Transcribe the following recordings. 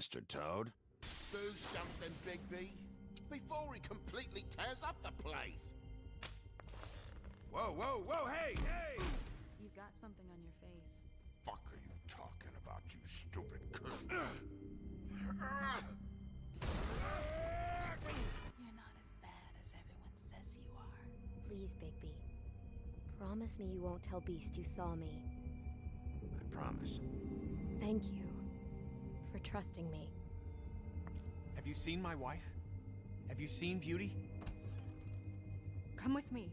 Mr. Toad. Do something, Bigby, before he completely tears up the place. Whoa, whoa, whoa, hey, hey! You've got something on your face. Fuck are you talking about, you stupid cunt? You're not as bad as everyone says you are. Please, Bigby. Promise me you won't tell Beast you saw me. I promise. Thank you for trusting me. Have you seen my wife? Have you seen Beauty? Come with me.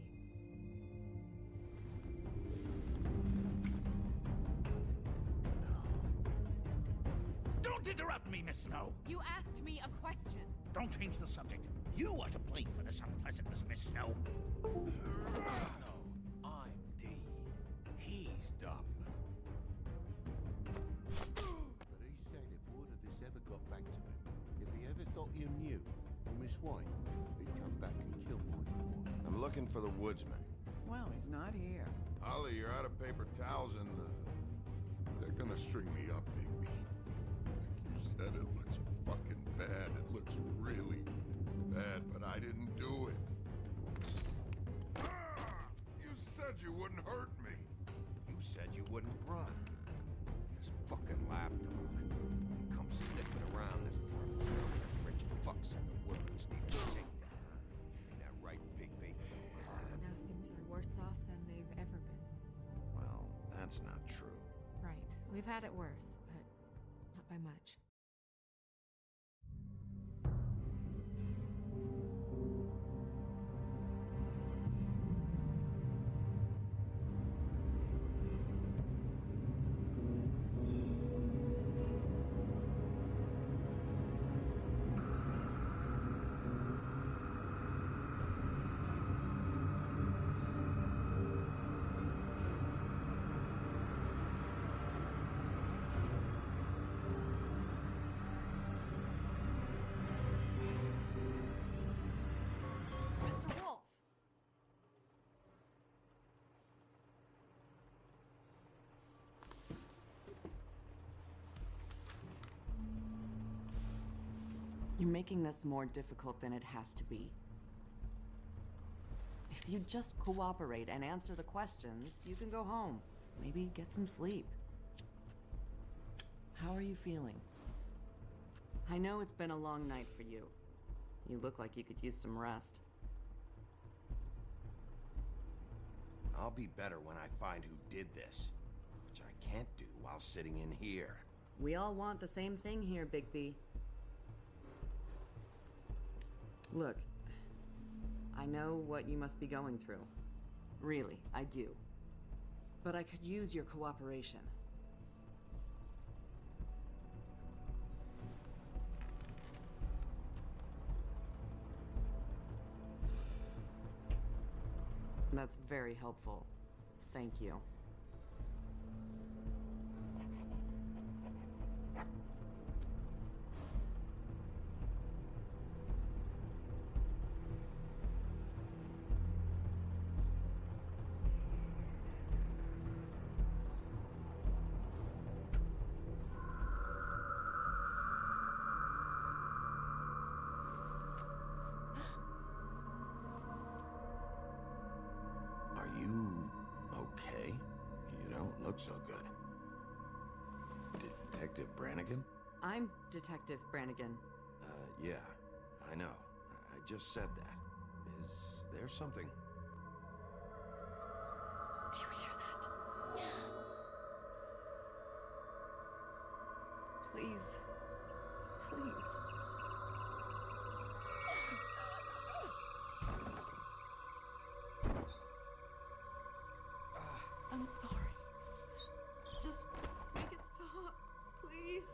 Don't interrupt me, Miss Snow! You asked me a question. Don't change the subject. You are to blame for this unpleasantness, Miss Snow. No, I'm D. He's dumb. But he said if word of this ever got back to him, if he ever thought you knew, or Miss White, he'd come back and kill my boy. I'm looking for the woodsman. Well, he's not here. Ollie, you're out of paper towels and, they're gonna string me up, Bigby. Like you said, it looks fucking bad. It looks really bad, but I didn't do it. Ah! You said you wouldn't hurt me. You said you wouldn't run. This fucking lapdog. He comes sniffing around this part of town. Rich fucks in the woods need a shakedown. Ain't that right, Bigby? Now things are worse off than they've ever been. Well, that's not true. Right. We've had it worse, but not by much. You're making this more difficult than it has to be. If you just cooperate and answer the questions, you can go home. Maybe get some sleep. How are you feeling? I know it's been a long night for you. You look like you could use some rest. I'll be better when I find who did this, which I can't do while sitting in here. We all want the same thing here, Bigby. Look, I know what you must be going through. Really, I do. But I could use your cooperation. That's very helpful. Thank you. So good. Detective Brannigan? I'm Detective Brannigan. Yeah, I know. I just said that. Is there something? Do you hear that? Please. Please. I'm sorry. Just make it stop, please.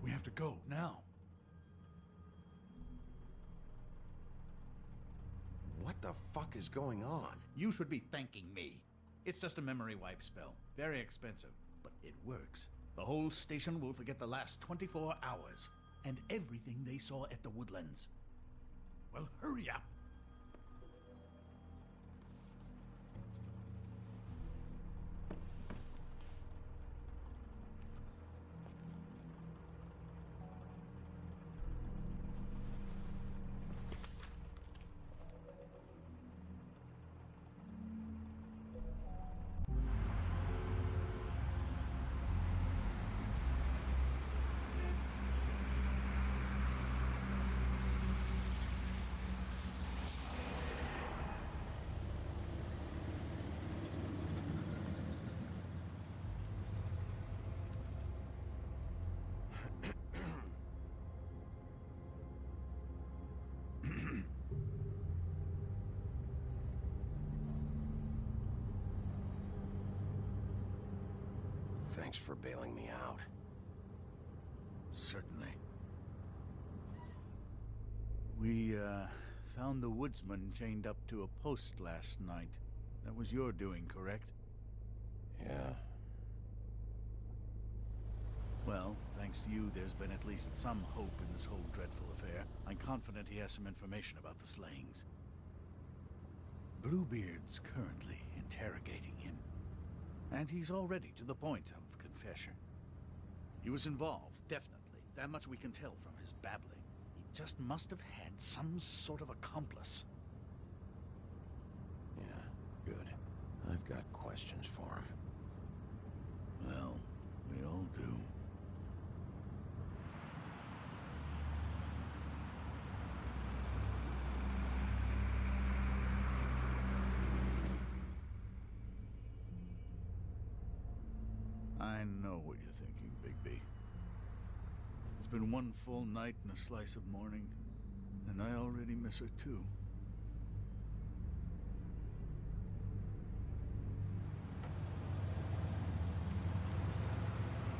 We have to go, now. What the fuck is going on? You should be thanking me. It's just a memory wipe spell. Very expensive, but it works. The whole station will forget the last 24 hours. and everything they saw at the woodlands. Well, hurry up. Thanks for bailing me out. Certainly. We, found the woodsman chained up to a post last night. That was your doing, correct? Yeah. Well, thanks to you, there's been at least some hope in this whole dreadful affair. I'm confident he has some information about the slayings. Bluebeard's currently interrogating him. And he's already to the point of confession. He was involved, definitely. That much we can tell from his babbling. He just must have had some sort of accomplice. Yeah, good. I've got questions for him. Well, we all do. I know what you're thinking, Bigby. It's been one full night and a slice of morning, and I already miss her too.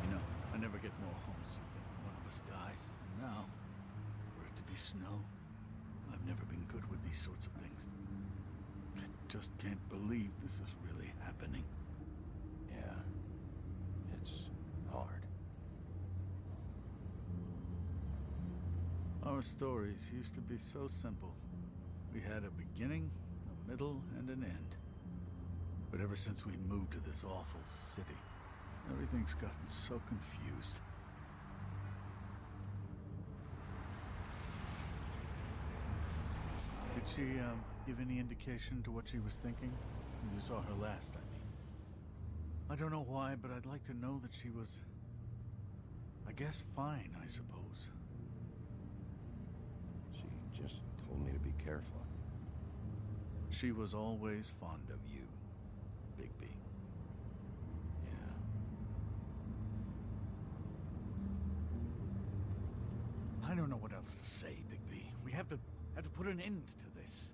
You know, I never get more homesick than when one of us dies, and now, for it to be snow, I've never been good with these sorts of things. I just can't believe this is really happening. Yeah. It's hard. Our stories used to be so simple. We had a beginning, a middle, and an end. But ever since we moved to this awful city, everything's gotten so confused. Did she, give any indication to what she was thinking? When you saw her last, I mean. I don't know why, but I'd like to know that she was, I guess, fine, I suppose. She just told me to be careful. She was always fond of you, Bigby. Yeah. I don't know what else to say, Bigby. We have to put an end to this.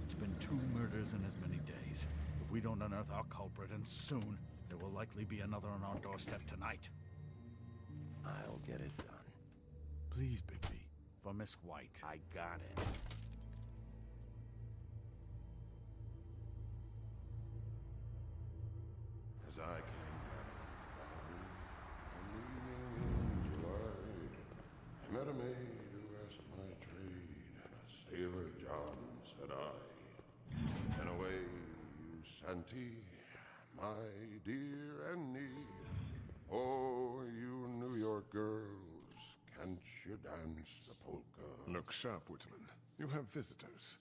It's been 2 murders in as many days. If we don't unearth our culprit, and soon, there will likely be another on our doorstep tonight. I'll get it done. Please, Bigby, for Miss White. I got it. As I came down, leaning in July, I met a maid who asked my trade. Sailor John, said I. And away you Santi, my dear Annie. Oh, you New York girls, can't you dance the polka? Look sharp, Woodsman. You have visitors.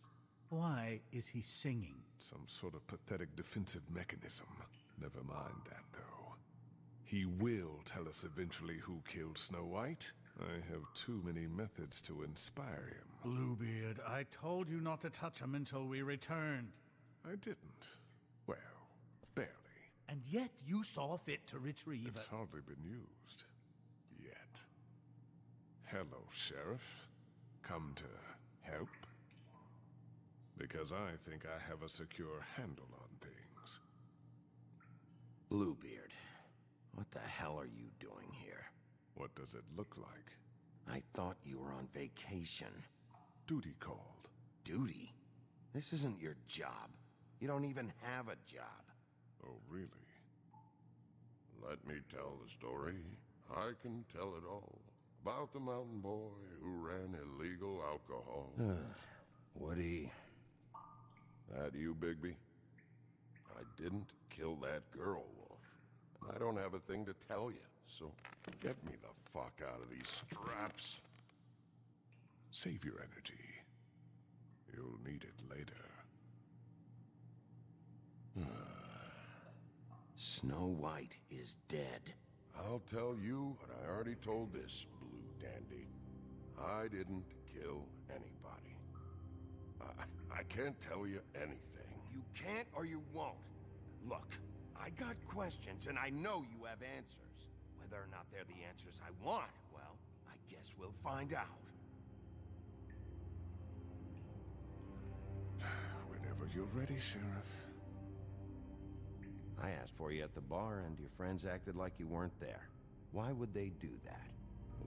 Why is he singing? Some sort of pathetic defensive mechanism. Never mind that, though. He will tell us eventually who killed Snow White. I have too many methods to inspire him. Bluebeard, I told you not to touch him until we returned. I didn't. Well, barely. And yet you saw fit to retrieve It's it. hardly been used. Yet. Hello, Sheriff. Come to help? Because I think I have a secure handle on things. Bluebeard, what the hell are you doing here? What does it look like? I thought you were on vacation. Duty called. Duty? This isn't your job. You don't even have a job. Oh, really? Let me tell the story I can tell it all. About the mountain boy who ran illegal alcohol. Woody. That you, Bigby? I didn't kill that girl, Wolf. And I don't have a thing to tell you, so get me the fuck out of these straps. Save your energy. You'll need it later. Snow White is dead. I'll tell you what I already told this blue dandy. I didn't kill anybody. I can't tell you anything. You can't or you won't. Look, I got questions and I know you have answers. Whether or not they're the answers I want, well, I guess we'll find out. Whenever you're ready, Sheriff. I asked for you at the bar and your friends acted like you weren't there. Why would they do that?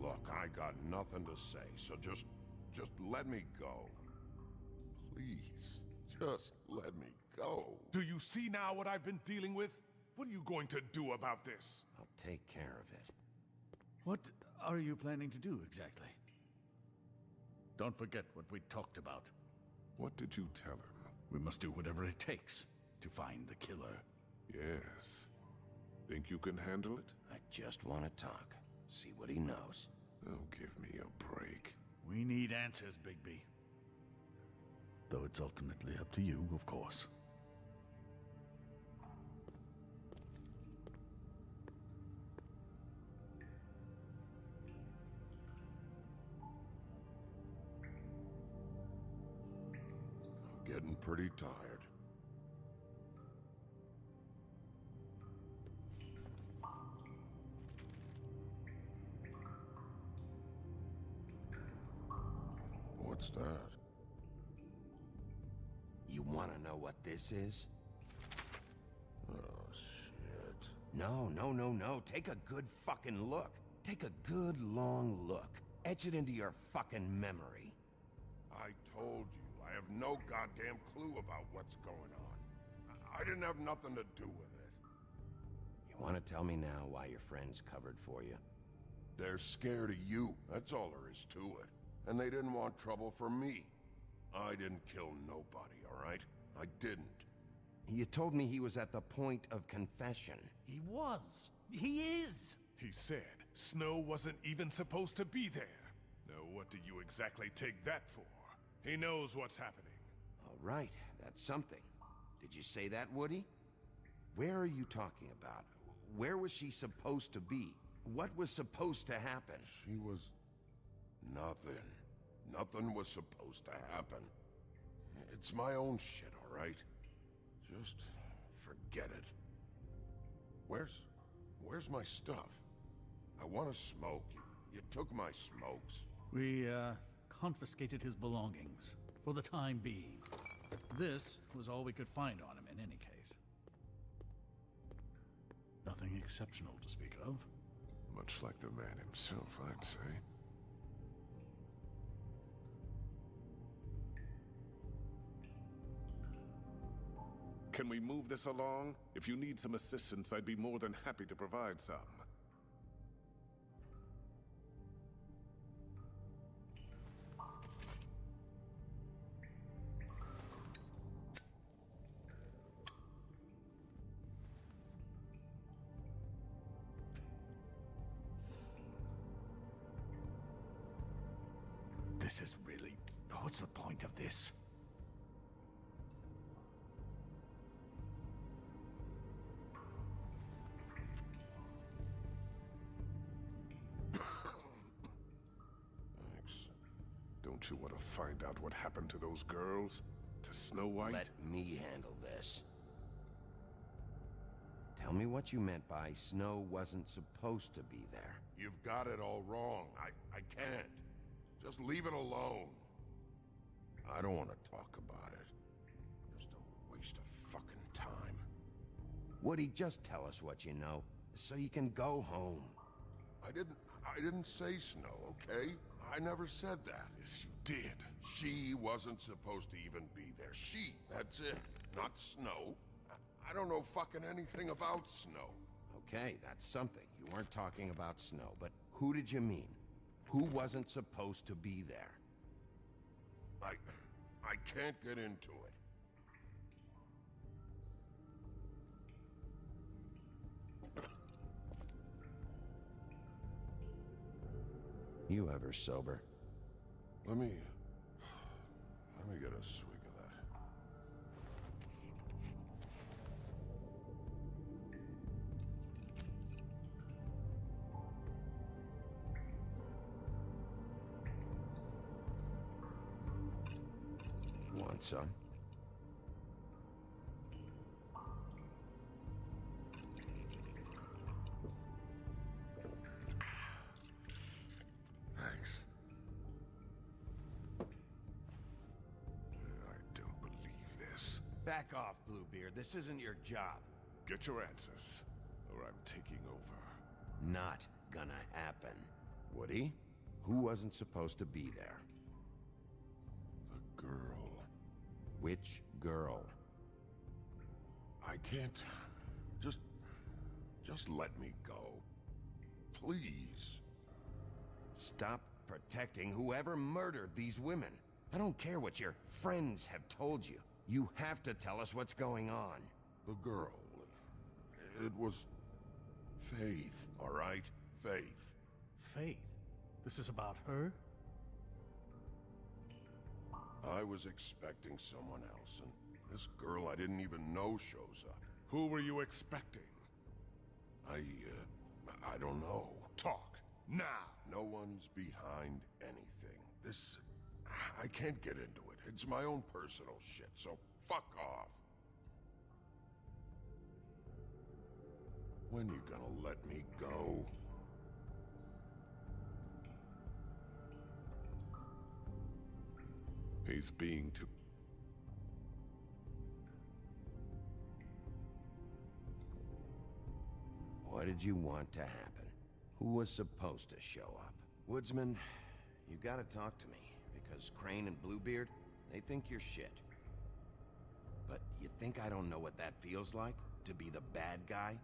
Look, I got nothing to say, so just let me go. Please, just let me go. Do you see now what I've been dealing with? What are you going to do about this? I'll take care of it. What are you planning to do exactly? Don't forget what we talked about. What did you tell him? We must do whatever it takes to find the killer. Yes. Think you can handle it? I just want to talk. See what he knows. Oh, give me a break. We need answers, Bigby. Though it's ultimately up to you, of course. I'm getting pretty tired. What's that? You want to know what this is? Oh, shit. No. Take a good fucking look. Take a good long look. Etch it into your fucking memory. I told you, I have no goddamn clue about what's going on. I didn't have nothing to do with it. You want to tell me now why your friends covered for you? They're scared of you, that's all there is to it. And they didn't want trouble for me. I didn't kill nobody, all right? I didn't. You told me he was at the point of confession. He was. He is. He said Snow wasn't even supposed to be there. Now what do you exactly take that for? He knows what's happening. All right, that's something. Did you say that, Woody? Where are you talking about? Where was she supposed to be? What was supposed to happen? She was... nothing. Nothing was supposed to happen. It's my own shit, all right? Just forget it. Where's my stuff? I want to smoke. You took my smokes. We, confiscated his belongings, for the time being. This was all we could find on him in any case. Nothing exceptional to speak of. Much like the man himself, I'd say. Can we move this along? If you need some assistance, I'd be more than happy to provide some. This is really... what's the point of this? Don't you want to find out what happened to those girls? To Snow White? Let me handle this. Tell me what you meant by Snow wasn't supposed to be there. You've got it all wrong. I can't. Just leave it alone. I don't want to talk about it. Just a waste of fucking time. Woody, just tell us what you know, so you can go home. I didn't say Snow, okay? I never said that. Yes, you did. She wasn't supposed to even be there. She, that's it. Not Snow. I don't know fucking anything about Snow. Okay, that's something. You weren't talking about Snow, but who did you mean? Who wasn't supposed to be there? I can't get into it. You ever sober? Let me get a swig of that. Want some? Thanks. I don't believe this. Back off, Bluebeard. This isn't your job. Get your answers, or I'm taking over. Not gonna happen. Woody? Who wasn't supposed to be there? The girl. Which girl? I can't. Just let me go. Please. Stop protecting whoever murdered these women. I don't care what your friends have told you. You have to tell us what's going on. The girl. It was Faith, all right? Faith. Faith? This is about her? I was expecting someone else, and this girl I didn't even know shows up. Who were you expecting? I don't know. Talk, now! No one's behind anything. This... I can't get into it. It's my own personal shit, so fuck off. When you gonna let me go? He's being too... What did you want to happen? Who was supposed to show up? Woodsman, you gotta talk to me, because Crane and Bluebeard, they think you're shit. But you think I don't know what that feels like? To be the bad guy?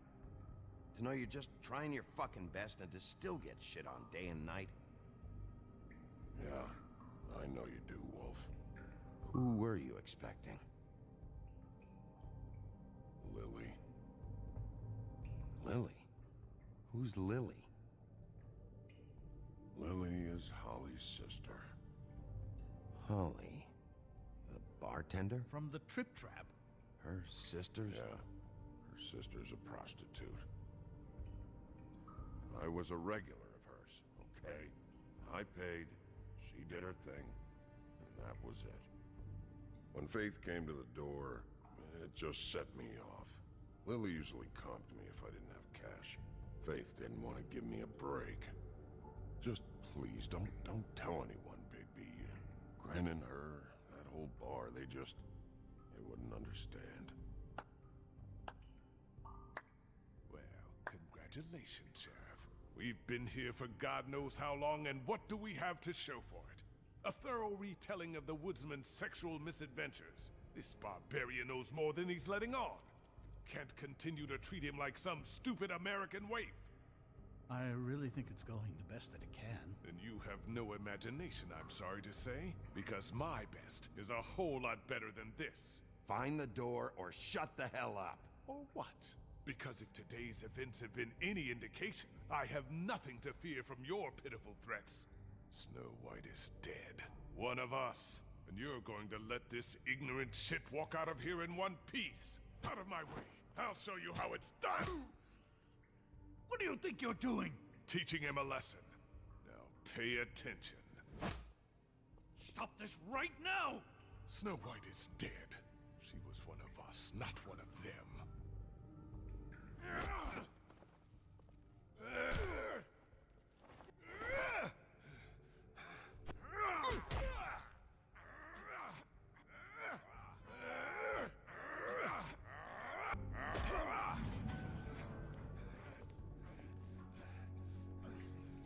To know you're just trying your fucking best and to still get shit on day and night? Yeah, I know you do, Wolf. Who were you expecting? Lily. Lily? Who's Lily? Lily is Holly's sister. Holly? The bartender? From the Trip Trap? Her sister's? Yeah, her sister's a prostitute. I was a regular of hers, okay? I paid, she did her thing, and that was it. When Faith came to the door, it just set me off. Lily usually comped me if I didn't have cash. Faith didn't want to give me a break. Just please, don't tell anyone, Bigby. Gren and her, that whole bar, they wouldn't understand. Well, congratulations, Sheriff. We've been here for God knows how long, and what do we have to show for it? A thorough retelling of the woodsman's sexual misadventures. This barbarian knows more than he's letting on. Can't continue to treat him like some stupid American waif. I really think it's going the best that it can. And you have no imagination, I'm sorry to say, because my best is a whole lot better than this. Find the door or shut the hell up. Or what? Because if today's events have been any indication, I have nothing to fear from your pitiful threats. Snow White is dead. One of us. And you're going to let this ignorant shit walk out of here in one piece. Out of my way. I'll show you how it's done. What do you think you're doing? Teaching him a lesson. Now pay attention. Stop this right now! Snow White is dead. She was one of us, not one of them.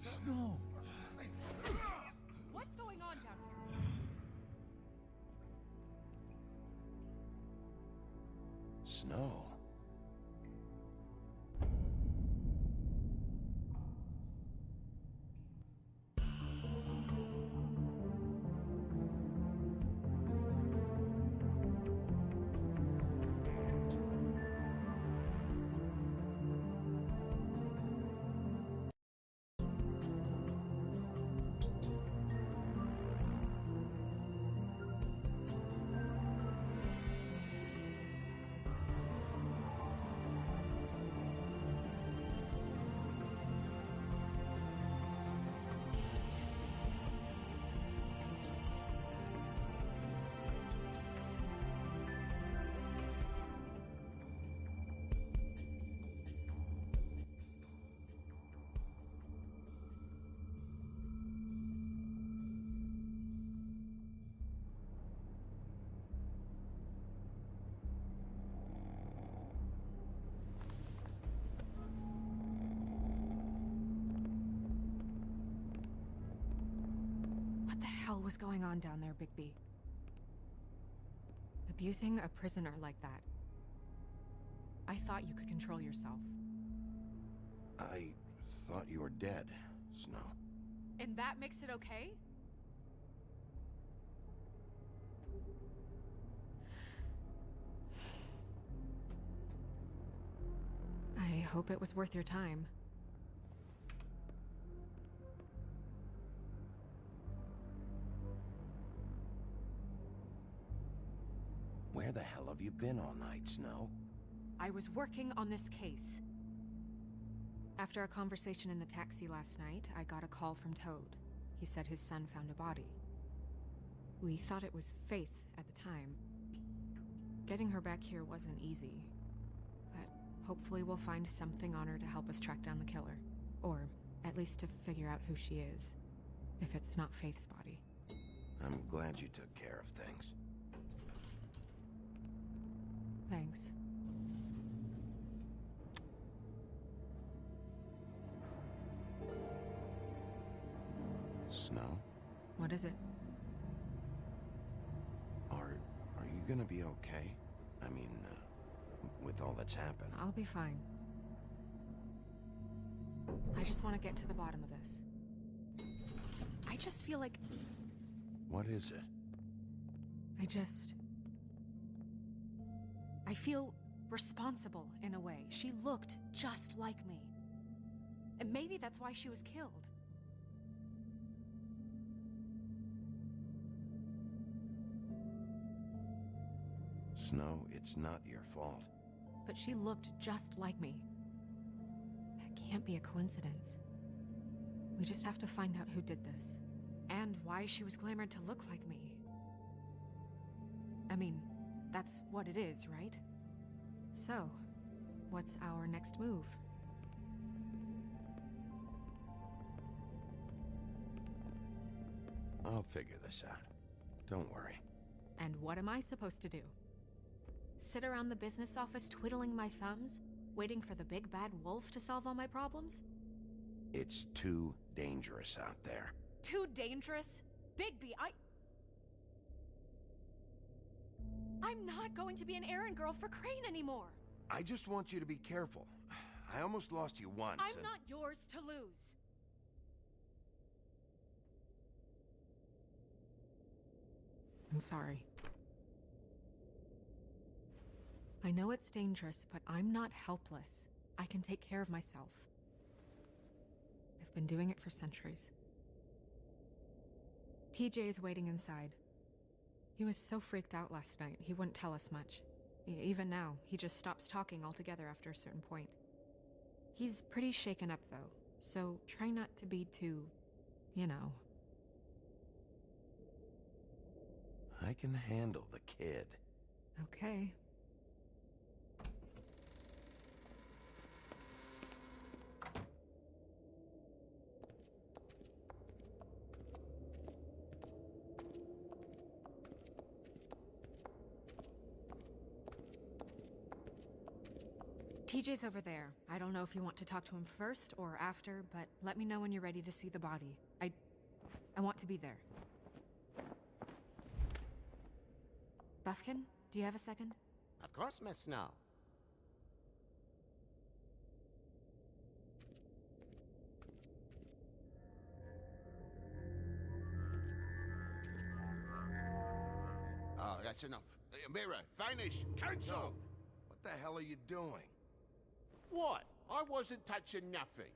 Snow! What's going on down here? Snow. hell was going on down there, Bigby? Abusing a prisoner like that. I thought you could control yourself. I thought you were dead, Snow. And that makes it okay? I hope it was worth your time. Where the hell have you been all night, Snow? I was working on this case. After a conversation in the taxi last night, I got a call from Toad. He said his son found a body. We thought it was Faith at the time. Getting her back here wasn't easy, but hopefully we'll find something on her to help us track down the killer. Or at least to figure out who she is, if it's not Faith's body. I'm glad you took care of things. Thanks. Snow? What is it? Are you gonna be okay? I mean, with all that's happened. I'll be fine. I just want to get to the bottom of this. I just feel like... What is it? I feel responsible in a way. She looked just like me. And maybe that's why she was killed. Snow, it's not your fault. But she looked just like me. That can't be a coincidence. We just have to find out who did this. And why she was glamored to look like me. I mean, that's what it is, right? So, what's our next move? I'll figure this out. Don't worry. And what am I supposed to do? Sit around the business office twiddling my thumbs, waiting for the big bad wolf to solve all my problems? It's too dangerous out there. Too dangerous? Bigby, I'm not going to be an errand girl for Crane anymore. I just want you to be careful. I almost lost you once. I'm not yours to lose. I'm sorry. I know it's dangerous, but I'm not helpless. I can take care of myself. I've been doing it for centuries. TJ is waiting inside. He was so freaked out last night, he wouldn't tell us much. Even now, he just stops talking altogether after a certain point. He's pretty shaken up, though, so try not to be too, you know. I can handle the kid. Okay. TJ's over there. I don't know if you want to talk to him first or after, but let me know when you're ready to see the body. I want to be there. Buffkin, do you have a second? Of course, Miss Snow. Oh, that's enough. Mirror, vanish, cancel! What the hell are you doing? What? I wasn't touching nothing.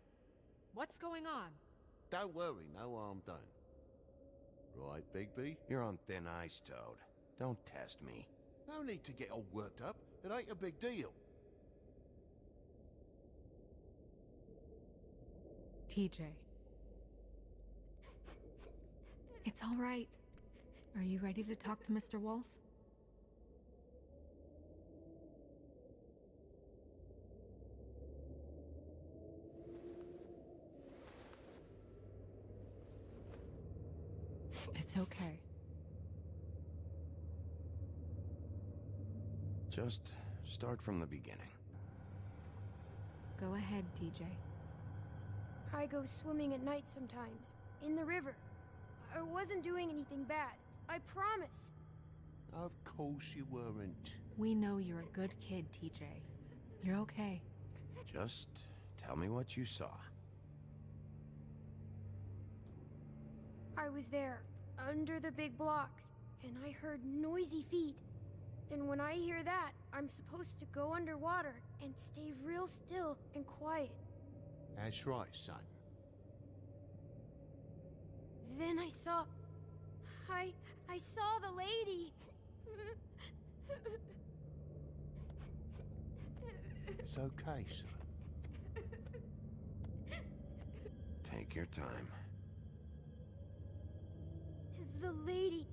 What's going on? Don't worry, no harm done. Right, Bigby? You're on thin ice, Toad. Don't test me. No need to get all worked up. It ain't a big deal. TJ. It's all right. Are you ready to talk to Mr. Wolf? It's okay. Just start from the beginning. Go ahead, TJ. I go swimming at night sometimes, in the river. I was wasn't doing anything bad. I promise. Of course you weren't. We know you're a good kid, TJ. You're okay. Just tell me what you saw. I was there, under the big blocks, and I heard noisy feet. And when I hear that, I'm supposed to go underwater and stay real still and quiet. That's right, son. Then I saw the lady. It's okay, son. Take your time. The lady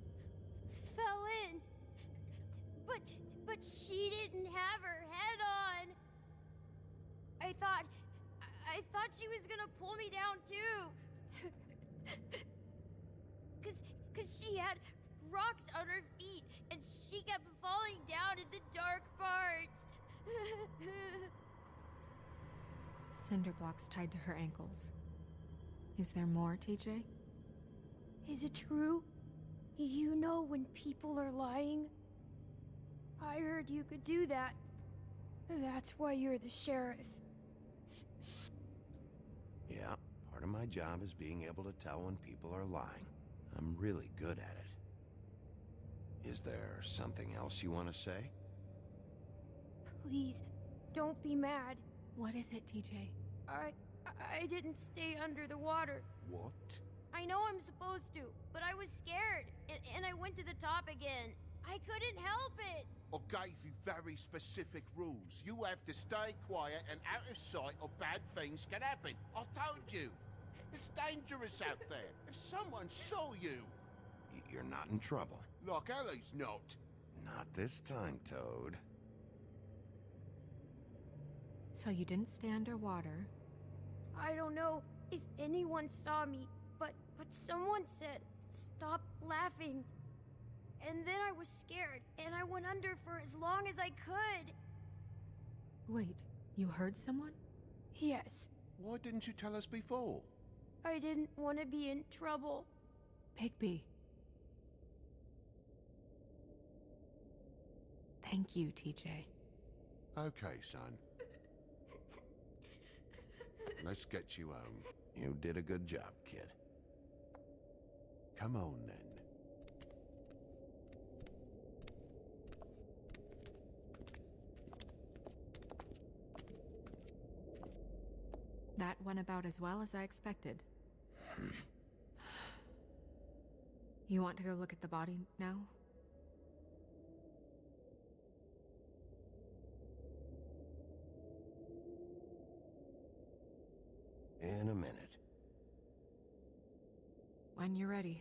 fell in. But she didn't have her head on. I thought she was gonna pull me down too. Cause she had rocks on her feet and she kept falling down in the dark parts. Cinder blocks tied to her ankles. Is there more, TJ? Is it true? You know when people are lying? I heard you could do that. That's why you're the sheriff. Yeah, part of my job is being able to tell when people are lying. I'm really good at it. Is there something else you want to say? Please, don't be mad. What is it, TJ? I didn't stay under the water. What? I know I'm supposed to, but I was scared, and I went to the top again. I couldn't help it. I gave you very specific rules. You have to stay quiet and out of sight or bad things can happen. I told you. It's dangerous out there. If someone saw you... You're not in trouble. Like Ellie's not. Not this time, Toad. So you didn't stay underwater. I don't know if anyone saw me, but someone said, stop laughing. And then I was scared, and I went under for as long as I could. Wait, you heard someone? Yes. Why didn't you tell us before? I didn't want to be in trouble. Bigby. Thank you, TJ. Okay, son. Let's get you home. You did a good job, kid. Come on, then. That went about as well as I expected. You want to go look at the body now? In a minute. When you're ready.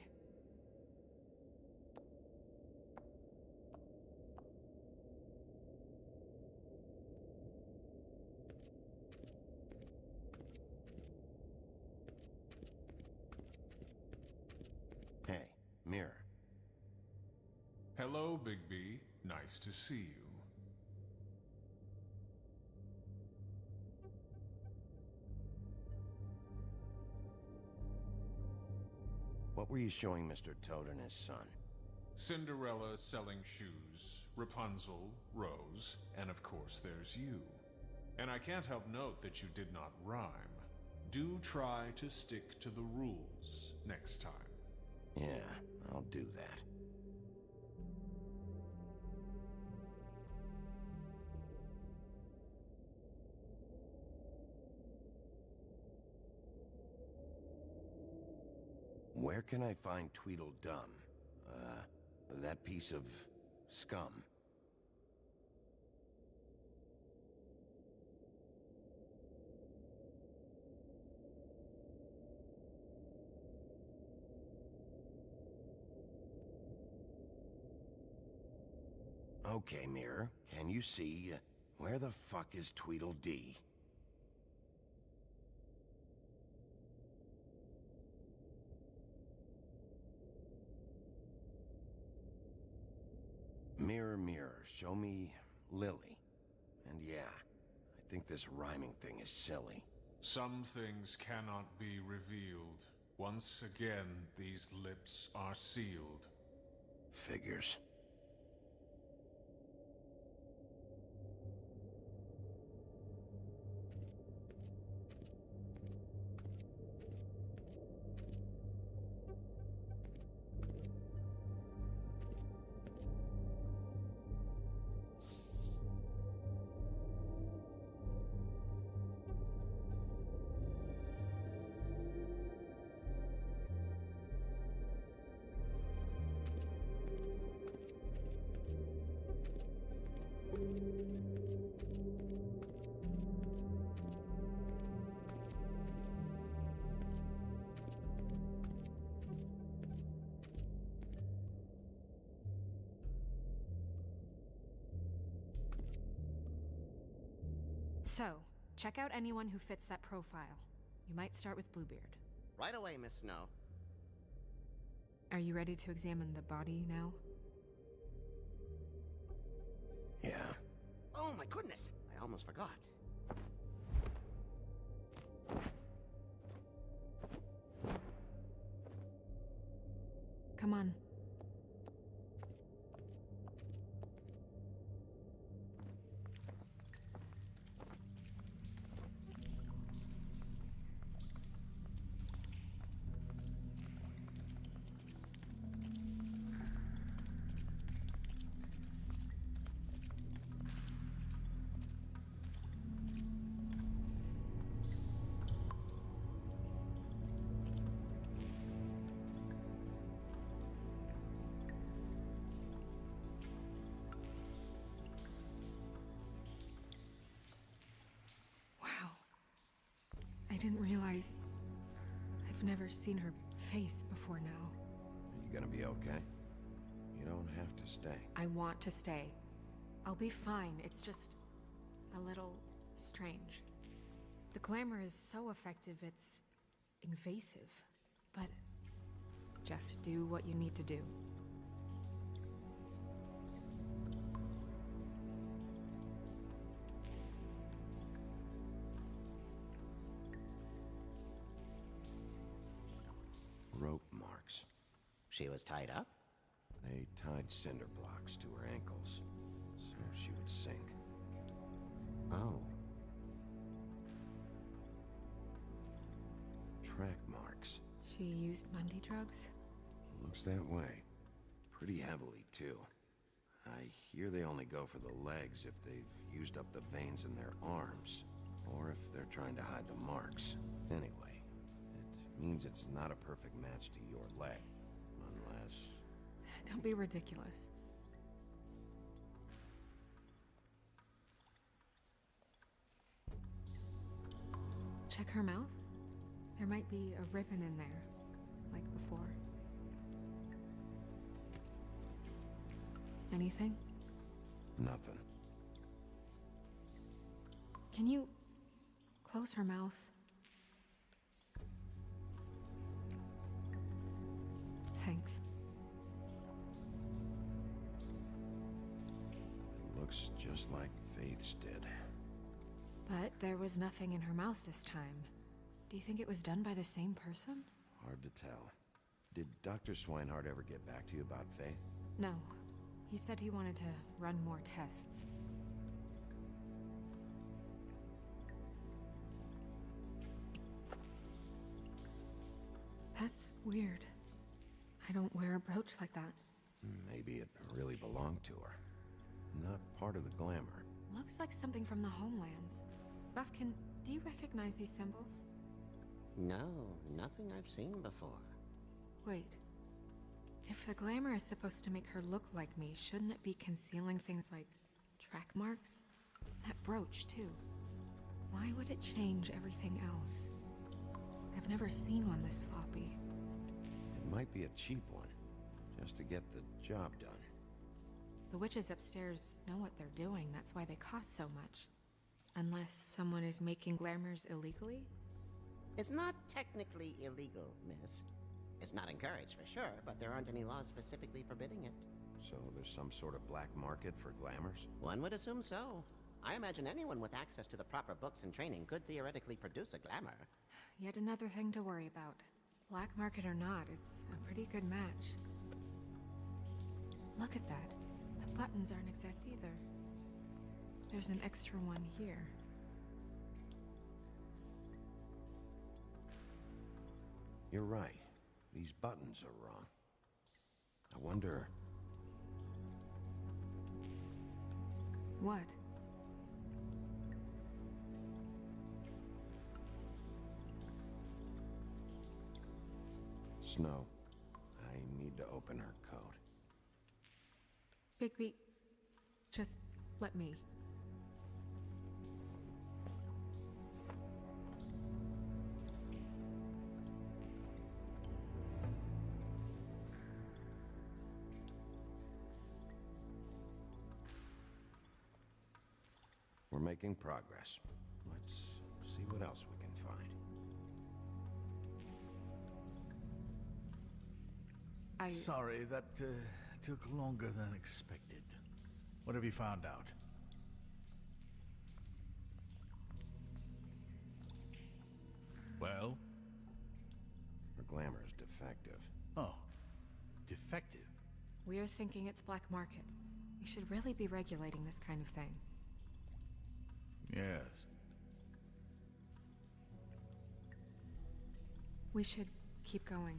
Hey, Mirror. Hello, Bigby. Nice to see you. What were you showing Mr. Toad and his son? Cinderella selling shoes, Rapunzel, Rose, and of course there's you. And I can't help note that you did not rhyme. Do try to stick to the rules next time. Yeah, I'll do that. Where can I find Tweedledum? That piece of scum. Okay, Mirror, can you see where the fuck is Tweedledee? Mirror, mirror, show me Lily. And yeah, I think this rhyming thing is silly. Some things cannot be revealed. Once again, these lips are sealed. Figures. So, check out anyone who fits that profile. You might start with Bluebeard. Right away, Miss Snow. Are you ready to examine the body now? Yeah. Oh my goodness! I almost forgot. Come on. I didn't realize I've never seen her face before now. Are you gonna be okay? You don't have to stay. I want to stay. I'll be fine. It's just a little strange. The glamour is so effective, it's invasive. But just do what you need to do. Rope marks. She was tied up? They tied cinder blocks to her ankles, so she would sink. Oh. Track marks. She used Mundy drugs? Looks that way. Pretty heavily, too. I hear they only go for the legs if they've used up the veins in their arms, or if they're trying to hide the marks. Anyway, it means it's not a perfect match to your leg, unless... Don't be ridiculous. Check her mouth. There might be a ribbon in there, like before. Anything? Nothing. Can you close her mouth? Thanks. It looks just like Faith's did. But there was nothing in her mouth this time. Do you think it was done by the same person? Hard to tell. Did Dr. Swinehart ever get back to you about Faith? No. He said he wanted to run more tests. That's weird. I don't wear a brooch like that. Maybe it really belonged to her. Not part of the glamour. Looks like something from the homelands. Buffkin, do you recognize these symbols? No, nothing I've seen before. Wait. If the glamour is supposed to make her look like me, shouldn't it be concealing things like track marks? That brooch, too. Why would it change everything else? I've never seen one this sloppy. It might be a cheap one, just to get the job done. The witches upstairs know what they're doing, that's why they cost so much. Unless someone is making glamours illegally? It's not technically illegal, miss. It's not encouraged for sure, but there aren't any laws specifically forbidding it. So there's some sort of black market for glamours? One would assume so. I imagine anyone with access to the proper books and training could theoretically produce a glamour. Yet another thing to worry about. Black market or not, it's a pretty good match. Look at that. The buttons aren't exact either. There's an extra one here. You're right. These buttons are wrong. I wonder... What? Snow, I need to open her coat. Bigby, just let me. We're making progress. Let's see what else we can find. Sorry, that took longer than expected. What have you found out? Well? Her glamour's defective. Oh. Defective? We're thinking it's black market. We should really be regulating this kind of thing. Yes. We should keep going.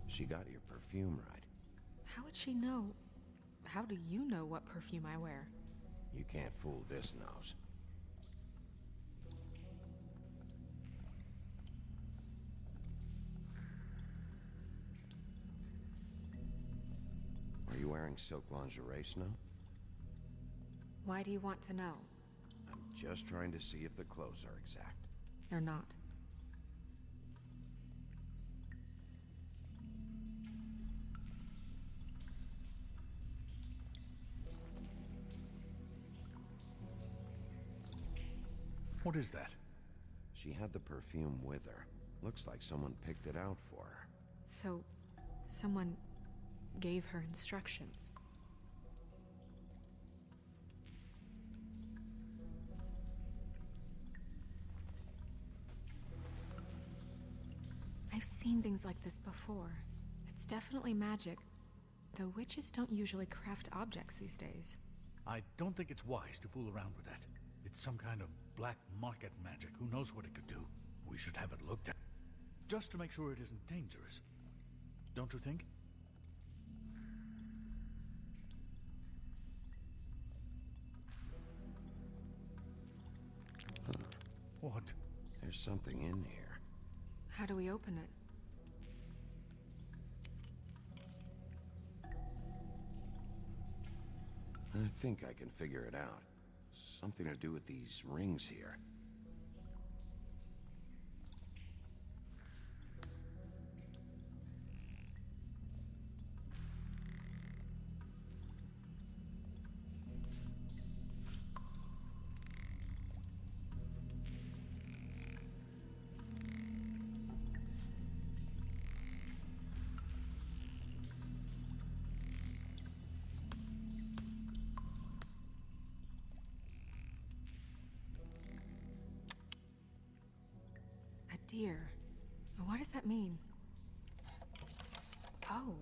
She got your perfume right. How would she know? How do you know what perfume I wear? You can't fool this nose. Are you wearing silk lingerie, Snow? Why do you want to know? I'm just trying to see if the clothes are exact. They're not. What is that? She had the perfume with her. Looks like someone picked it out for her. So, someone gave her instructions. I've seen things like this before. It's definitely magic, though witches don't usually craft objects these days. I don't think it's wise to fool around with that. It's some kind of black market magic. Who knows what it could do? We should have it looked at. Just to make sure it isn't dangerous. Don't you think? Huh. What? There's something in here. How do we open it? I think I can figure it out. Something to do with these rings here. Deer. What does that mean? Oh.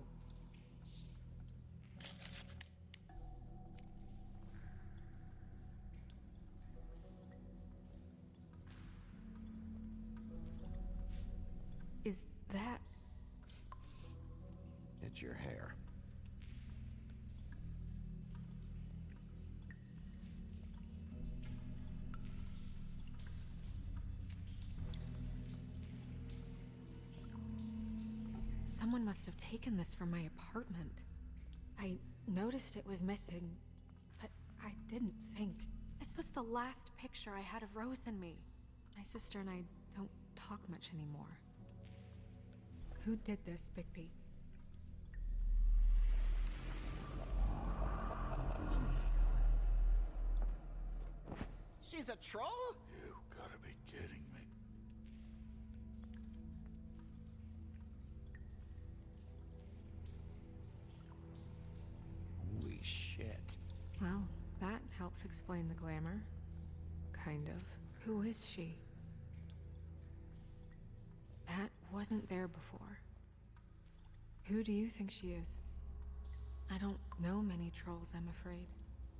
Is that... It's your hair. Someone must have taken this from my apartment. I noticed it was missing, but I didn't think. This was the last picture I had of Rose and me. My sister and I don't talk much anymore. Who did this, Bigby? She's a troll? You gotta be kidding me. Holy shit. Well, that helps explain the glamour. kind of. Who is she? That wasn't there before. Who do you think she is? I don't know many trolls, I'm afraid.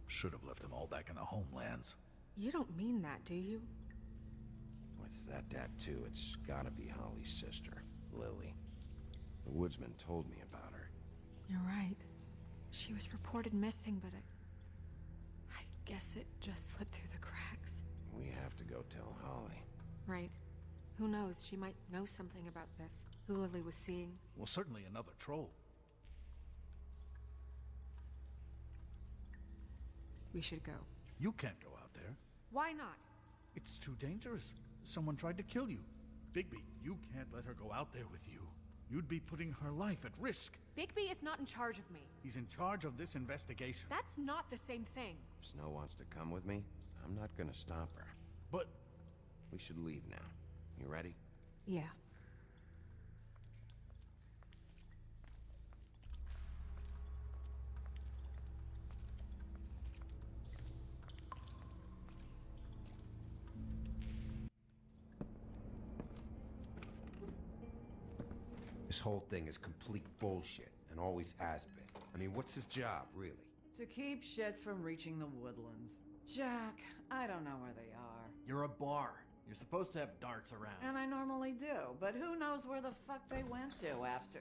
Should have left them all back in the homelands. You don't mean that, do you? With that tattoo, it's gotta be Holly's sister, Lily. The woodsman told me about her. You're right. She was reported missing, but I guess it just slipped through the cracks. We have to go tell Holly. Right. Who knows? She might know something about this. Who Lily was seeing. Well, certainly another troll. We should go. You can't go out there. Why not? It's too dangerous. Someone tried to kill you. Bigby, you can't let her go out there with you. You'd be putting her life at risk. Bigby is not in charge of me. He's in charge of this investigation. That's not the same thing. If Snow wants to come with me, I'm not gonna stop her. But... we should leave now. You ready? Yeah. This whole thing is complete bullshit, and always has been. I mean, what's his job, really? To keep shit from reaching the woodlands. Jack, I don't know where they are. You're a bar. You're supposed to have darts around. And I normally do, but who knows where the fuck they went to after...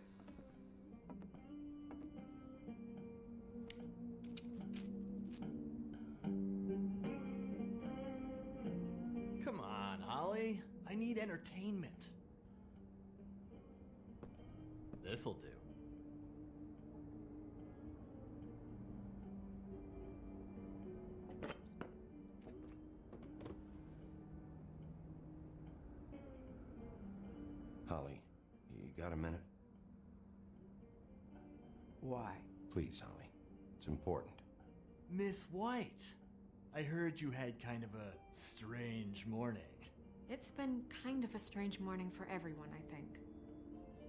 Come on, Holly. I need entertainment. This'll do. Holly, you got a minute? Why? Please, Holly. It's important. Miss White, I heard you had kind of a strange morning. It's been kind of a strange morning for everyone, I think.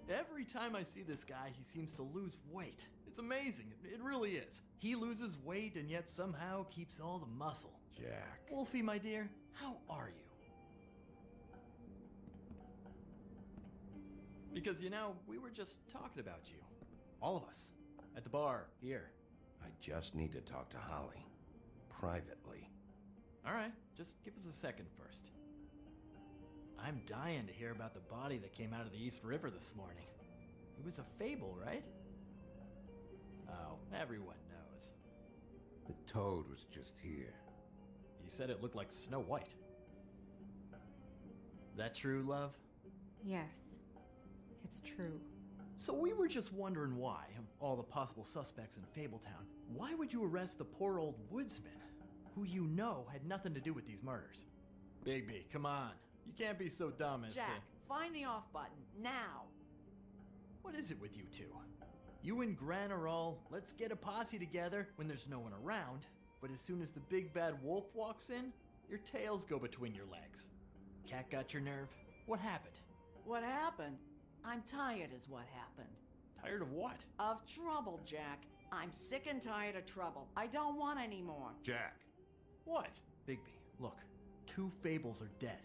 Every time I see this guy, he seems to lose weight. It's amazing. It really is. He loses weight and yet somehow keeps all the muscle. Jack. Wolfie, my dear, how are you? Because, you know, we were just talking about you. All of us. At the bar, here. I just need to talk to Holly. Privately. All right, just give us a second first. I'm dying to hear about the body that came out of the East River this morning. It was a fable, right? Oh, everyone knows. The toad was just here. He said it looked like Snow White. That true, love? Yes, it's true. So we were just wondering why, of all the possible suspects in Fabletown, why would you arrest the poor old woodsman, who you know had nothing to do with these murders? Bigby, come on. You can't be so dumb as Jack, to... find the off button, now! What is it with you two? You and Gran are all, let's get a posse together when there's no one around, but as soon as the big bad wolf walks in, your tails go between your legs. Cat got your nerve? What happened? What happened? I'm tired is what happened. Tired of what? Of trouble, Jack. I'm sick and tired of trouble. I don't want any more. Jack. What? Bigby, look. 2 Fables are dead.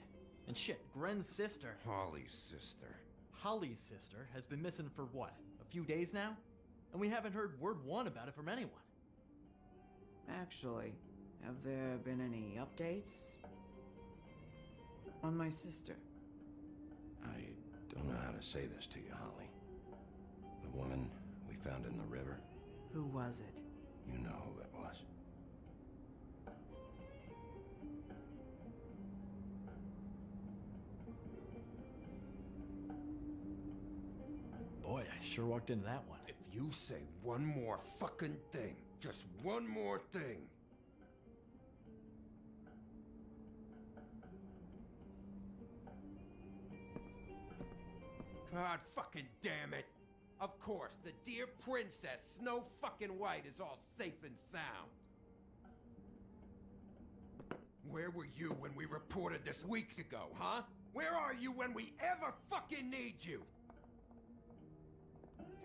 And shit, Gren's sister... Holly's sister. Holly's sister has been missing for what? A few days now? And we haven't heard word one about it from anyone. Actually, have there been any updates? On my sister? I don't know how to say this to you, Holly. The woman we found in the river. Who was it? You know who it was. Boy, I sure walked into that one. If you say one more fucking thing, just one more thing. God fucking damn it. Of course, the dear princess, Snow fucking White, is all safe and sound. Where were you when we reported this weeks ago, huh? Where are you when we ever fucking need you?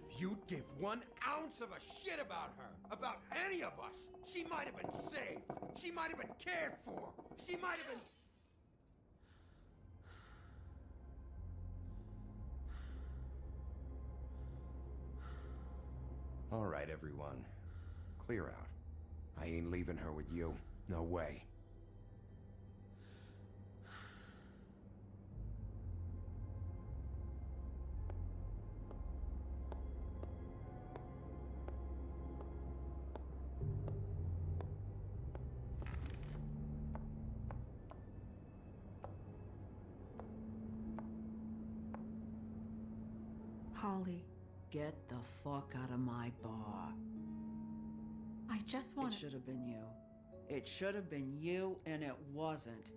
If you'd give 1 ounce of a shit about her, about any of us. She might have been saved. She might have been cared for. She might have been... All right, everyone. Clear out. I ain't leaving her with you. No way. Holly, Get the fuck out of my bar. I just want It should have been you. It should have been you, and it wasn't.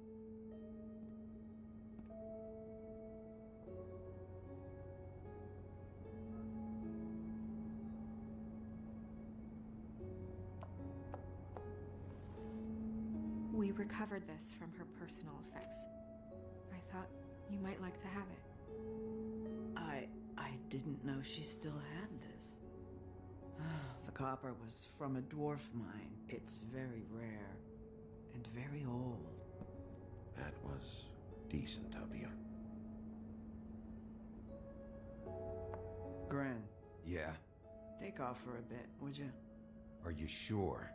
We recovered this from her personal effects. I thought you might like to have it. I didn't know she still had this. The copper was from a dwarf mine. It's very rare and very old. That was decent of you. Gren, Yeah? take off for a bit, would you? Are you sure?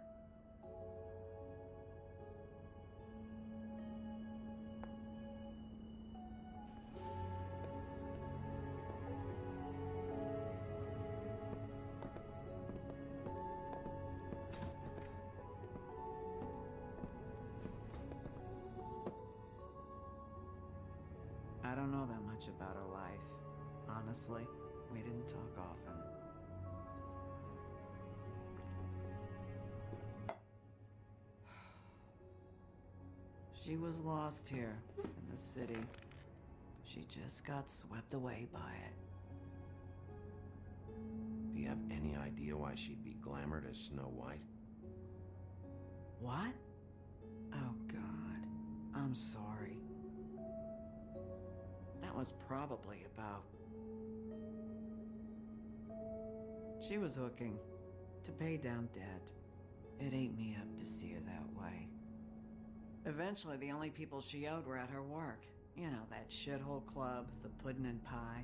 I don't know that much about her life. Honestly, we didn't talk often. She was lost here in the city. She just got swept away by it. Do you have any idea why she'd be glamored as Snow White? What? Oh, God. I'm sorry. That was probably about... She was hooking to pay down debt. It ate me up to see her that way. Eventually, the only people she owed were at her work. You know, that shithole club, the Puddin' and Pie.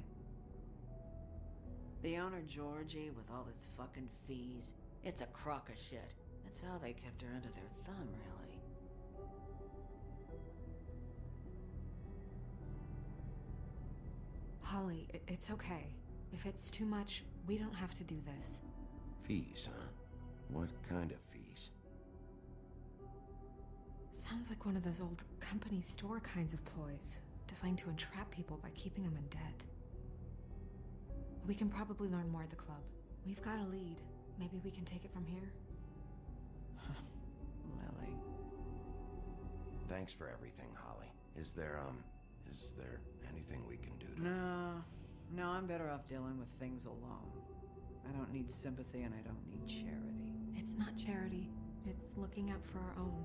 The owner, Georgie, with all his fucking fees, it's a crock of shit. That's how they kept her under their thumb, really. Holly, it's okay. If it's too much, we don't have to do this. Fees, huh? What kind of fees? Sounds like one of those old company store kinds of ploys, designed to entrap people by keeping them in debt. We can probably learn more at the club. We've got a lead. Maybe we can take it from here? Lily. Thanks for everything, Holly. Is there anything we can do to... No, I'm better off dealing with things alone. I don't need sympathy and I don't need charity. It's not charity. It's looking out for our own.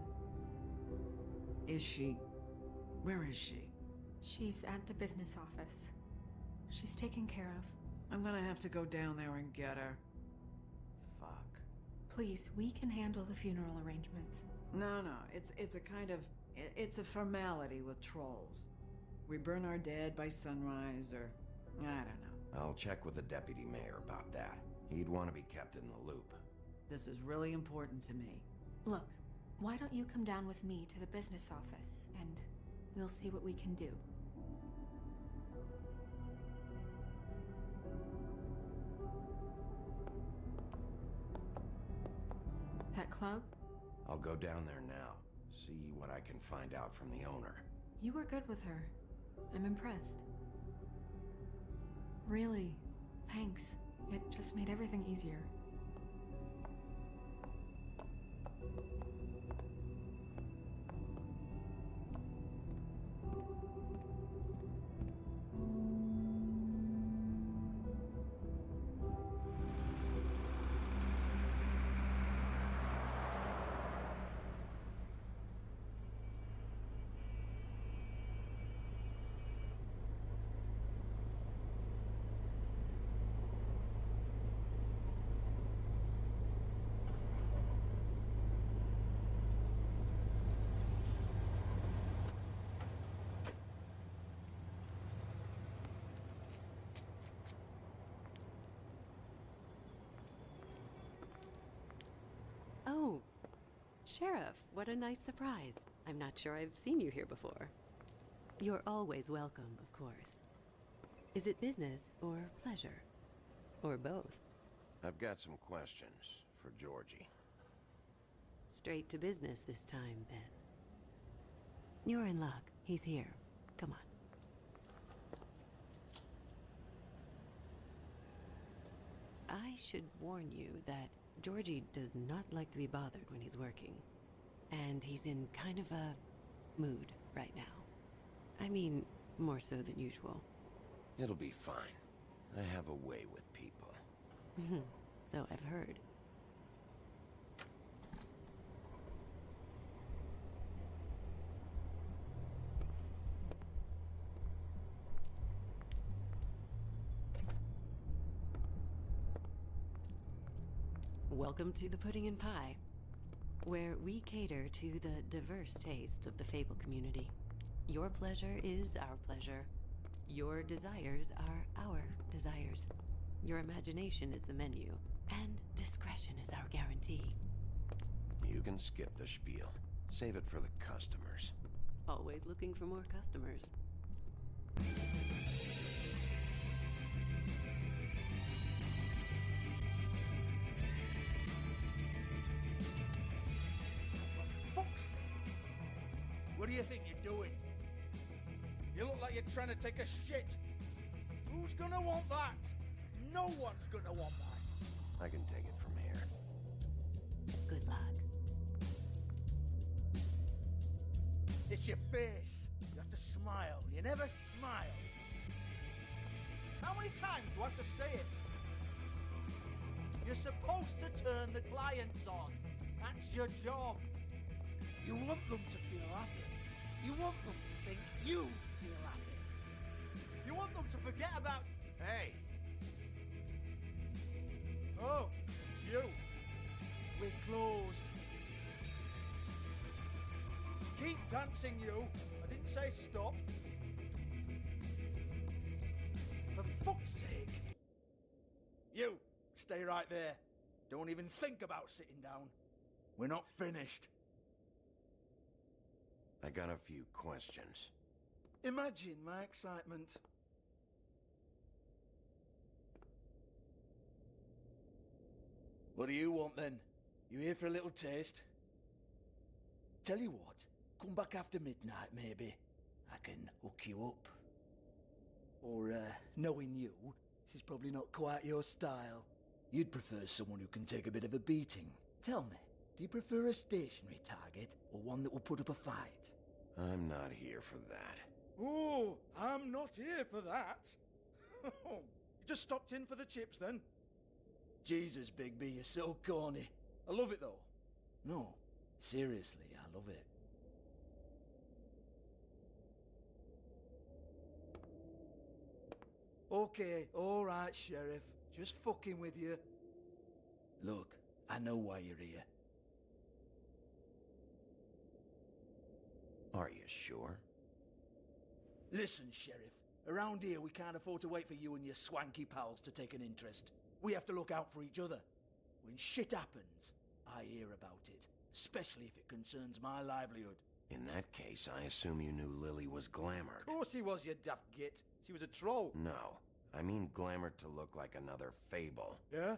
Is she... Where is she? She's at the business office. She's taken care of. I'm gonna have to go down there and get her. Fuck. Please, we can handle the funeral arrangements. No, it's a kind of... It's a formality with trolls. We burn our dead by sunrise, or... I don't know. I'll check with the deputy mayor about that. He'd want to be kept in the loop. This is really important to me. Look, why don't you come down with me to the business office, and we'll see what we can do. That club? I'll go down there now. See what I can find out from the owner. You were good with her. I'm impressed. Really, thanks. It just made everything easier. Sheriff, what a nice surprise. I'm not sure I've seen you here before. You're always welcome, of course. Is it business or pleasure? Or both? I've got some questions for Georgie. Straight to business this time, then. You're in luck. He's here. Come on. I should warn you that Georgie does not like to be bothered when he's working. And he's in kind of a mood right now. I mean, more so than usual. It'll be fine. I have a way with people. So I've heard. Welcome to the Pudding and Pie, where we cater to the diverse tastes of the Fable community. Your pleasure is our pleasure. Your desires are our desires. Your imagination is the menu, and discretion is our guarantee. You can skip the spiel. Save it for the customers. Always looking for more customers. What do you think you're doing? You look like you're trying to take a shit. Who's gonna want that? No one's gonna want that. I can take it from here. Good luck. It's your face. You have to smile. You never smile. How many times do I have to say it? You're supposed to turn the clients on. That's your job. You want them to feel happy. You want them to think you feel happy. You want them to forget about... Hey! Oh, it's you. We're closed. Keep dancing, you. I didn't say stop. For fuck's sake. You, stay right there. Don't even think about sitting down. We're not finished. I got a few questions. Imagine my excitement. What do you want then? You here for a little taste? Tell you what, come back after midnight maybe. I can hook you up. Or, knowing you, she's probably not quite your style. You'd prefer someone who can take a bit of a beating. Tell me, do you prefer a stationary target or one that will put up a fight? I'm not here for that. Oh, I'm not here for that. You just stopped in for the chips then? Jesus, Bigby, you're so corny. I love it though. No, seriously, I love it. Okay, alright, Sheriff. Just fucking with you. Look, I know why you're here. Are you sure? Listen, Sheriff. Around here, we can't afford to wait for you and your swanky pals to take an interest. We have to look out for each other. When shit happens, I hear about it. Especially if it concerns my livelihood. In that case, I assume you knew Lily was glamored. Of course she was, you daft git. She was a troll. No. I mean glamored to look like another Fable. Yeah?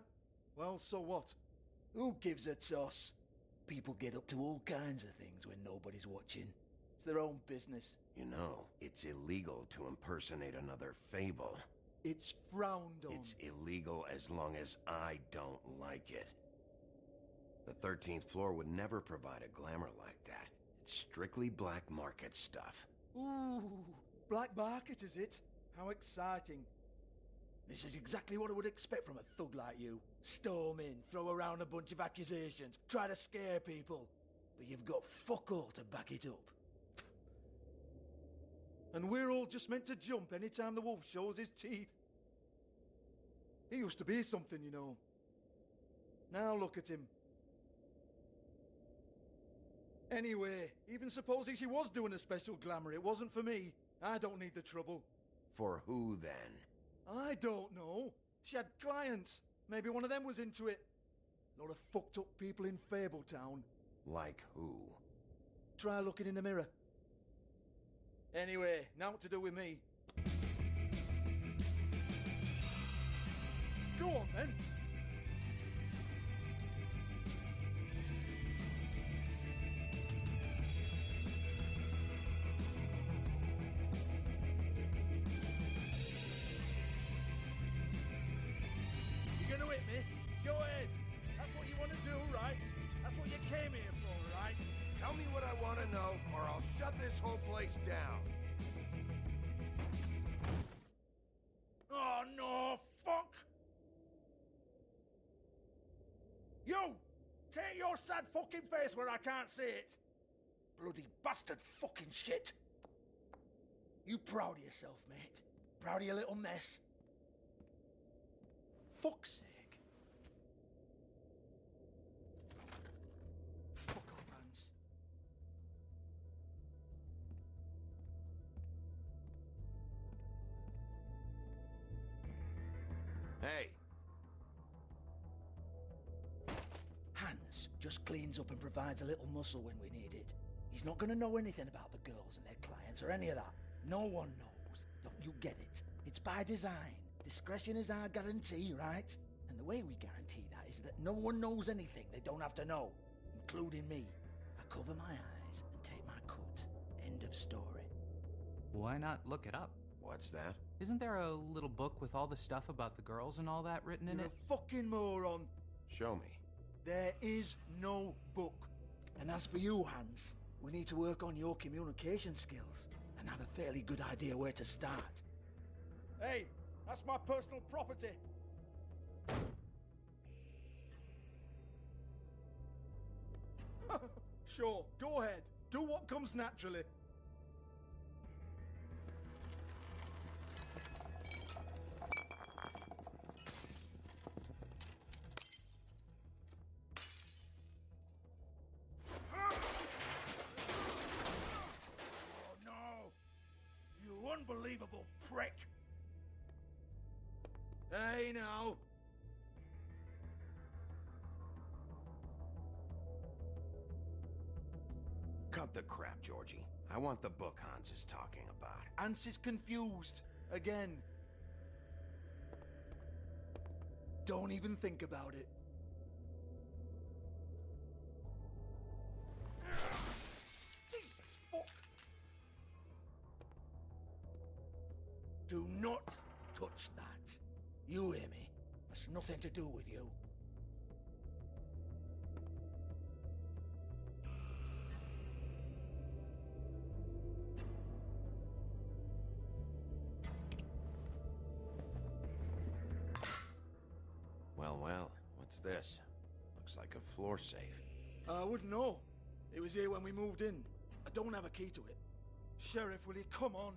Well, so what? Who gives a toss? People get up to all kinds of things when nobody's watching. It's their own business. You know, it's illegal to impersonate another Fable. It's frowned on. It's illegal as long as I don't like it. The 13th floor would never provide a glamour like that. It's strictly black market stuff. Ooh, black market is it? How exciting. This is exactly what I would expect from a thug like you. Storm in, throw around a bunch of accusations, try to scare people. But you've got fuck all to back it up. And we're all just meant to jump any time the wolf shows his teeth. He used to be something, you know. Now look at him. Anyway, even supposing she was doing a special glamour, it wasn't for me. I don't need the trouble. For who, then? I don't know. She had clients. Maybe one of them was into it. A lot of fucked up people in Fabletown. Like who? Try looking in the mirror. Anyway, now what to do with me. Go on, then. You're gonna hit me? Go ahead. That's what you want to do, right? That's what you came here for, right? Tell me what I want to know, or I'll shut this whole place down. Oh, no, fuck! You! Take your sad fucking face where I can't see it! Bloody bastard fucking shit! You proud of yourself, mate? Proud of your little mess? Fuck's sake. Fuck up, Hans. Hey! Hans just cleans up and provides a little muscle when we need it. He's not gonna know anything about the girls and their clients or any of that. No one knows. Don't you get it? It's by design. Discretion is our guarantee, right? And the way we guarantee that is that no one knows anything they don't have to know, including me. I cover my eyes and take my cut. End of story. Why not look it up? What's that? Isn't there a little book with all the stuff about the girls and all that written in You're it? a fucking moron. Show me. There is no book. And as for you, Hans, we need to work on your communication skills and have a fairly good idea where to start. Hey, that's my personal property. Sure, go ahead. Do what comes naturally. Oh no! You unbelievable prick! Hey now! Cut the crap, Georgie. I want the book Hans is talking about. Hans is confused. Again. Don't even think about it. Jesus fuck! Do not touch that. You hear me? That's nothing to do with you. Well, what's this? Looks like a floor safe. I wouldn't know. It was here when we moved in. I don't have a key to it. Sheriff, will you come on?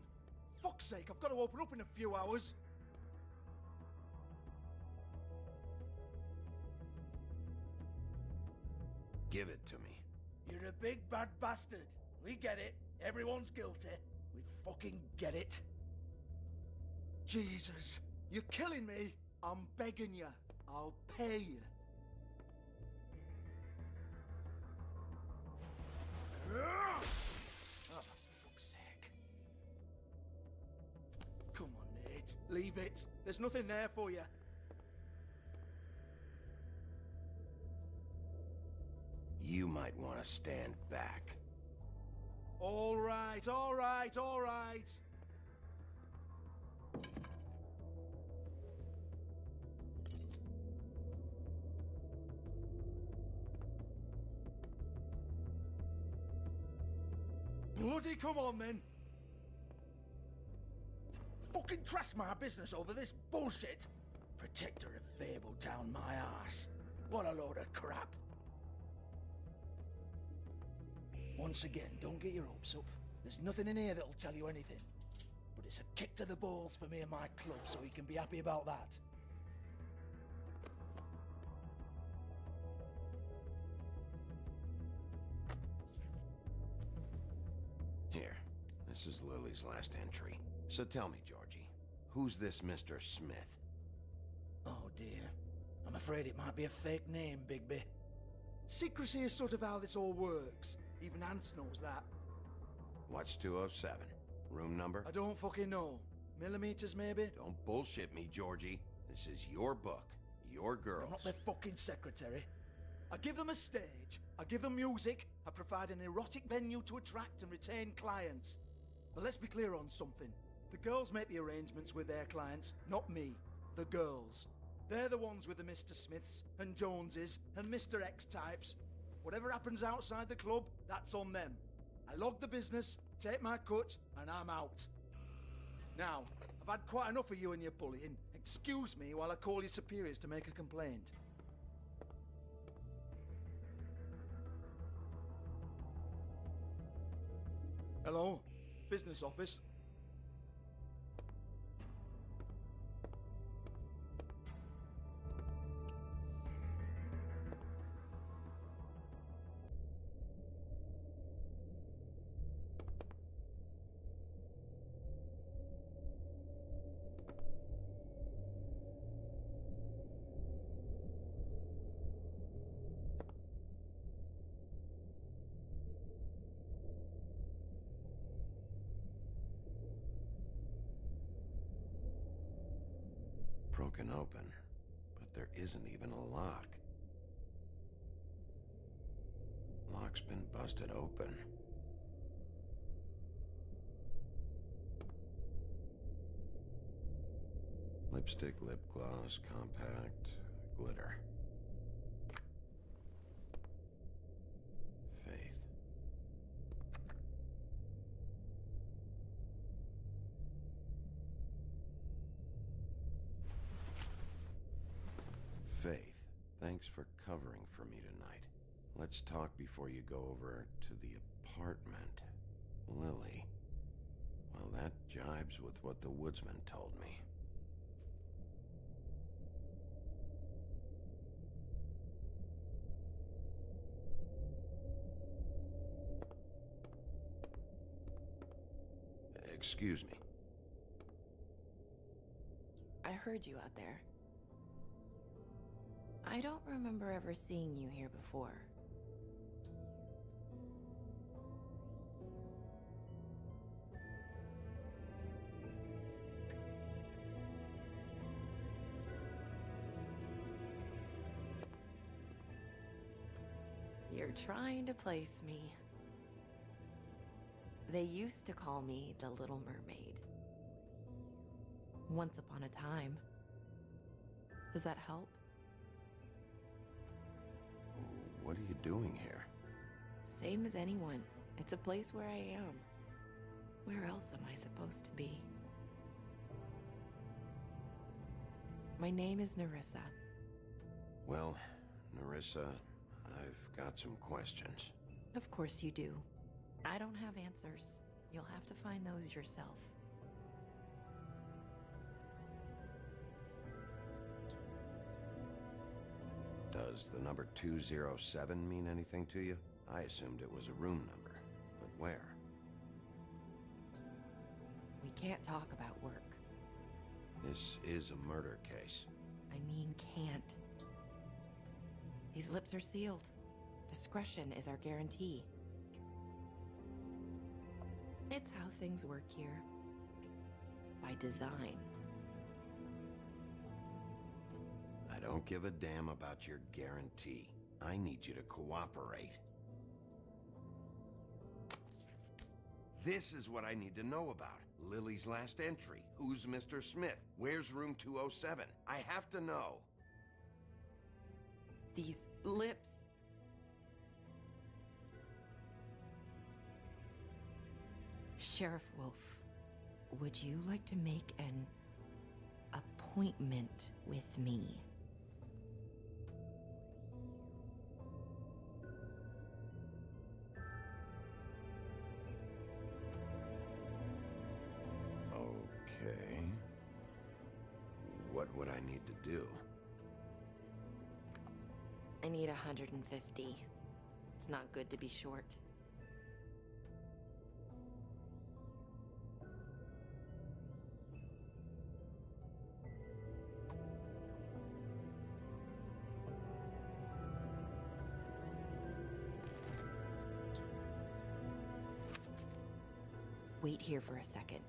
Fuck's sake, I've got to open up in a few hours. Give it to me. You're a big bad bastard. We get it. Everyone's guilty. We fucking get it. Jesus, you're killing me. I'm begging you. I'll pay you. Oh, for fuck's sake. Come on, Nate. Leave it. There's nothing there for you. You might want to stand back. All right, all right, all right. Bloody come on, then. Fucking trash my business over this bullshit. Protector of Fabletown, my ass. What a load of crap. Once again, don't get your hopes up. There's nothing in here that'll tell you anything. But it's a kick to the balls for me and my club, so you can be happy about that. Here, this is Lily's last entry. So tell me, Georgie, who's this Mr. Smith? Oh dear. I'm afraid it might be a fake name, Bigby. Secrecy is sort of how this all works. Even Hans knows that. What's 207? Room number? I don't fucking know. Millimeters, maybe? Don't bullshit me, Georgie. This is your book. Your girls. I'm not their fucking secretary. I give them a stage. I give them music. I provide an erotic venue to attract and retain clients. But let's be clear on something. The girls make the arrangements with their clients, not me. The girls. They're the ones with the Mr. Smiths and Joneses and Mr. X types. Whatever happens outside the club, that's on them. I log the business, take my cut, and I'm out. Now, I've had quite enough of you and your bullying. Excuse me while I call your superiors to make a complaint. Hello? Business office? Broken open, but there isn't even a lock. Lock's been busted open. Lipstick, lip gloss, compact, glitter. Faith. Faith, thanks for covering for me tonight. Let's talk before you go over to the apartment. Lily. Well, that jibes with what the woodsman told me. Excuse me. I heard you out there. I don't remember ever seeing you here before. You're trying to place me. They used to call me the Little Mermaid. Once upon a time. Does that help? What are you doing here? Same as anyone. It's a place where I am. Where else am I supposed to be? My name is Nerissa. Well, Nerissa, I've got some questions. Of course you do. I don't have answers. You'll have to find those yourself. Does the number 207 mean anything to you? I assumed it was a room number, but where? We can't talk about work. This is a murder case. I mean can't. These lips are sealed. Discretion is our guarantee. It's how things work here. By design. I don't give a damn about your guarantee. I need you to cooperate. This is what I need to know about. Lily's last entry. Who's Mr. Smith? Where's room 207? I have to know. These lips. Sheriff Wolf, would you like to make an appointment with me? Okay. What would I need to do? I need 150. It's not good to be short. wait here for a second.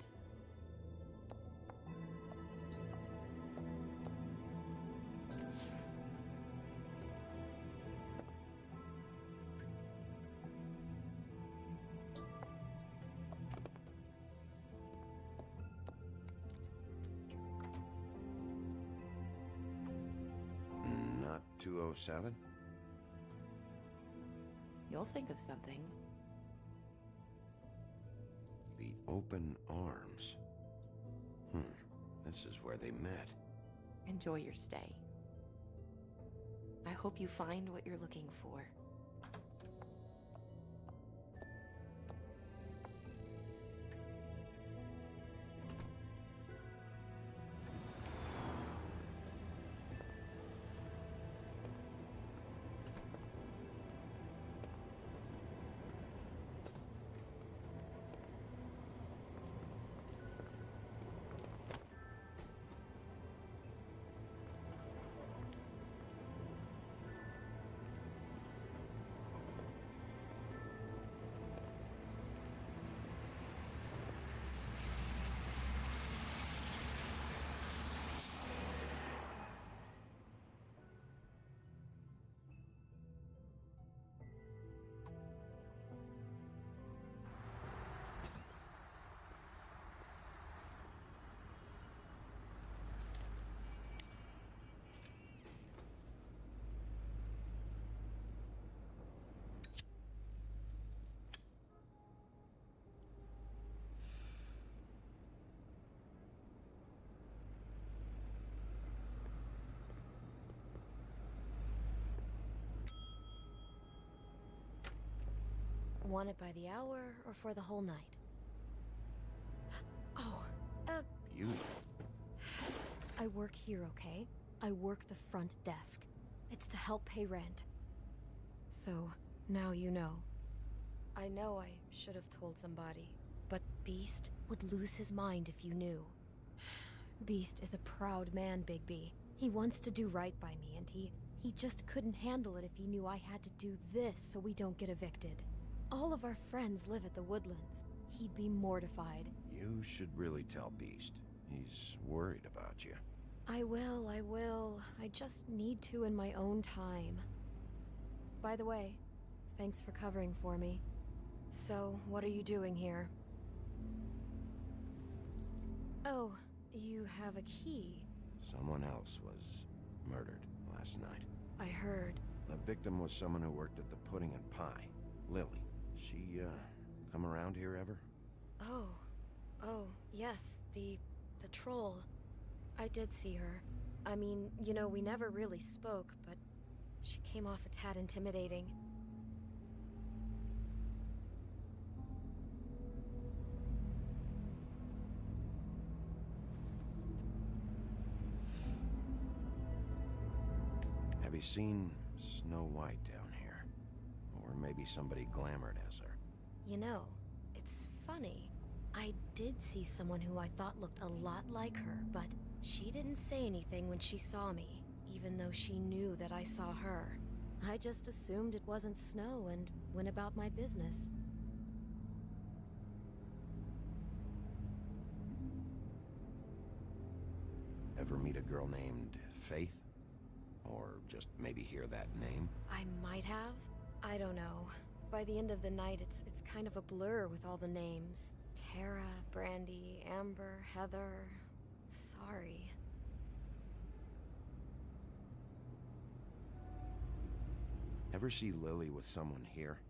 Not 207? You'll think of something. The open arms. This is where they met. Enjoy your stay. I hope you find what you're looking for. Want it by the hour or for the whole night? Oh, You? I work here, okay? I work the front desk. It's to help pay rent. So, now you know. I know I should have told somebody, but Beast would lose his mind if you knew. Beast is a proud man, Bigby. He wants to do right by me, and he just couldn't handle it if he knew I had to do this so we don't get evicted. All of our friends live at the Woodlands. He'd be mortified. You should really tell Beast. He's worried about you. I will. I just need to in my own time. By the way, thanks for covering for me. So, what are you doing here? Oh, you have a key. Someone else was murdered last night. I heard. The victim was someone who worked at the Pudding and Pie. Lily. She, come around here ever? Oh, yes, the troll. I did see her. I mean, you know, we never really spoke, but she came off a tad intimidating. Have you seen Snow White down here? Or maybe somebody glamored as her? You know, it's funny. I did see someone who I thought looked a lot like her, but she didn't say anything when she saw me, even though she knew that I saw her. I just assumed it wasn't Snow and went about my business. Ever meet a girl named Faith? Or just maybe hear that name? I might have. I don't know. By the end of the night, it's kind of a blur with all the names. Tara, Brandy, Amber, Heather... Sorry. Ever see Lily with someone here?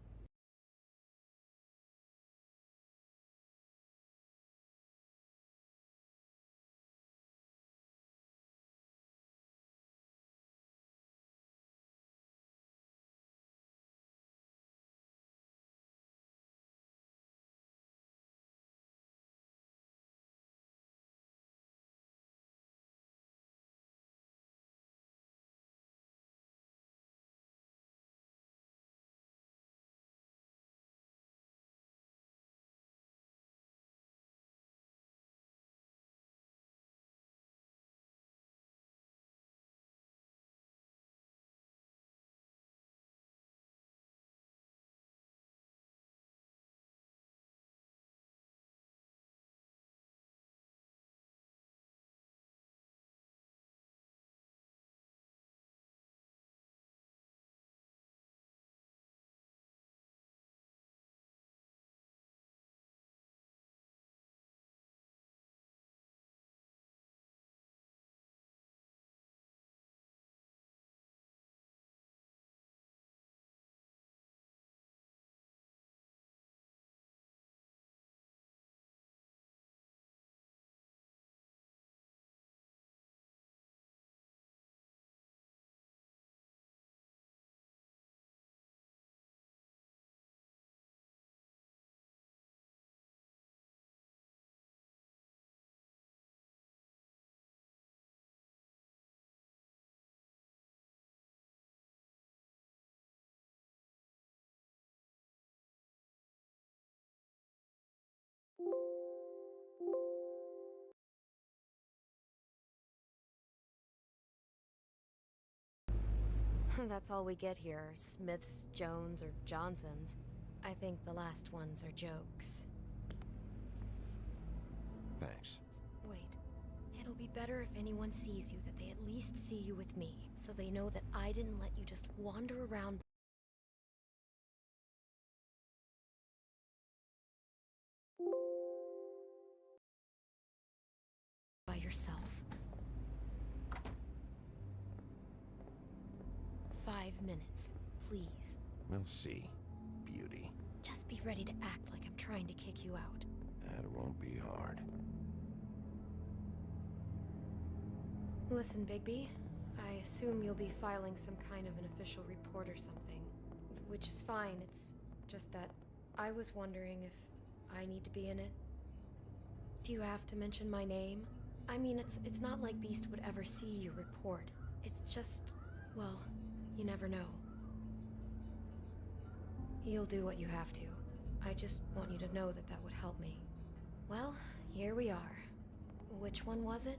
That's all we get here. Smiths, Jones, or Johnsons. I think the last ones are jokes. Thanks. Wait. It'll be better if anyone sees you that they at least see you with me, so they know that I didn't let you just wander around by yourself. 5 minutes, please. We'll see, beauty. Just be ready to act like I'm trying to kick you out. That won't be hard. Listen, Bigby. I assume you'll be filing some kind of an official report or something. Which is fine, it's just that I was wondering if I need to be in it. Do you have to mention my name? I mean, it's not like Beast would ever see your report. It's just, well, you never know. You'll do what you have to. I just want you to know that that would help me. Well, here we are. Which one was it?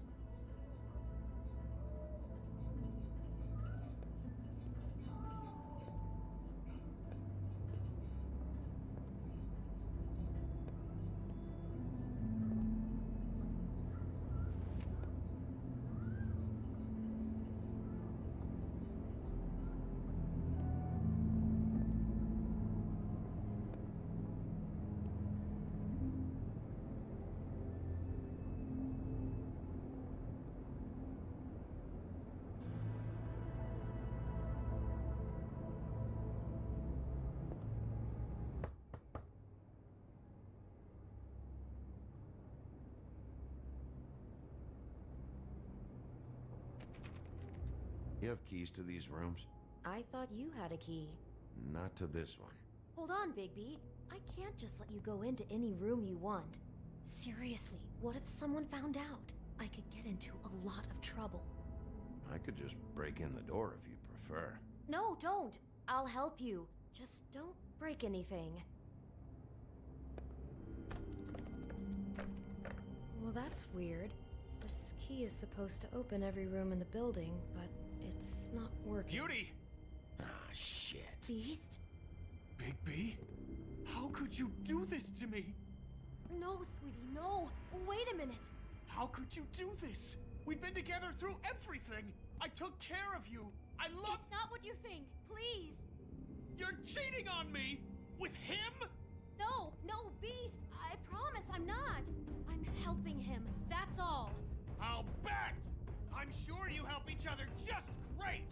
You have keys to these rooms? I thought you had a key. Not to this one. Hold on, Bigby. I can't just let you go into any room you want. Seriously, what if someone found out? I could get into a lot of trouble. I could just break in the door if you prefer. No, don't. I'll help you. Just don't break anything. Well, that's weird. This key is supposed to open every room in the building, but it's not working. Beauty! Ah, shit. Beast? Bigby? How could you do this to me? No, sweetie, no. Wait a minute. How could you do this? We've been together through everything. I took care of you. I love— It's not what you think. Please. You're cheating on me! With him? No, Beast. I promise I'm not. I'm helping him. That's all. I'll bet! I'm sure you help each other just great!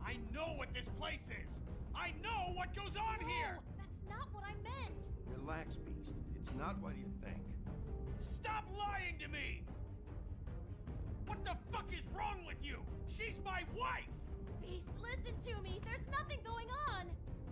I know what this place is! I know what goes on here! That's not what I meant. Relax, Beast. It's not what you think. Stop lying to me! What the fuck is wrong with you? She's my wife! Beast, listen to me. There's nothing going on.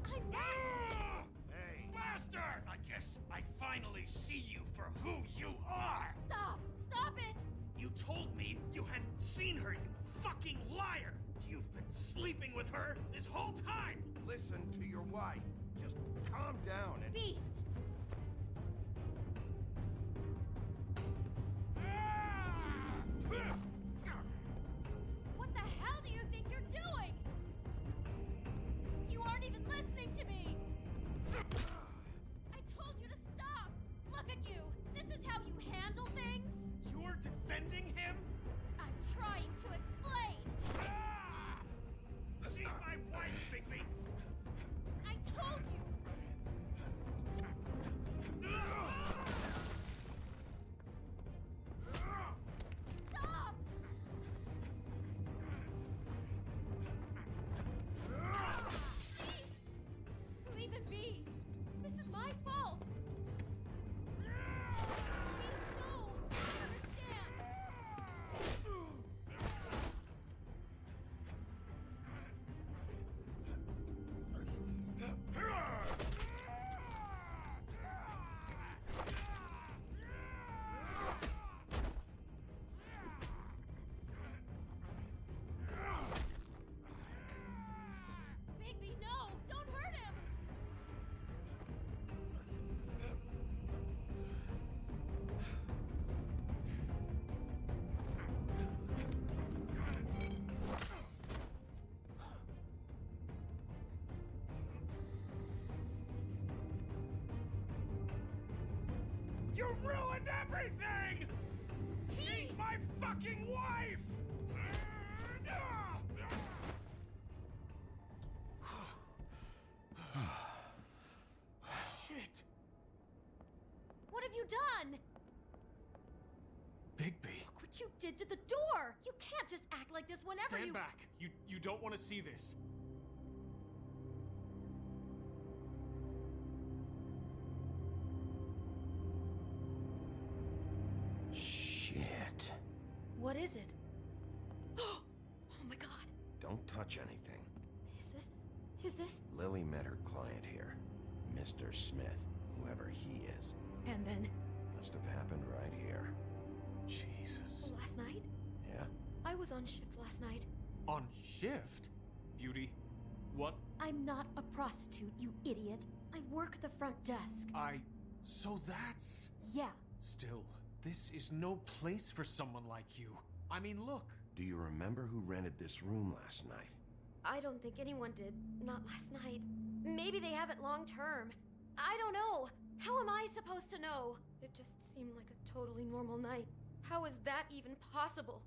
I'm not. Hey! Bastard! I guess I finally see you for who you are! Stop! Stop it! You told me you hadn't seen her, you fucking liar! You've been sleeping with her this whole time! Listen to your wife. Just calm down and— Beast! What the hell do you think you're doing? You aren't even listening to me! I told you to stop! Look at you! This is how you handle things? You're defending him? I'm trying to explain! She's my wife, Bigby! I told you! fucking wife! Shit! What have you done? Bigby. Look what you did to the door! You can't just act like this whenever Stand back. You don't want to see this. Shit. What is it? Oh my god. Don't touch anything. Is this? Lily met her client here, Mr. Smith, whoever he is. And then? Must have happened right here. Jesus. Last night? Yeah? I was on shift last night. On shift? Beauty, what? I'm not a prostitute, you idiot. I work the front desk. So that's... Yeah. Still, this is no place for someone like you. I mean, look. Do you remember who rented this room last night? I don't think anyone did. Not last night. Maybe they have it long term. I don't know. How am I supposed to know? It just seemed like a totally normal night. How is that even possible?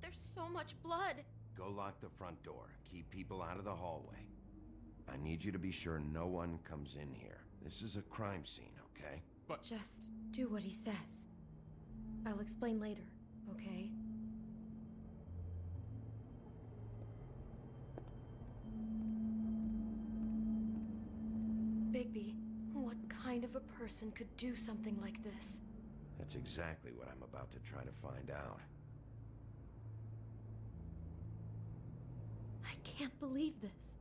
There's so much blood. Go lock the front door. Keep people out of the hallway. I need you to be sure no one comes in here. This is a crime scene, okay? But... Just do what he says. I'll explain later, okay? Bigby, what kind of a person could do something like this? That's exactly what I'm about to try to find out. I can't believe this.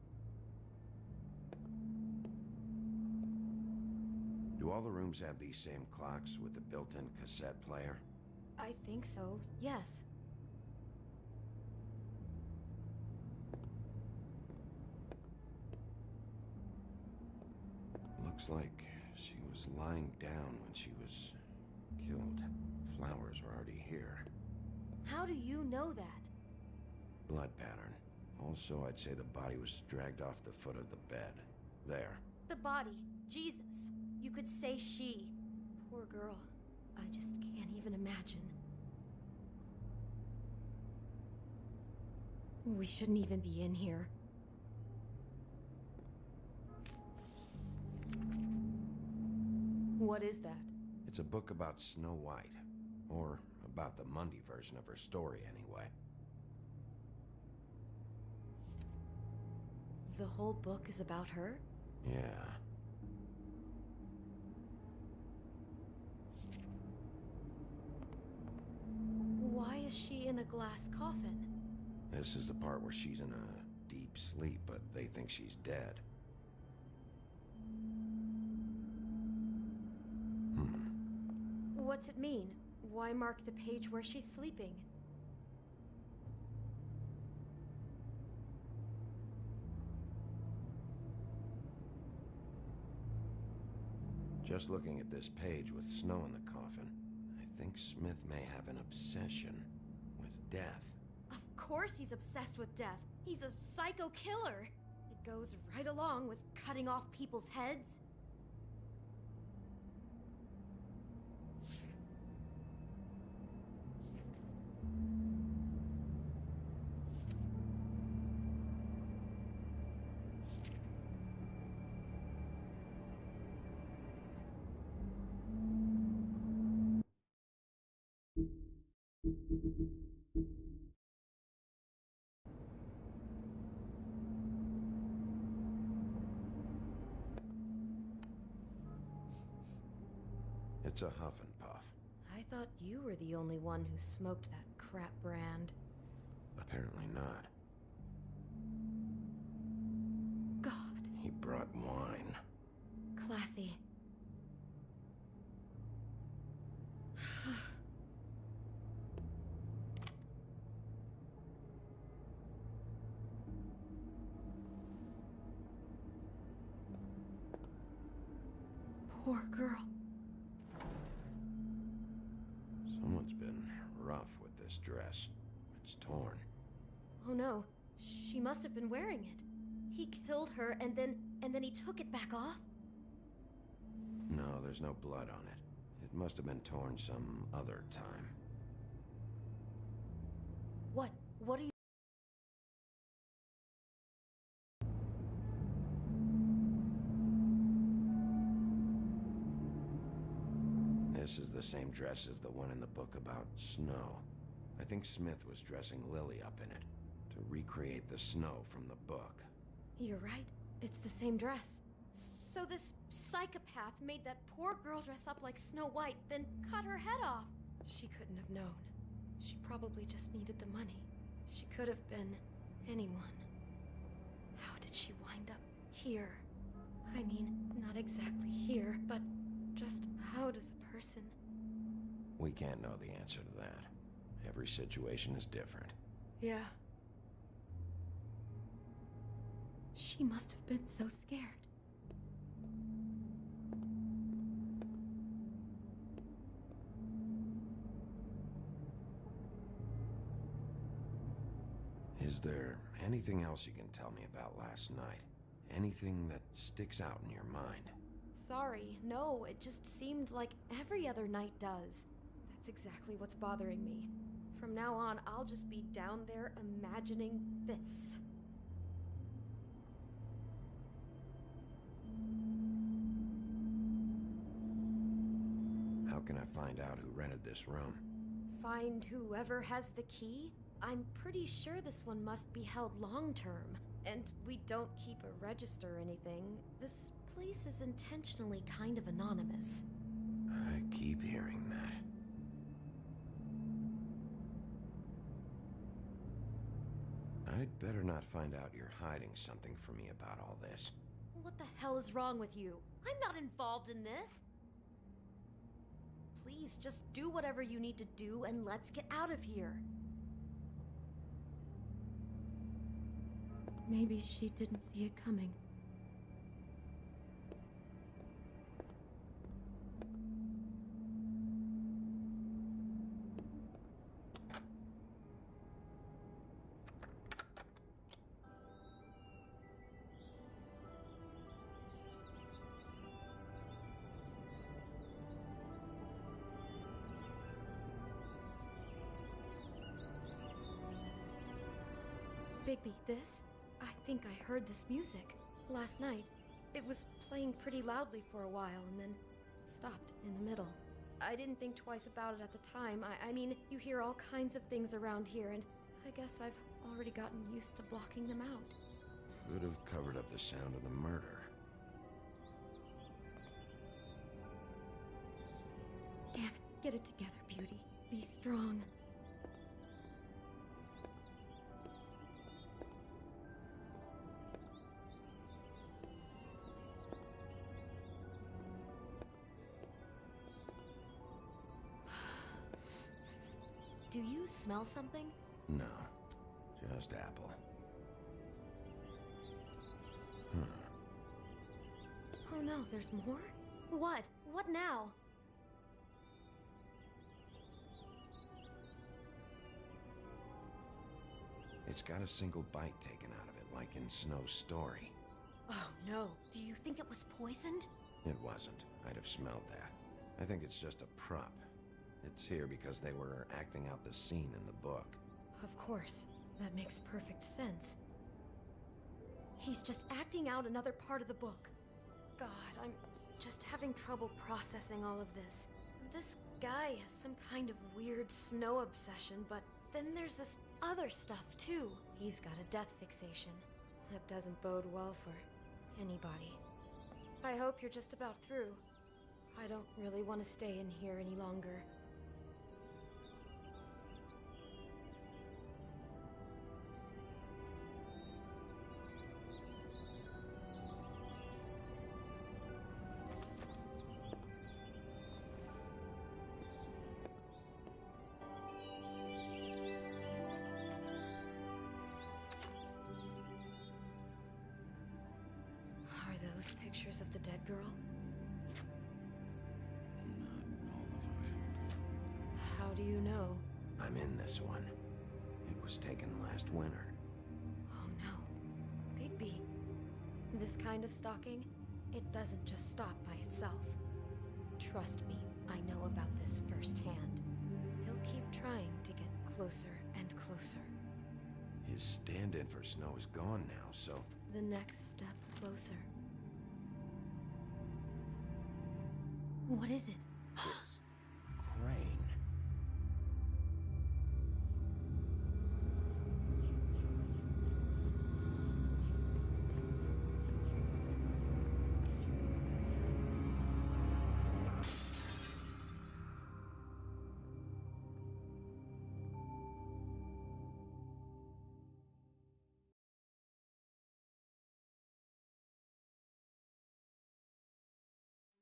Do all the rooms have these same clocks with the built-in cassette player? I think so, yes. Looks like she was lying down when she was killed. Flowers were already here. How do you know that? Blood pattern. Also, I'd say the body was dragged off the foot of the bed. There. The body. Jesus. You could say she. Poor girl. I just can't even imagine. We shouldn't even be in here. What is that? It's a book about Snow White. Or about the Mundy version of her story, anyway. The whole book is about her? Yeah. Why is she in a glass coffin? This is the part where she's in a deep sleep, but they think she's dead. What's it mean? Why mark the page where she's sleeping? Just looking at this page with snow in the coffin, I think Smith may have an obsession with death. Of course he's obsessed with death. He's a psycho killer. It goes right along with cutting off people's heads. It's a huff and puff. I thought you were the only one who smoked that crap brand. Apparently not. God. He brought wine. Classy. Poor girl. Someone's been rough with this dress. It's torn. Oh no, she must have been wearing it. He killed her and then he took it back off? No, there's no blood on it. It must have been torn some other time. What? What are you... This is the same dress as the one in the book about snow. I think Smith was dressing Lily up in it, to recreate the snow from the book. You're right. It's the same dress. So this psychopath made that poor girl dress up like Snow White, then cut her head off. She couldn't have known. She probably just needed the money. She could have been anyone. How did she wind up here? I mean, not exactly here, but just how does a person... We can't know the answer to that. Every situation is different. Yeah. She must have been so scared. Is there anything else you can tell me about last night? Anything that sticks out in your mind? Sorry, no, it just seemed like every other night does. That's exactly what's bothering me. From now on, I'll just be down there imagining this. How can I find out who rented this room? Find whoever has the key? I'm pretty sure this one must be held long-term. And we don't keep a register or anything. This place is intentionally kind of anonymous. I keep hearing that. I'd better not find out you're hiding something from me about all this. What the hell is wrong with you? I'm not involved in this. Please, just do whatever you need to do and let's get out of here. Maybe she didn't see it coming. Bigby, this? I think I heard this music. Last night, it was playing pretty loudly for a while and then stopped in the middle. I didn't think twice about it at the time. I mean, you hear all kinds of things around here, and I guess I've already gotten used to blocking them out. Could have covered up the sound of the murder. Damn it, get it together, Beauty. Be strong. Do you smell something? No, just apple. Oh no, there's more? What? What now? It's got a single bite taken out of it, like in Snow's story. Oh no, do you think it was poisoned? It wasn't. I'd have smelled that. I think it's just a prop. It's here because they were acting out the scene in the book. Of course. That makes perfect sense. He's just acting out another part of the book. God, I'm just having trouble processing all of this. This guy has some kind of weird snow obsession, but then there's this other stuff too. He's got a death fixation. That doesn't bode well for anybody. I hope you're just about through. I don't really want to stay in here any longer. Pictures of the dead girl? Not all of them. How do you know? I'm in this one. It was taken last winter. Oh no. Bigby. This kind of stalking, it doesn't just stop by itself. Trust me, I know about this firsthand. He'll keep trying to get closer and closer. closer. His stand-in for Snow is gone now, so... The next step closer. What is it? It's Crane.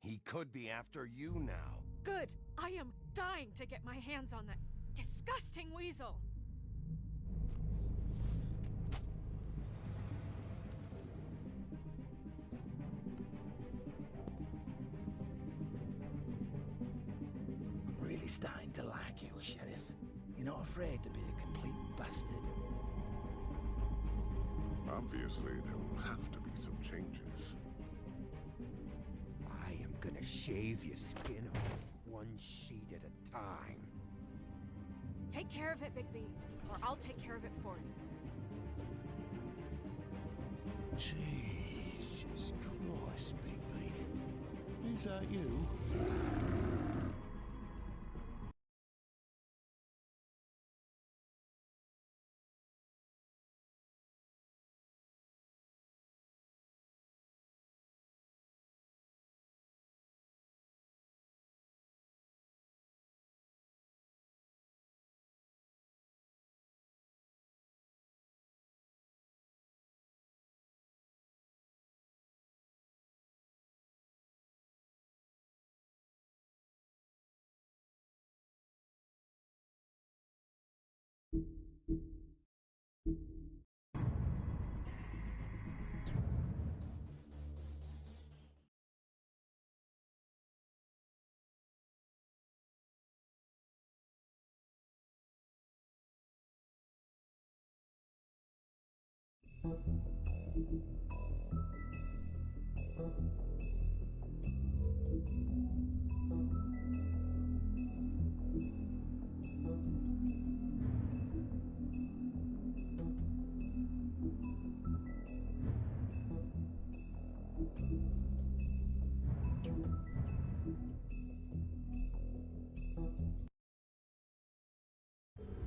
He could be after you now. Good! I am dying to get my hands on that disgusting weasel! I'm really starting to like you, Sheriff. You're not afraid to be a complete bastard. Obviously, there will have to be some changes. I am gonna shave your skin off one sheet at a time. Take care of it, Bigby, or I'll take care of it for you. Jesus Christ, Bigby. Is that you?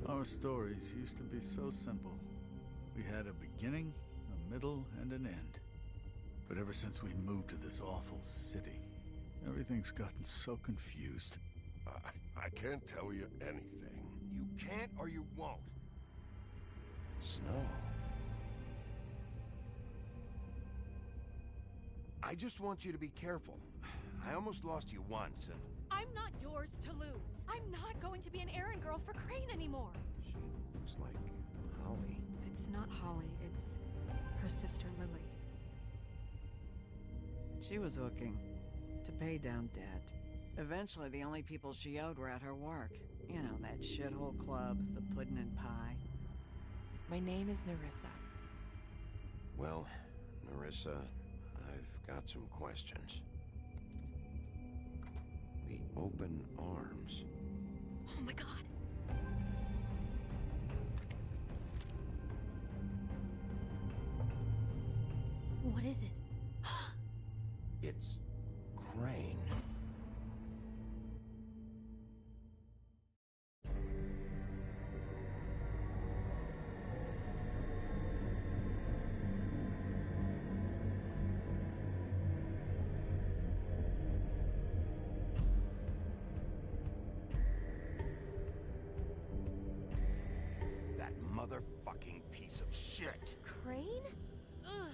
Our stories used to be so simple. We had a beginning, a middle, and an end. But ever since we moved to this awful city, everything's gotten so confused. I can't tell you anything. You can't or you won't. Snow. I just want you to be careful. I almost lost you once, and... I'm not yours to lose. I'm not going to be an errand girl for Crane anymore. She looks like Holly. It's not Holly, it's her sister Lily. She was hooking to pay down debt. Eventually, the only people she owed were at her work. You know, that shithole club, the Puddin' and Pie. My name is Nerissa. Well, Nerissa, I've got some questions. The open arms. Oh my god! What is it? It's Crane. That motherfucking piece of shit. Crane? Ugh,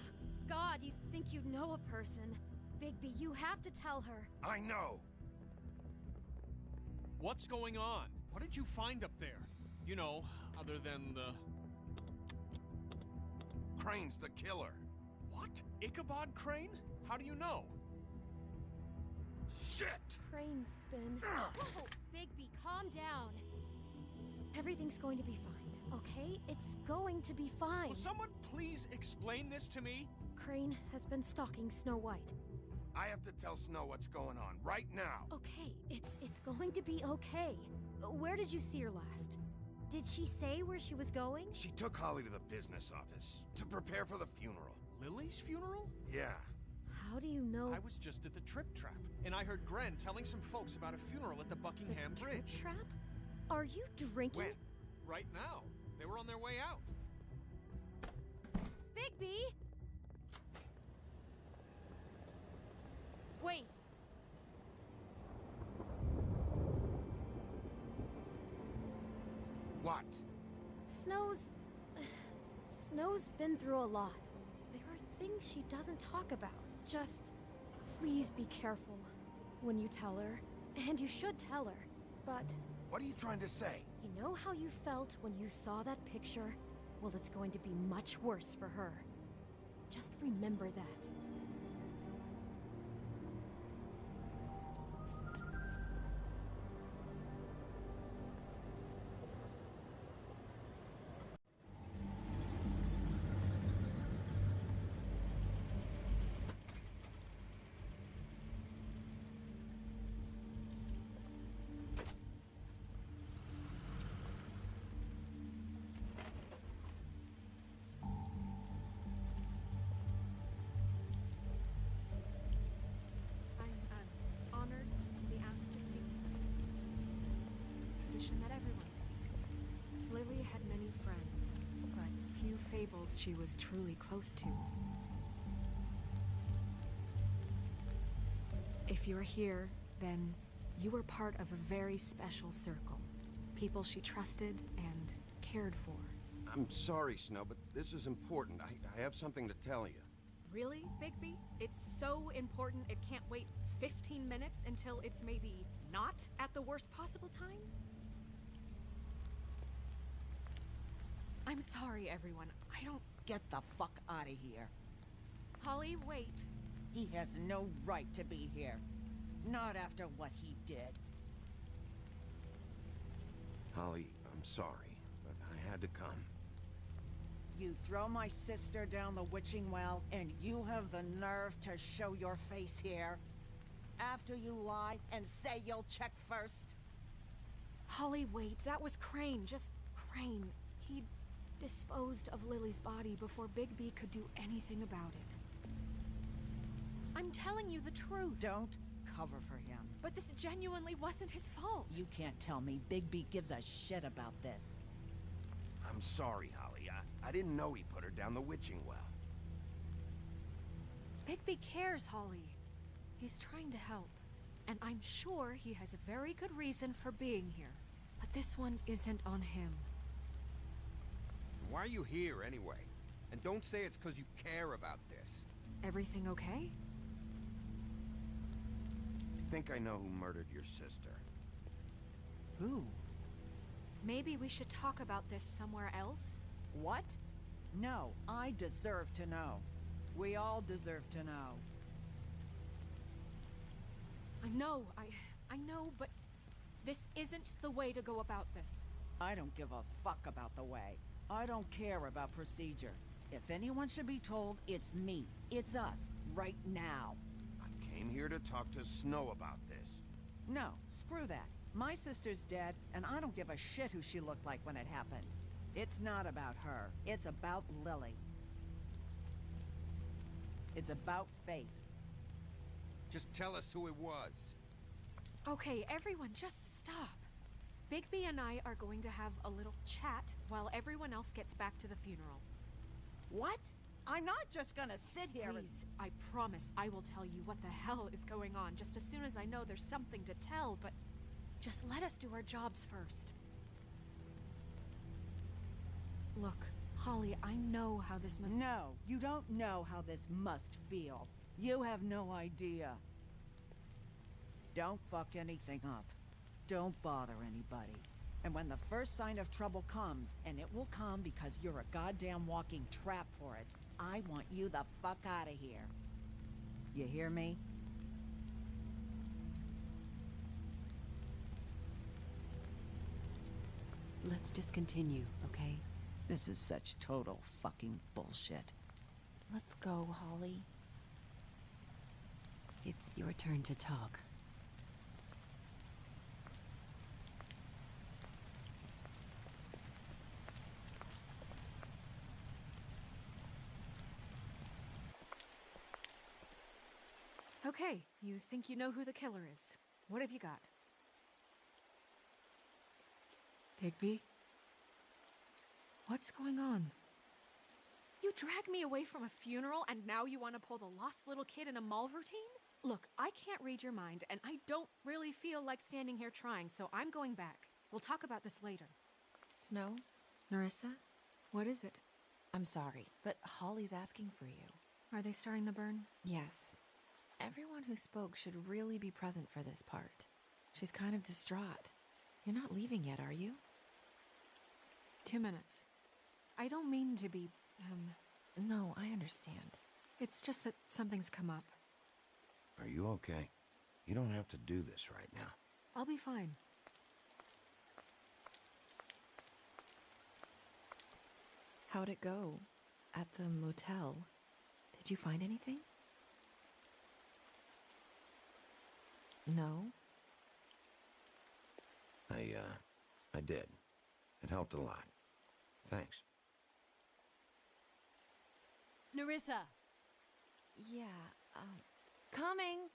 God, you think you know a person. Bigby, you have to tell her. I know. What's going on? What did you find up there? You know, other than the... Crane's the killer. What? Ichabod Crane? How do you know? Shit! Crane's been... Whoa, Bigby, calm down. Everything's going to be fine, okay? It's going to be fine. Will someone please explain this to me? Crane has been stalking Snow White. I have to tell Snow what's going on right now. Okay, it's going to be okay. Where did you see her last? Did she say where she was going? She took Holly to the business office to prepare for the funeral. Lily's funeral? Yeah. How do you know? I was just at the Trip Trap, and I heard Gren telling some folks about a funeral at the Buckingham Bridge. Trip Trap? Are you drinking? When? Right now. They were on their way out. Bigby! Wait. What? Snow's been through a lot. There are things she doesn't talk about. Just, please be careful when you tell her. And you should tell her. But... What are you trying to say? You know how you felt when you saw that picture? Well, it's going to be much worse for her. Just remember that. That everyone speak. Lily had many friends, but few Fables she was truly close to. If you're here, then you were part of a very special circle. People she trusted and cared for. I'm sorry, Snow, but this is important. I have something to tell you. Really, Bigby? It's so important it can't wait 15 minutes until it's maybe not at the worst possible time? I'm sorry, everyone. I don't... Get the fuck out of here. Holly, wait. He has no right to be here. Not after what he did. Holly, I'm sorry, but I had to come. You throw my sister down the witching well, and you have the nerve to show your face here? After you lie and say you'll check first? Holly, wait. That was Crane. Just Crane. He disposed of Lily's body before Bigby could do anything about it. I'm telling you the truth. Don't cover for him. But this genuinely wasn't his fault. You can't tell me Bigby gives a shit about this. I'm sorry, Holly. I didn't know he put her down the witching well. Bigby cares, Holly. He's trying to help. And I'm sure he has a very good reason for being here. But this one isn't on him. Why are you here, anyway? And don't say it's because you care about this. Everything okay? I think I know who murdered your sister. Who? Maybe we should talk about this somewhere else? What? No, I deserve to know. We all deserve to know. I know, but this isn't the way to go about this. I don't give a fuck about the way. I don't care about procedure. If anyone should be told, it's me. It's us, right now. I came here to talk to Snow about this. No, screw that. My sister's dead, and I don't give a shit who she looked like when it happened. It's not about her. It's about Lily. It's about Faith. Just tell us who it was. Okay, everyone, just stop. Bigby and I are going to have a little chat while everyone else gets back to the funeral. What? I'm not just gonna sit here and... Please, I promise I will tell you what the hell is going on just as soon as I know there's something to tell, but just let us do our jobs first. Look, Holly, I know how this must... No, you don't know how this must feel. You have no idea. Don't fuck anything up. Don't bother anybody. And when the first sign of trouble comes, and it will come because you're a goddamn walking trap for it, I want you the fuck out of here. You hear me? Let's just continue, okay? This is such total fucking bullshit. Let's go, Holly. It's your turn to talk. Okay, you think you know who the killer is. What have you got? Bigby? What's going on? You dragged me away from a funeral and now you want to pull the lost little kid in a mall routine? Look, I can't read your mind and I don't really feel like standing here trying, so I'm going back. We'll talk about this later. Snow? Nerissa? What is it? I'm sorry, but Holly's asking for you. Are they starting the burn? Yes. Everyone who spoke should really be present for this part. She's kind of distraught. You're not leaving yet, are you? 2 minutes. I don't mean to be, No, I understand. It's just that something's come up. Are you okay? You don't have to do this right now. I'll be fine. How'd it go? At the motel? Did you find anything? No? I did. It helped a lot. Thanks. Nerissa! Yeah, coming!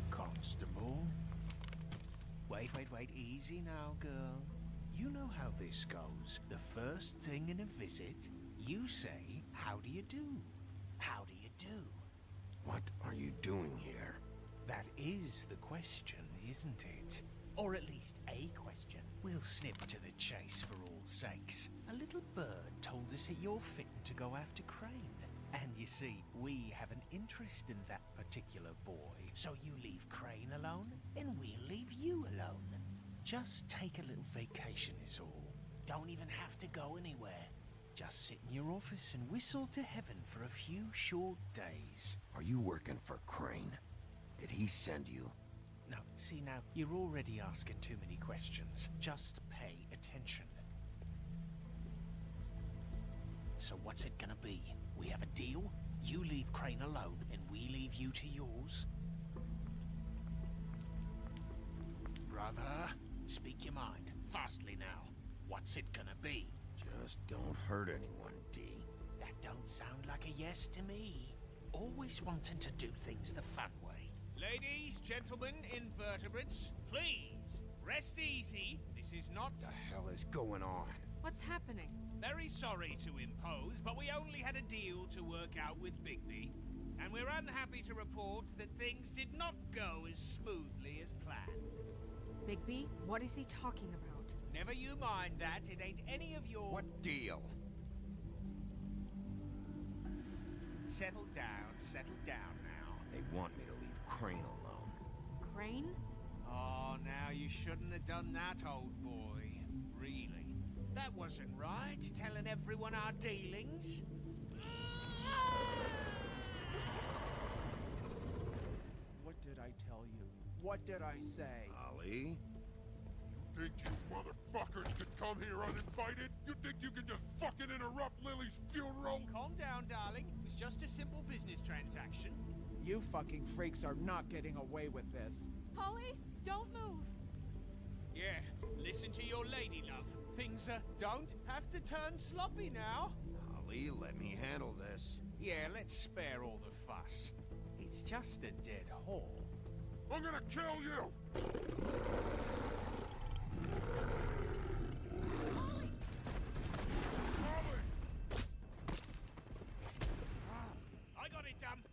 Constable? Wait, easy now, girl. You know how this goes. The first thing in a visit, you say, how do you do? How do you do? What are you doing here? That is the question, isn't it? Or at least a question. We'll snip to the chase for all sakes. A little bird told us that you're fitting to go after Crane. And you see, we have an interest in that particular boy. So you leave Crane alone, and we'll leave you alone. Just take a little vacation is all. Don't even have to go anywhere. Just sit in your office and whistle to heaven for a few short days. Are you working for Crane? Did he send you? No, see now, you're already asking too many questions. Just pay attention. So what's it gonna be? We have a deal? You leave Crane alone, and we leave you to yours? Brother, speak your mind. Fastly now. What's it gonna be? Just don't hurt anyone, D. That don't sound like a yes to me. Always wanting to do things the fun way. Ladies, gentlemen, invertebrates, please, rest easy. This is not... What the hell is going on? What's happening? Very sorry to impose, but we only had a deal to work out with Bigby. And we're unhappy to report that things did not go as smoothly as planned. Bigby, what is he talking about? Never you mind that, it ain't any of your... What deal? Settle down now. They want me to leave Crane alone. Crane? Oh, now you shouldn't have done that, old boy. Really. That wasn't right, telling everyone our dealings. What did I tell you? What did I say? Ollie? You think you motherfuckers could come here uninvited? You think you can just fucking interrupt Lily's funeral? Calm down, darling. It was just a simple business transaction. You fucking freaks are not getting away with this. Holly, don't move. Yeah, listen to your lady, love. Things don't have to turn sloppy now. Ollie, let me handle this. Yeah, let's spare all the fuss. It's just a dead hole. I'm gonna kill you! I got it, damn.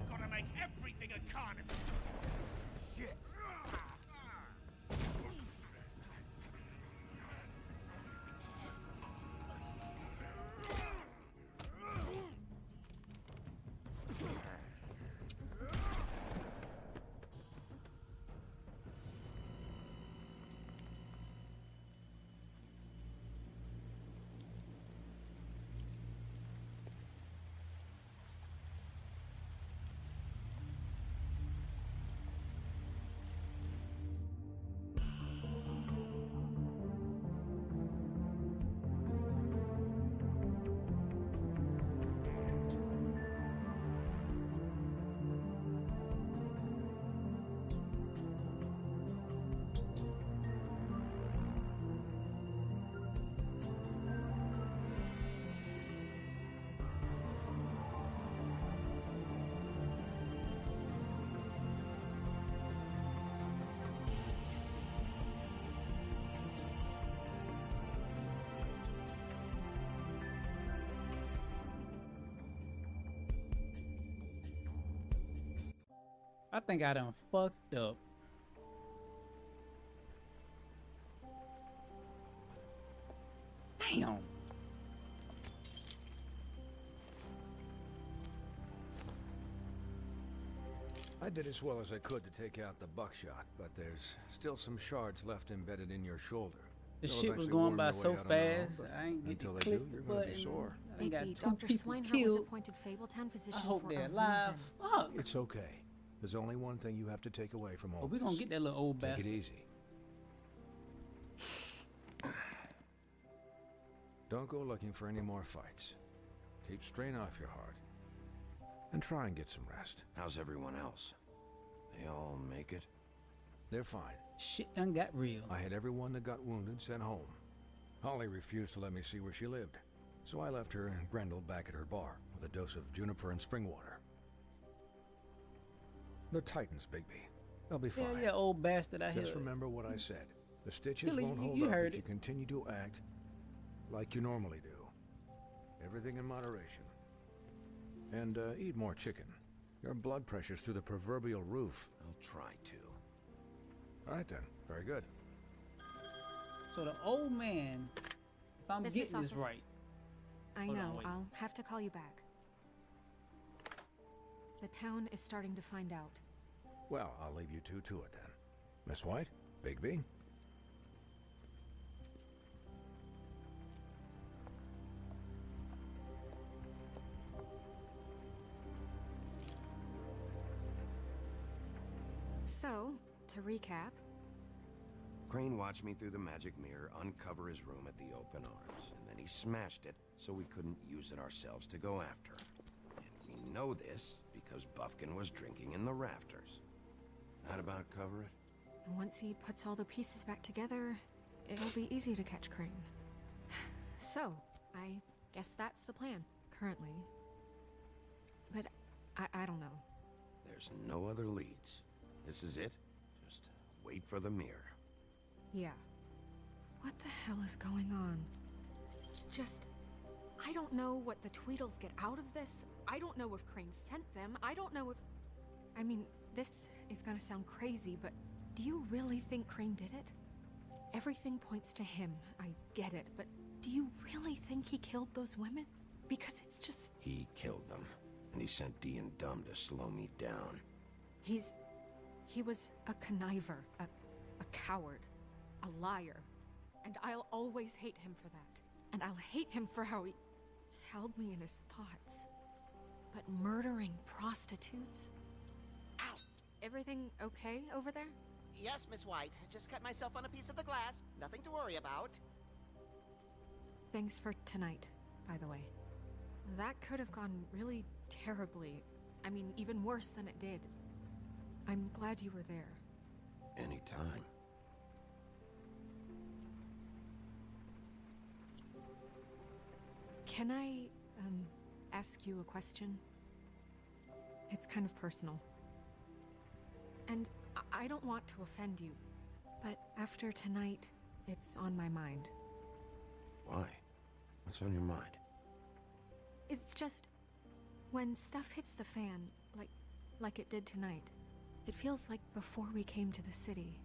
Gotta make everything a carnival. Shit! I think I done fucked up. Damn. I did as well as I could to take out the buckshot, but there's still some shards left embedded in your shoulder. The They'll shit was eventually going worm by their so way out on their own, fast. but I ain't get to until they click do, the you're gonna be button. sore. I done got Bigby, 2 Dr. people Swinehart was killed. appointed Fabletown physician I hope for they're a alive. reason. Fuck. It's okay. There's only one thing you have to take away from all But we gonna this. get that little old Take bastard. it easy. Don't go looking for any more fights. Keep strain off your heart. And try and get some rest. How's everyone else? They all make it? They're fine. Shit done got real. I had everyone that got wounded sent home. Holly refused to let me see where she lived, so I left her and Grendel back at her bar with a dose of juniper and spring water. They're Titans, Bigby. They'll be fine. Yeah, old bastard. I Just hear. remember what I said. The stitches Billy, won't hold you up heard if you it. continue to act like you normally do. Everything in moderation. And eat more chicken. Your blood pressure's through the proverbial roof. I'll try to. All right then. Very good. So the old man, if I'm Business getting this office. right. I Hold on, know. wait. I'll have to call you back. The town is starting to find out. Well, I'll leave you two to it then. Miss White, Bigby. So, to recap, Crane watched me through the magic mirror uncover his room at the open arms, and then he smashed it so we couldn't use it ourselves to go after him. And we know this because Buffkin was drinking in the rafters. That about cover it? and once he puts all the pieces back together, it'll be easy to catch Crane. So, I guess that's the plan, currently. But I don't know. There's no other leads. This is it. Just wait for the mirror. Yeah. What the hell is going on? I don't know what the Tweedles get out of this. I don't know if Crane sent them. I don't know if... I mean, this is gonna sound crazy, but do you really think Crane did it? Everything points to him. I get it, but do you really think he killed those women? Because it's just... He killed them, and he sent D and Dumb to slow me down. He was a conniver, a coward, a liar. And I'll always hate him for that. And I'll hate him for how he held me in his thoughts. But murdering prostitutes? Ow! Everything okay over there? Yes, Miss White. Just cut myself on a piece of the glass. Nothing to worry about. Thanks for tonight, by the way. That could have gone really terribly. I mean, even worse than it did. I'm glad you were there. Anytime. Can I, ask you a question? It's kind of personal. And I don't want to offend you, but after tonight, it's on my mind. Why? What's on your mind? It's just, when stuff hits the fan, like it did tonight, it feels like before we came to the city.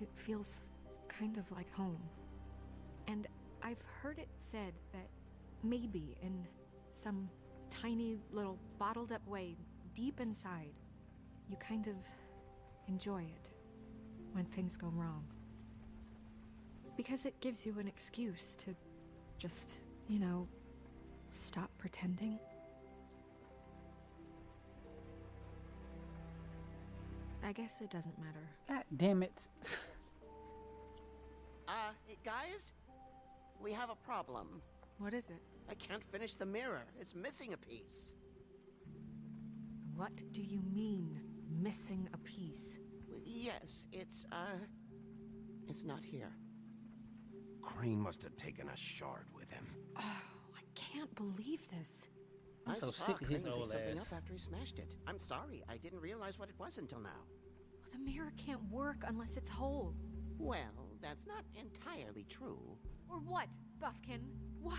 It feels kind of like home. And I've heard it said that maybe in some tiny little bottled up way, deep inside, you kind of enjoy it when things go wrong. Because it gives you an excuse to just, stop pretending. I guess it doesn't matter. God damn it. Guys? We have a problem. What is it? I can't finish the mirror. It's missing a piece. What do you mean, missing a piece? Yes, it's not here. Crane must have taken a shard with him. Oh, I can't believe this. I'm I so saw sick of his Crane pick old something ass. up after he smashed it. I'm sorry. I didn't realize what it was until now. Well, the mirror can't work unless it's whole. Well, that's not entirely true. Or what, Buffkin? What?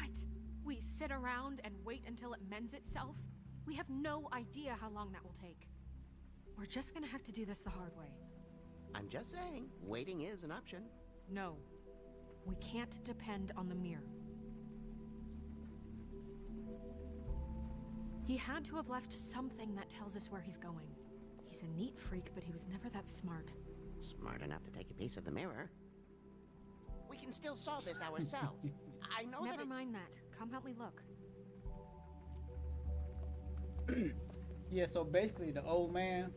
We sit around and wait until it mends itself? We have no idea how long that will take. We're just gonna have to do this the hard way. I'm just saying, waiting is an option. No. We can't depend on the mirror. He had to have left something that tells us where he's going. He's a neat freak, but he was never that smart. Smart enough to take a piece of the mirror. We can still solve this ourselves. I know Never mind that. Come help me look. Yeah, so basically the old man,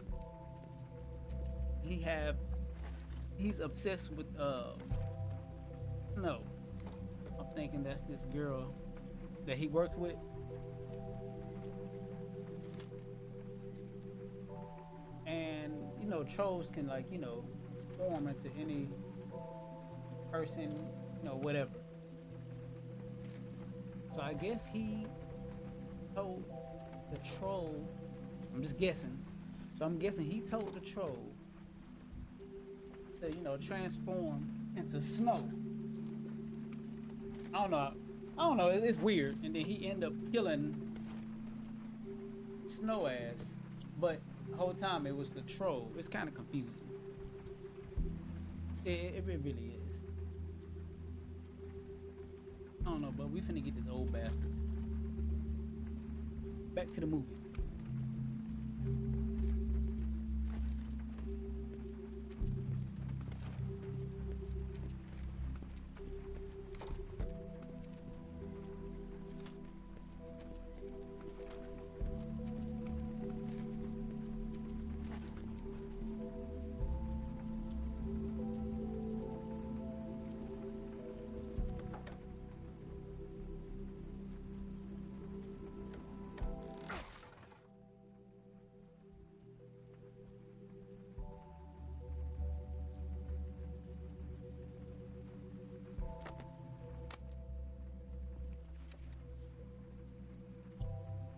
he's obsessed with no, I'm thinking that's this girl that he works with. And you know, trolls can, like, you know, form into any person, you know, whatever. So I guess he told the troll, I'm just guessing, so I'm guessing he told the troll to, you know, transform into snow. I don't know, it's weird. And then he ended up killing Snow Ass, but the whole time it was the troll. It's kind of confusing. It really is. I don't know, but we finna get this old bastard. Back to the movie.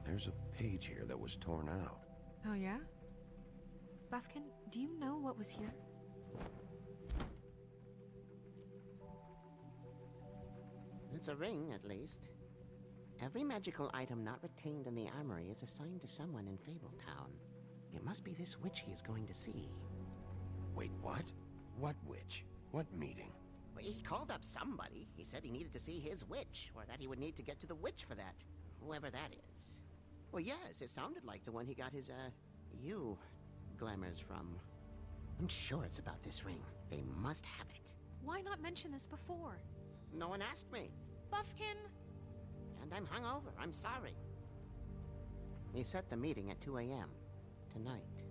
There's a page here that was torn out. Oh, yeah? Buffkin, do you know what was here? It's a ring, at least. Every magical item not retained in the armory is assigned to someone in Fabletown. It must be this witch he is going to see. Wait, what? What witch? What meeting? Well, he called up somebody. He said he needed to see his witch, or that he would need to get to the witch for that. Whoever that is. Well, yes, it sounded like the one he got his, glamours from. I'm sure it's about this ring. They must have it. Why not mention this before? No one asked me. Buffkin! And I'm hungover. I'm sorry. He set the meeting at 2 a.m. tonight.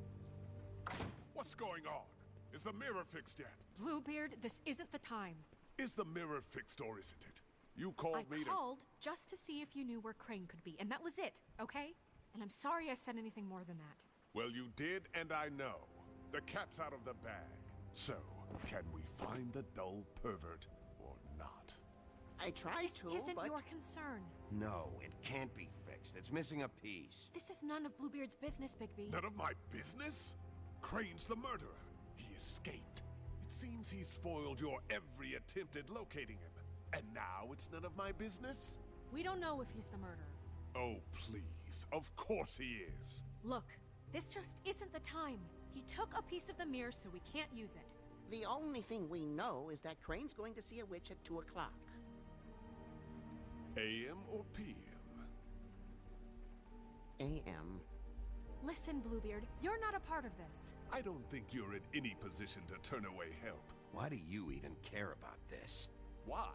What's going on? Is the mirror fixed yet? Bluebeard, this isn't the time. Is the mirror fixed or isn't it? You called me to... I called just to see if you knew where Crane could be, and that was it, okay? And I'm sorry I said anything more than that. Well, you did, and I know. The cat's out of the bag. So, can we find the dull pervert or not? I tried to, This isn't but... your concern. No, it can't be fixed. It's missing a piece. This is none of Bluebeard's business, Bigby. None of my business? Crane's the murderer. He escaped. It seems he spoiled your every attempt at locating him. And now it's none of my business? We don't know if he's the murderer. Oh, please. Of course he is. Look, this just isn't the time. He took a piece of the mirror, so we can't use it. The only thing we know is that Crane's going to see a witch at 2 o'clock. AM or PM? AM. Listen, Bluebeard, you're not a part of this. I don't think you're in any position to turn away help. Why do you even care about this? Why?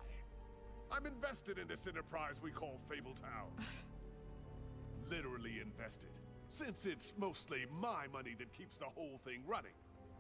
I'm invested in this enterprise we call Fabletown. Literally invested. Since it's mostly my money that keeps the whole thing running.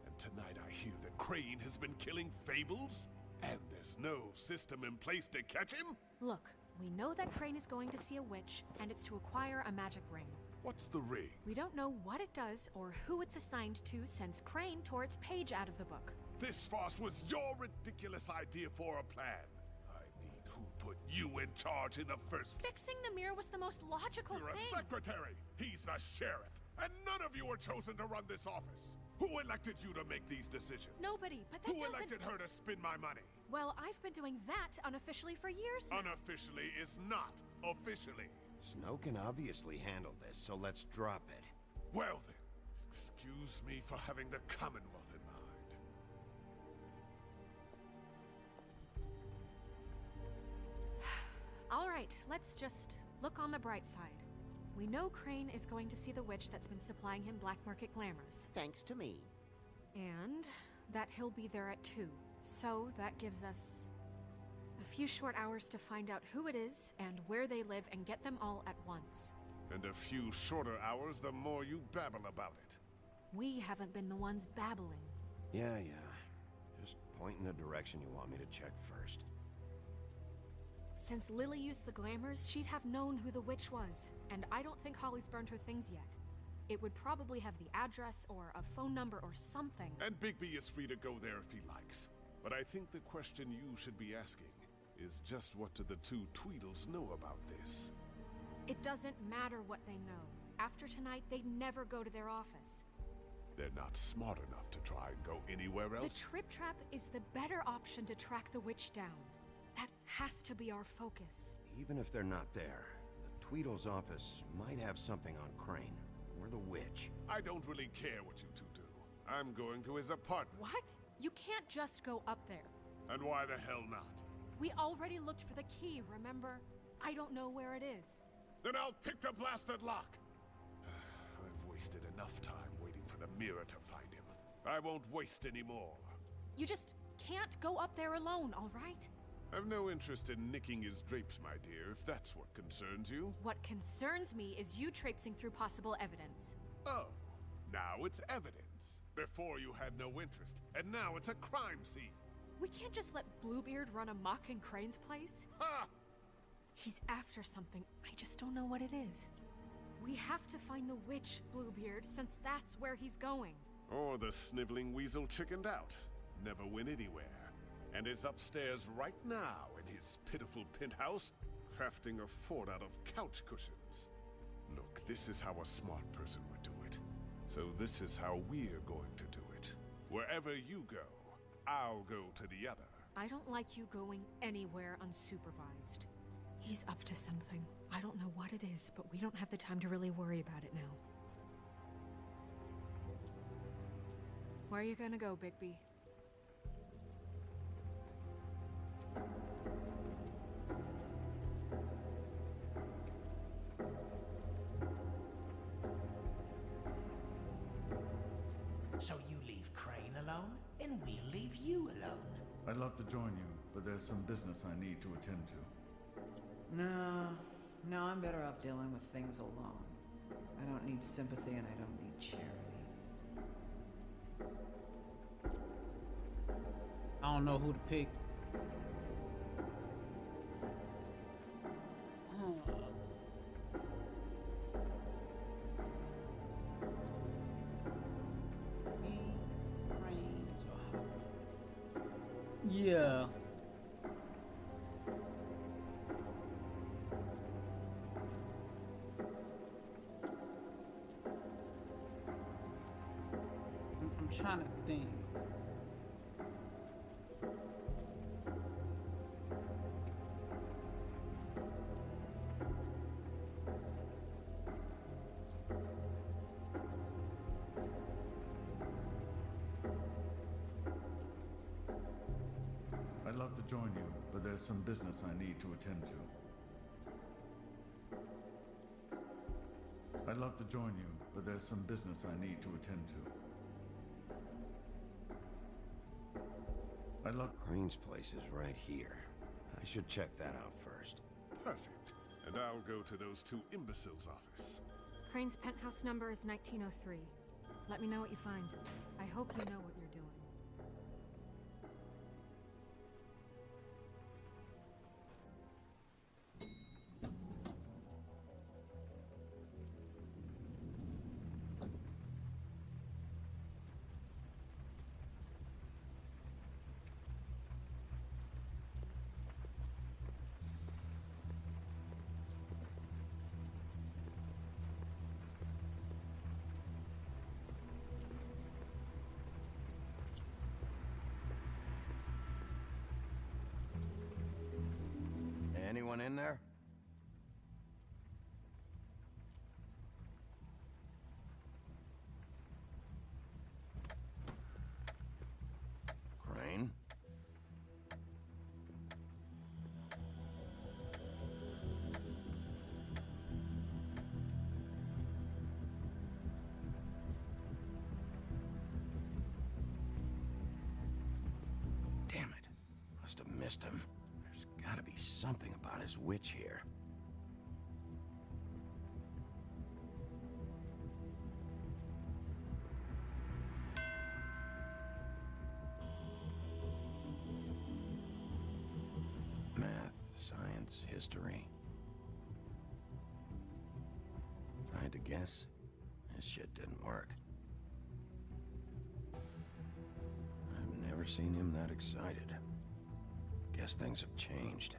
And tonight I hear that Crane has been killing Fables? And there's no system in place to catch him? Look, we know that Crane is going to see a witch, and it's to acquire a magic ring. What's the ring? We don't know what it does or who it's assigned to since Crane tore its page out of the book. This farce was your ridiculous idea for a plan. I mean, who put you in charge in the first place? Fixing the mirror was the most logical You're thing. a secretary. He's the sheriff. And none of you were chosen to run this office. Who elected you to make these decisions? Nobody, but that Who doesn't... elected her to spend my money? Well, I've been doing that unofficially for years now. Unofficially is not officially. Snow can obviously handle this, so let's drop it. Well then, Excuse me for having the Commonwealth in mind. All right, let's just look on the bright side. We know Crane is going to see the witch that's been supplying him black market glamours. Thanks to me. And that he'll be there at 2. So that gives us a few short hours to find out who it is and where they live and get them all at once. And a few shorter hours the more you babble about it. We haven't been the ones babbling. Yeah. Just point in the direction you want me to check first. Since Lily used the glamours, she'd have known who the witch was, and I don't think Holly's burned her things yet. It would probably have the address or a phone number or something. And Bigby is free to go there if he likes. But I think the question you should be asking is just what do the two Tweedles know about this? It doesn't matter what they know. After tonight, they'd never go to their office. They're not smart enough to try and go anywhere else? The Trip Trap is the better option to track the witch down. That has to be our focus. Even if they're not there, the Tweedle's office might have something on Crane, or the witch. I don't really care what you two do. I'm going to his apartment. What? You can't just go up there. And why the hell not? We already looked for the key, remember? I don't know where it is. Then I'll pick the blasted lock! I've wasted enough time waiting for the mirror to find him. I won't waste any more. You just can't go up there alone, all right? I've no interest in nicking his drapes, my dear, if that's what concerns you. What concerns me is you traipsing through possible evidence. Oh, now it's evidence. Before you had no interest, and now it's a crime scene. We can't just let Bluebeard run amok in Crane's place. Ha! He's after something. I just don't know what it is. We have to find the witch, Bluebeard, since that's where he's going. Or the sniveling weasel chickened out. Never went anywhere. And is upstairs right now in his pitiful penthouse, crafting a fort out of couch cushions. Look, this is how a smart person would do it. So this is how we're going to do it. Wherever you go, I'll go to the other. I don't like you going anywhere unsupervised. He's up to something. I don't know what it is, but we don't have the time to really worry about it now. Where are you gonna go, Bigby? So you leave Crane alone, and we'll leave you alone. I'd love to join you, but there's some business I need to attend to. No, I'm better off dealing with things alone. I don't need sympathy and I don't need charity. I don't know who to pick. Yeah. I'm trying to think. I'd love to join you, but there's some business I need to attend to. I'd love to join you, but there's some business I need to attend to. I'd love... Crane's place is right here. I should check that out first. Perfect. And I'll go to those two imbeciles' office. Crane's penthouse number is 1903. Let me know what you find. I hope you know what you're doing. Anyone in there? missed him. There's gotta be something about his witch here. Math, science, history. If I had to guess, this shit didn't work. I've never seen him that excited. Guess things have changed.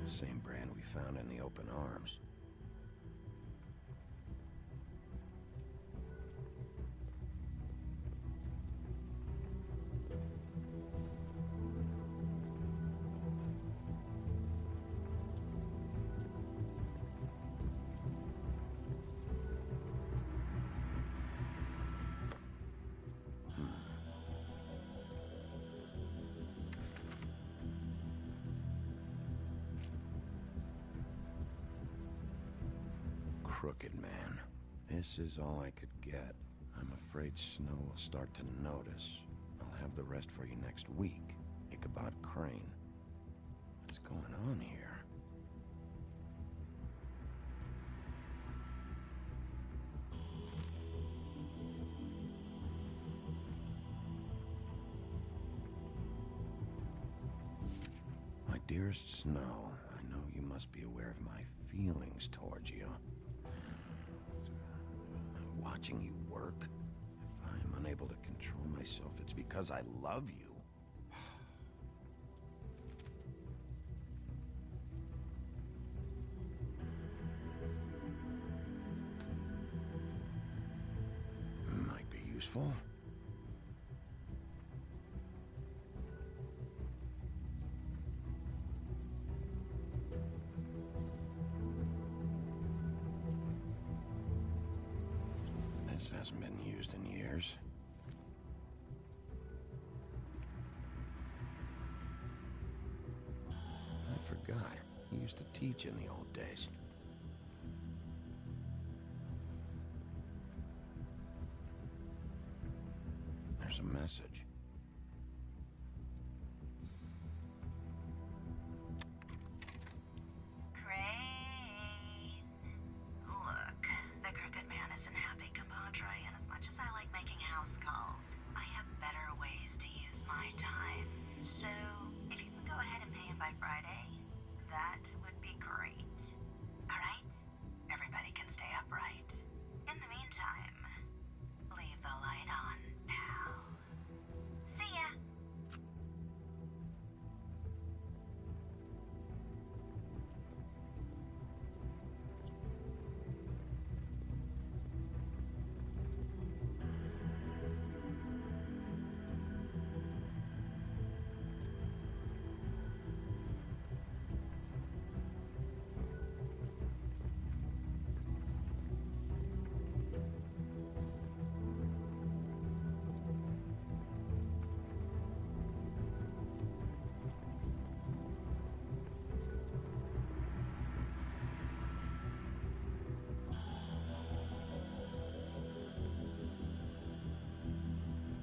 Same brand we found in the open arms. Crooked man. This is all I could get. I'm afraid Snow will start to notice. I'll have the rest for you next week. Ichabod Crane. What's going on here? My dearest Snow, I know you must be aware of my feelings towards you. Watching you work, if I'm unable to control myself, it's because I love you. Might be useful. This hasn't been used in years. I forgot. He used to teach in the old days. There's a message. Look, the crooked man isn't happy, compadre, and as much as I like making house calls, I have better ways to use my time. So, if you can go ahead and pay him by Friday, that would be great. Alright? Everybody can stay upright. In the meantime, leave the light on, pal. See ya!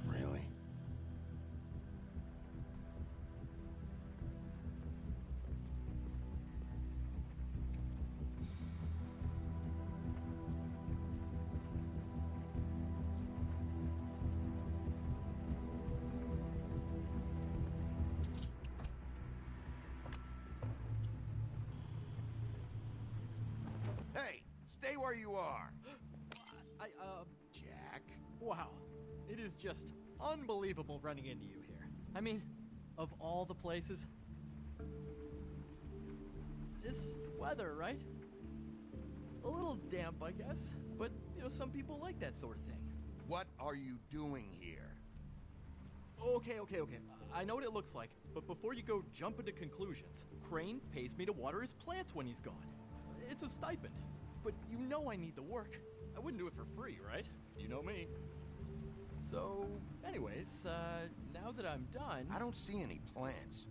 Really? Hey, stay where you are. Jack? Wow. It is just unbelievable running into you here. I mean, of all the places. This weather, right? A little damp, I guess. But, some people like that sort of thing. What are you doing here? Okay. I know what it looks like, but before you go jump into conclusions, Crane pays me to water his plants when he's gone. It's a stipend, but I need the work. I wouldn't do it for free, right? You know me. So, anyways, now that I'm done... I don't see any plants.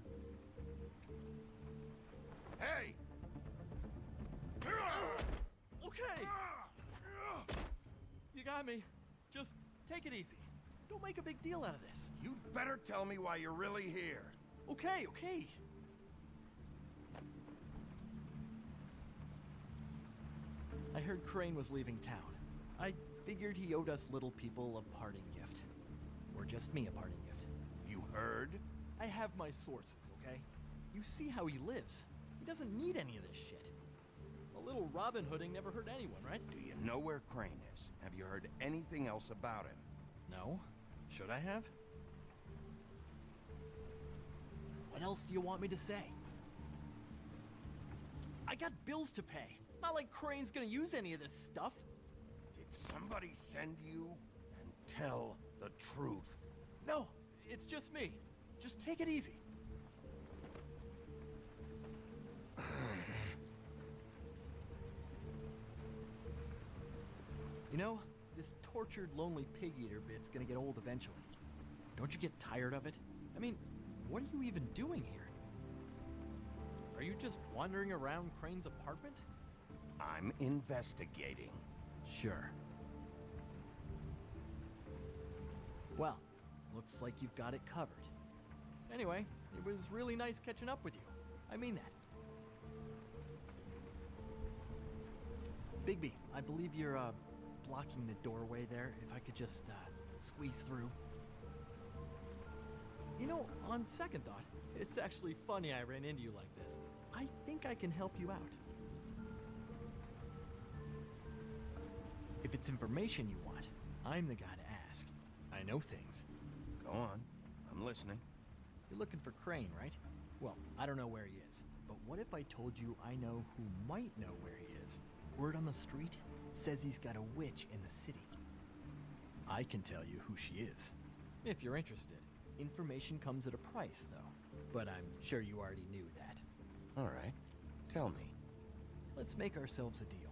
Hey! Okay! You got me. Just take it easy. Don't make a big deal out of this. You better tell me why you're really here. Okay, okay. I heard Crane was leaving town. I figured he owed us little people a parting gift. Or just me a parting gift. You heard? I have my sources, okay? You see how he lives. He doesn't need any of this shit. A little Robin Hooding never hurt anyone, right? Do you know where Crane is? Have you heard anything else about him? No. Should I have? What else do you want me to say? I got bills to pay. Not like Crane's gonna use any of this stuff. Did somebody send you? And tell the truth. No, it's just me. Just take it easy. You know, this tortured, lonely pig-eater bit's gonna get old eventually. Don't you get tired of it? I mean, what are you even doing here? Are you just wandering around Crane's apartment? I'm investigating. Sure. Well, looks like you've got it covered. Anyway, it was really nice catching up with you. I mean that. Bigby, I believe you're, blocking the doorway there. If I could just, squeeze through. You know, on second thought, it's actually funny I ran into you like this. I think I can help you out. If it's information you want, I'm the guy to ask. I know things. Go on. I'm listening. You're looking for Crane, right? Well, I don't know where he is. But what if I told you I know who might know where he is? Word on the street says he's got a witch in the city. I can tell you who she is, if you're interested. Information comes at a price, though. But I'm sure you already knew that. All right. Tell me. Let's make ourselves a deal.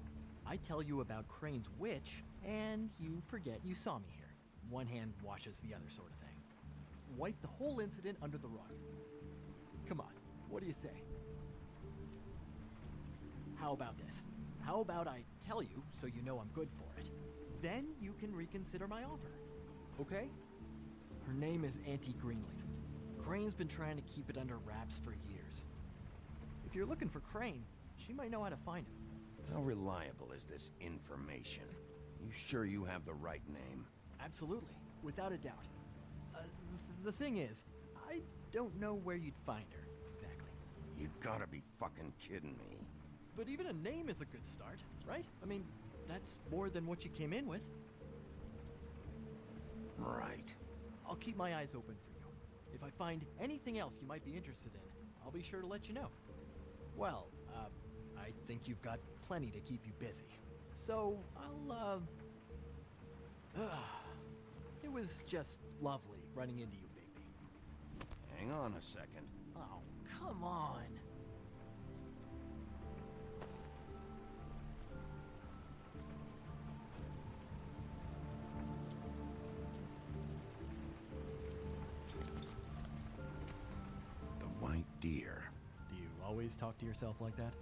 I tell you about Crane's witch, and you forget you saw me here. One hand washes the other sort of thing. Wipe the whole incident under the rug. Come on, what do you say? How about this? How about I tell you so you know I'm good for it? Then you can reconsider my offer. Okay? Her name is Auntie Greenleaf. Crane's been trying to keep it under wraps for years. If you're looking for Crane, she might know how to find him. How reliable is this information? You sure you have the right name? Absolutely, without a doubt. The thing is, I don't know where you'd find her, exactly. You gotta be fucking kidding me. But even a name is a good start, right? I mean, that's more than what you came in with. Right. I'll keep my eyes open for you. If I find anything else you might be interested in, I'll be sure to let you know. Well, I think you've got plenty to keep you busy. So, I'll, it was just lovely running into you, Bigby. Hang on a second. Oh, come on. The white deer. Do you always talk to yourself like that?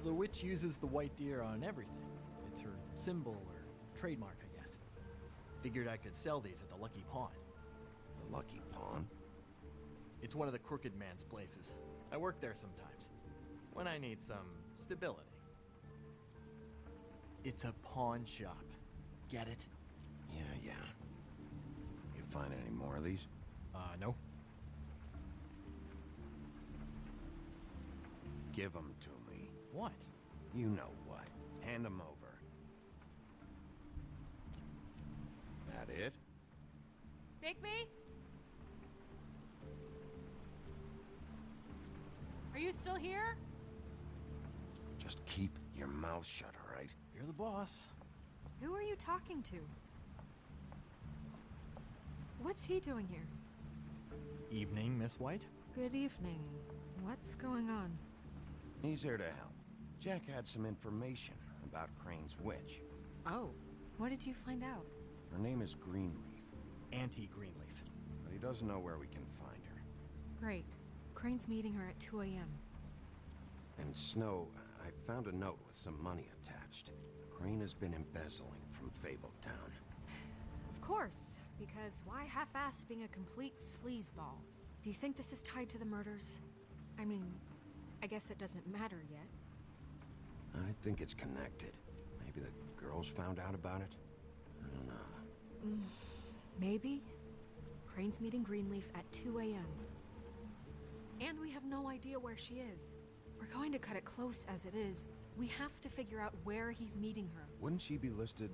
The witch uses the white deer on everything. It's her symbol or trademark, I guess. Figured I could sell these at the Lucky Pawn. The Lucky Pawn? It's one of the crooked man's places. I work there sometimes, when I need some stability. It's a pawn shop. Get it? Yeah. You find any more of these? No. Give them to me. What? You know what. Hand them over. That it? Bigby? Are you still here? Just keep your mouth shut, all right? You're the boss. Who are you talking to? What's he doing here? Evening, Miss White. Good evening. What's going on? He's here to help. Jack had some information about Crane's witch. Oh, what did you find out? Her name is Greenleaf. Auntie Greenleaf. But he doesn't know where we can find her. Great. Crane's meeting her at 2 a.m. And Snow, I found a note with some money attached. Crane has been embezzling from Fabletown. Of course, because why half-ass being a complete sleazeball? Do you think this is tied to the murders? I mean, I guess it doesn't matter yet. I think it's connected. Maybe the girls found out about it? I don't know. Maybe? Crane's meeting Greenleaf at 2 a.m. And we have no idea where she is. We're going to cut it close as it is. We have to figure out where he's meeting her. Wouldn't she be listed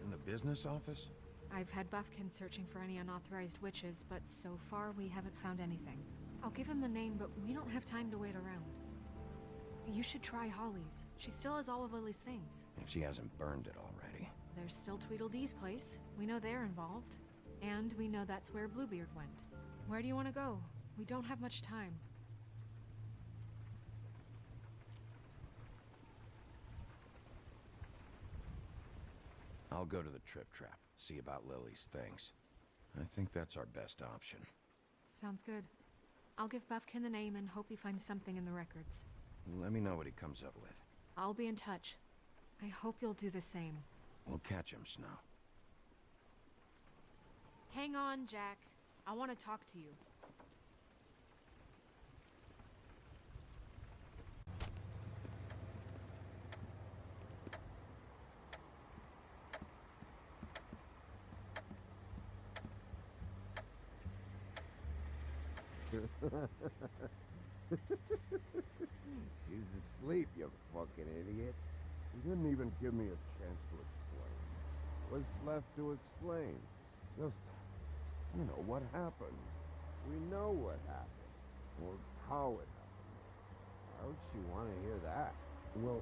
in the business office? I've had Buffkin searching for any unauthorized witches, but so far we haven't found anything. I'll give him the name, but we don't have time to wait around. You should try Holly's. She still has all of Lily's things. If she hasn't burned it already. There's still Tweedledee's place. We know they're involved. And we know that's where Bluebeard went. Where do you want to go? We don't have much time. I'll go to the Trip Trap, see about Lily's things. I think that's our best option. Sounds good. I'll give Buffkin the name and hope he finds something in the records. Let me know what he comes up with. I'll be in touch. I hope you'll do the same. We'll catch him, Snow. Hang on, Jack. I want to talk to you. She's asleep, you fucking idiot. You didn't even give me a chance to explain. What's left to explain? Just, you know, what happened. We know what happened. Or how it happened. Why would she want to hear that? Well,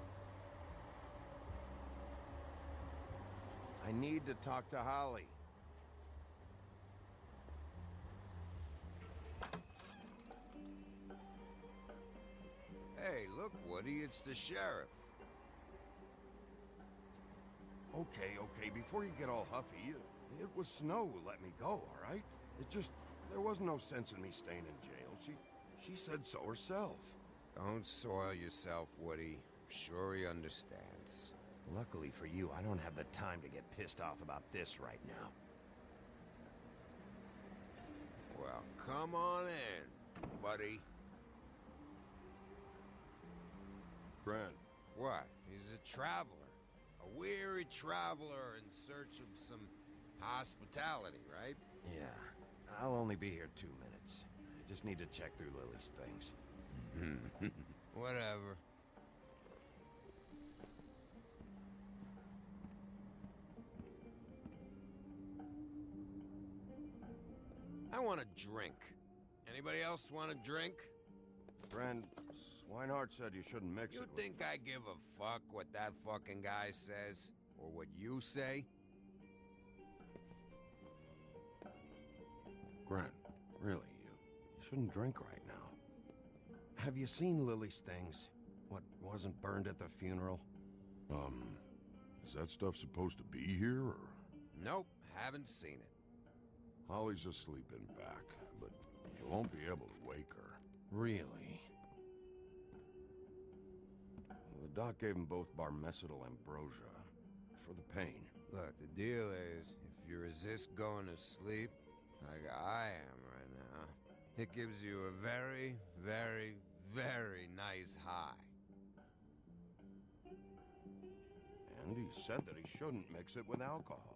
I need to talk to Holly. Hey, look, Woody, it's the sheriff. Okay, before you get all huffy, it was Snow who let me go, all right? It just, there was no sense in me staying in jail. She said so herself. Don't soil yourself, Woody. I'm sure he understands. Luckily for you, I don't have the time to get pissed off about this right now. Well, come on in, buddy. Grant. What? He's a traveler. A weary traveler in search of some hospitality, right? Yeah, I'll only be here 2 minutes. I just need to check through Lily's things. Whatever. I want a drink. Anybody else want a drink? Friend, Swinehart said you shouldn't mix it with... You think I give a fuck what that fucking guy says? Or what you say? Grant, really, you shouldn't drink right now. Have you seen Lily's things? What wasn't burned at the funeral? Is that stuff supposed to be here, or...? Nope, haven't seen it. Holly's asleep in back, but you won't be able to wake her. Really? The doc gave them both Barmecidal ambrosia for the pain. Look, the deal is, if you resist going to sleep, like I am right now, it gives you a very, very, very nice high. And he said that he shouldn't mix it with alcohol.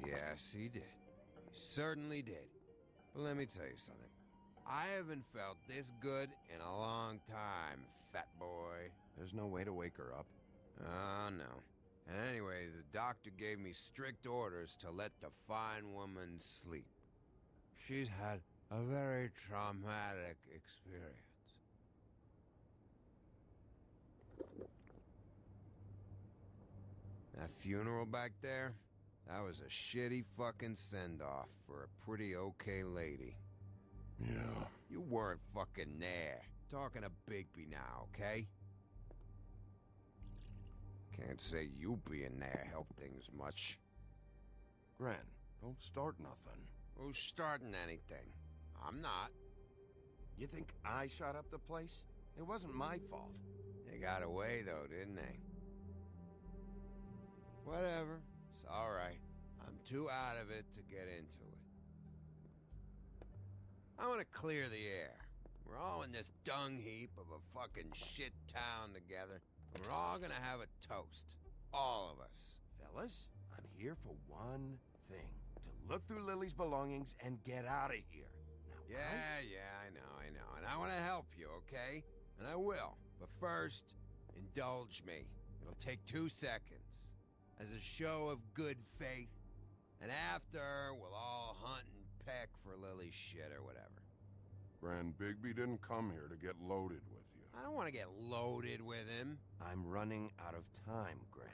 Yes, he did. He certainly did. But let me tell you something. I haven't felt this good in a long time, fat boy. There's no way to wake her up? Oh, no. And anyways, the doctor gave me strict orders to let the fine woman sleep. She's had a very traumatic experience. That funeral back there, that was a shitty fucking send-off for a pretty okay lady. Yeah. You weren't fucking there. Talking to Bigby now, okay? Can't say you being there helped things much. Gran, don't start nothing. Who's starting anything? I'm not. You think I shot up the place? It wasn't my fault. They got away, though, didn't they? Whatever. It's alright. I'm too out of it to get into it. I want to clear the air. We're all in this dung heap of a fucking shit town together, and we're all gonna have a toast. All of us. Fellas, I'm here for one thing. To look through Lily's belongings and get out of here. Now, Yeah, I know. And I want to help you, okay? And I will. But first, indulge me. It'll take 2 seconds. As a show of good faith. And after, we'll all hunt and peck for Lily's shit or whatever. Grand Bigby didn't come here to get loaded with you. I don't want to get loaded with him. I'm running out of time, Gren.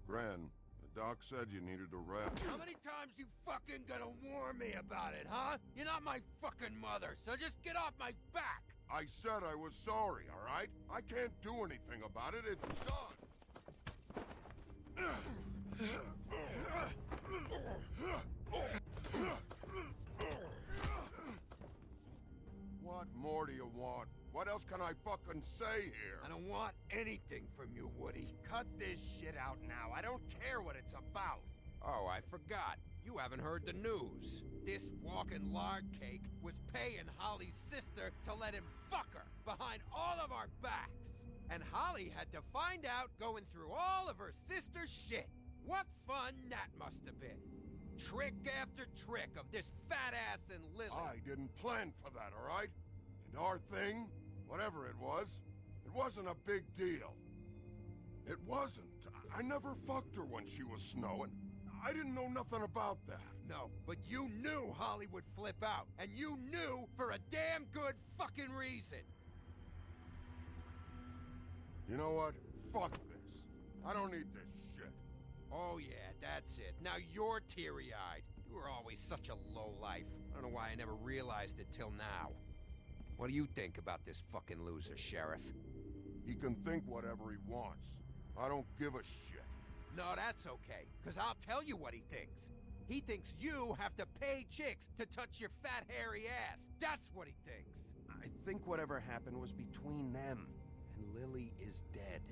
Gren, the doc said you needed a rest. How many times you fucking gonna warn me about it, huh? You're not my fucking mother, so just get off my back! I said I was sorry, all right? I can't do anything about it. It's done. What more do you want? What else can I fucking say here? I don't want anything from you, Woody. Cut this shit out now. I don't care what it's about. Oh, I forgot. You haven't heard the news. This walking lard cake was paying Holly's sister to let him fuck her behind all of our backs. And Holly had to find out going through all of her sister's shit. What fun that must have been. Trick after trick of this fat ass and Lily. I didn't plan for that, all right? And our thing, whatever it wasn't a big deal. It wasn't. I never fucked her when she was snowing. I didn't know nothing about that. No, but you knew Holly would flip out. And you knew for a damn good fucking reason. You know what? Fuck this. I don't need this shit. Oh yeah, that's it. Now you're teary-eyed. You were always such a lowlife. I don't know why I never realized it till now. What do you think about this fucking loser, Sheriff? He can think whatever he wants. I don't give a shit. No, that's okay, because I'll tell you what he thinks. He thinks you have to pay chicks to touch your fat, hairy ass. That's what he thinks. I think whatever happened was between them, and Lily is dead.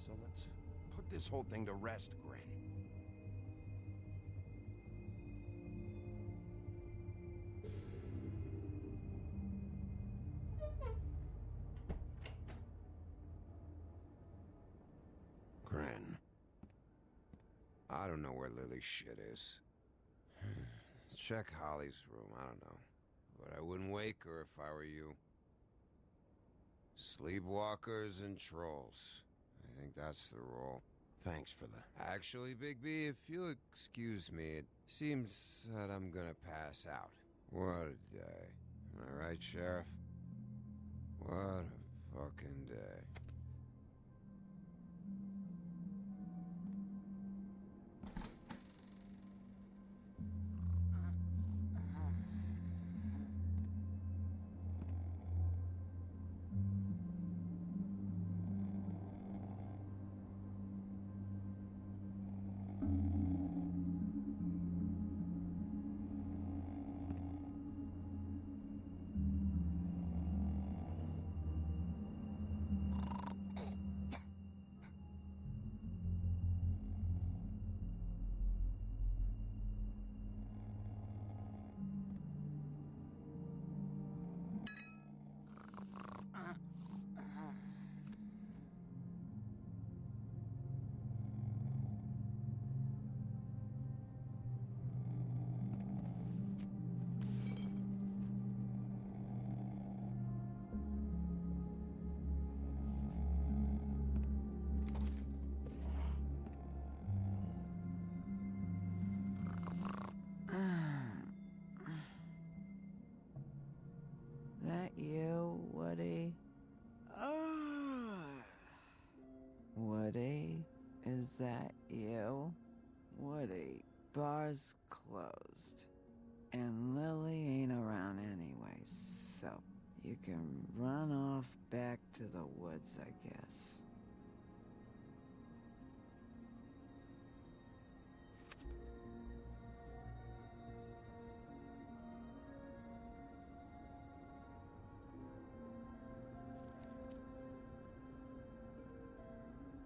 So let's put this whole thing to rest, Gren. Gren. I don't know where Lily's shit is. Check Holly's room, I don't know. But I wouldn't wake her if I were you. Sleepwalkers and trolls. I think that's the rule. Thanks for the... Actually, Bigby, if you'll excuse me, it seems that I'm gonna pass out. What a day. Am I right, Sheriff? What a fucking day. That you, Woody? Woody? Is that you? Woody, bar's closed. And Lily ain't around anyway, so You can run off back to the woods, I guess.